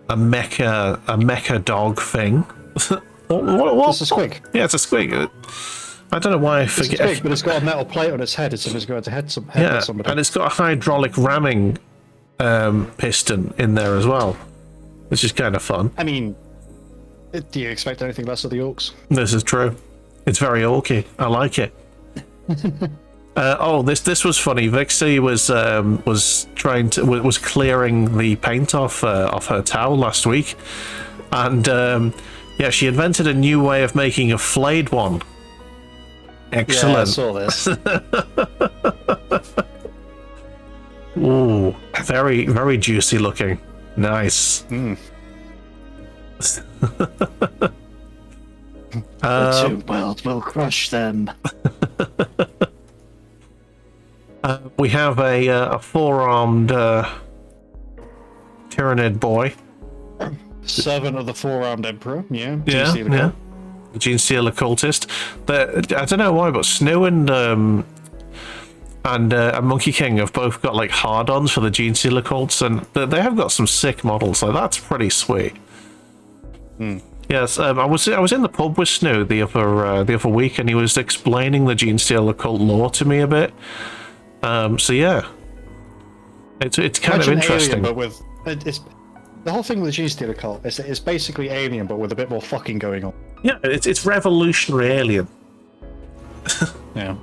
mecha dog thing. what? It's a squig. Yeah, it's a squig. I don't know why I forget. It's big, but it's got a metal plate on its head. It's going to head somebody. And it's got a hydraulic ramming piston in there as well, which is kind of fun. I mean, do you expect anything less of the orcs? This is true. It's very orky. I like it. This was funny. Vixie was clearing the paint off her towel last week, and she invented a new way of making a flayed one. Excellent. Yeah, I saw this. Ooh, very, very juicy looking. Nice. The two worlds will crush them. We have a 4-armed Tyrannid boy. Servant of the Four-Armed Emperor, yeah. Yeah, GC the yeah. cult. The Gene Stealer cultist. I don't know why, but Snow and Monkey King have both got like hard-ons for the Gene Stealer cults, and they have got some sick models. Like that's pretty sweet. Yes, I was in the pub with Snow the other week, and he was explaining the Gene Stealer cult lore to me a bit. So yeah, it's kind of interesting. Alien, but with it's the whole thing with the Gene Stealer cult. It's basically Alien, but with a bit more fucking going on. Yeah, it's revolutionary Alien. Yeah.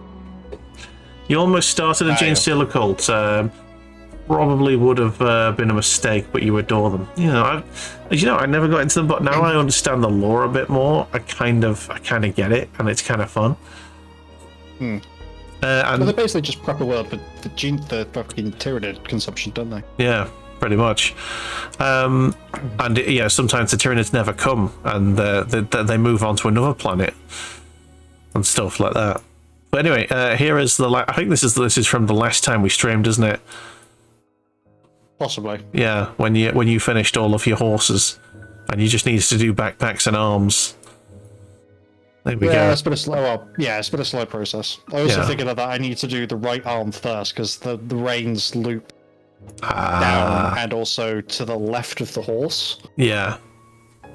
You almost started a Gene Stealer cult. Probably would have been a mistake, but you adore them. I never got into them, but now I understand the lore a bit more. I kind of get it, and it's kind of fun. And they basically just prep a world for the fucking Tyranid consumption, don't they? Yeah, pretty much. And sometimes the Tyranids never come, and they move on to another planet and stuff like that. But anyway, here is I think this is from the last time we streamed, isn't it? Possibly. Yeah, when you finished all of your horses, and you just needed to do backpacks and arms. There we go. It's been a slow process. I also figured that I need to do the right arm first because the reins loop down and also to the left of the horse. Yeah.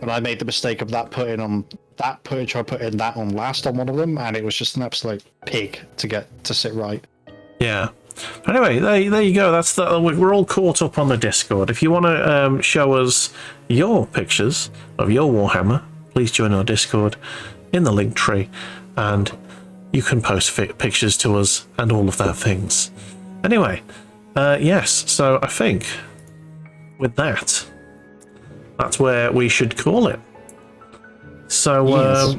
And I made the mistake of trying to put in that on last on one of them, and it was just an absolute pig to get to sit right. Yeah. Anyway, there you go. That's we're all caught up on the Discord. If you want to show us your pictures of your Warhammer, please join our Discord in the link tree, and you can post pictures to us and all of that things. Anyway, yes. So I think with that's where we should call it. So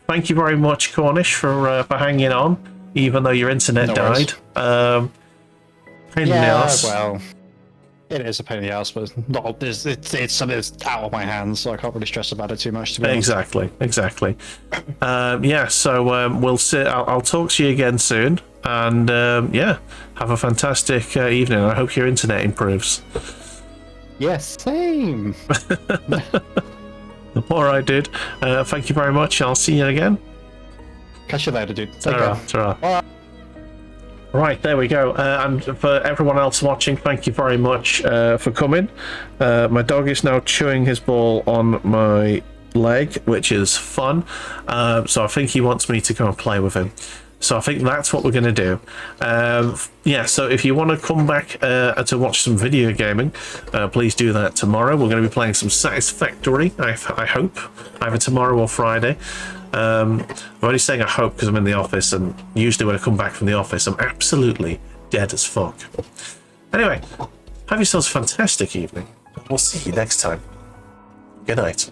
thank you very much, Cornish, for hanging on, even though your internet died. Pain in the ass. Well, it is a pain in the ass, but it's something that's out of my hands, so I can't really stress about it too much. To be honest. Exactly. So we'll see. I'll talk to you again soon, and have a fantastic evening. I hope your internet improves. Yes, same. All right, dude. Thank you very much. I'll see you again. Catch you later, dude. Ta-ra. Right, there we go. And for everyone else watching, thank you very much for coming. My dog is now chewing his ball on my leg, which is fun. So I think he wants me to go and play with him. So I think that's what we're going to do. So if you want to come back to watch some video gaming, please do that tomorrow. We're going to be playing some Satisfactory, I hope, either tomorrow or Friday. I'm only saying I hope because I'm in the office, and usually when I come back from the office, I'm absolutely dead as fuck. Anyway, have yourselves a fantastic evening. We'll see you next time. Good night.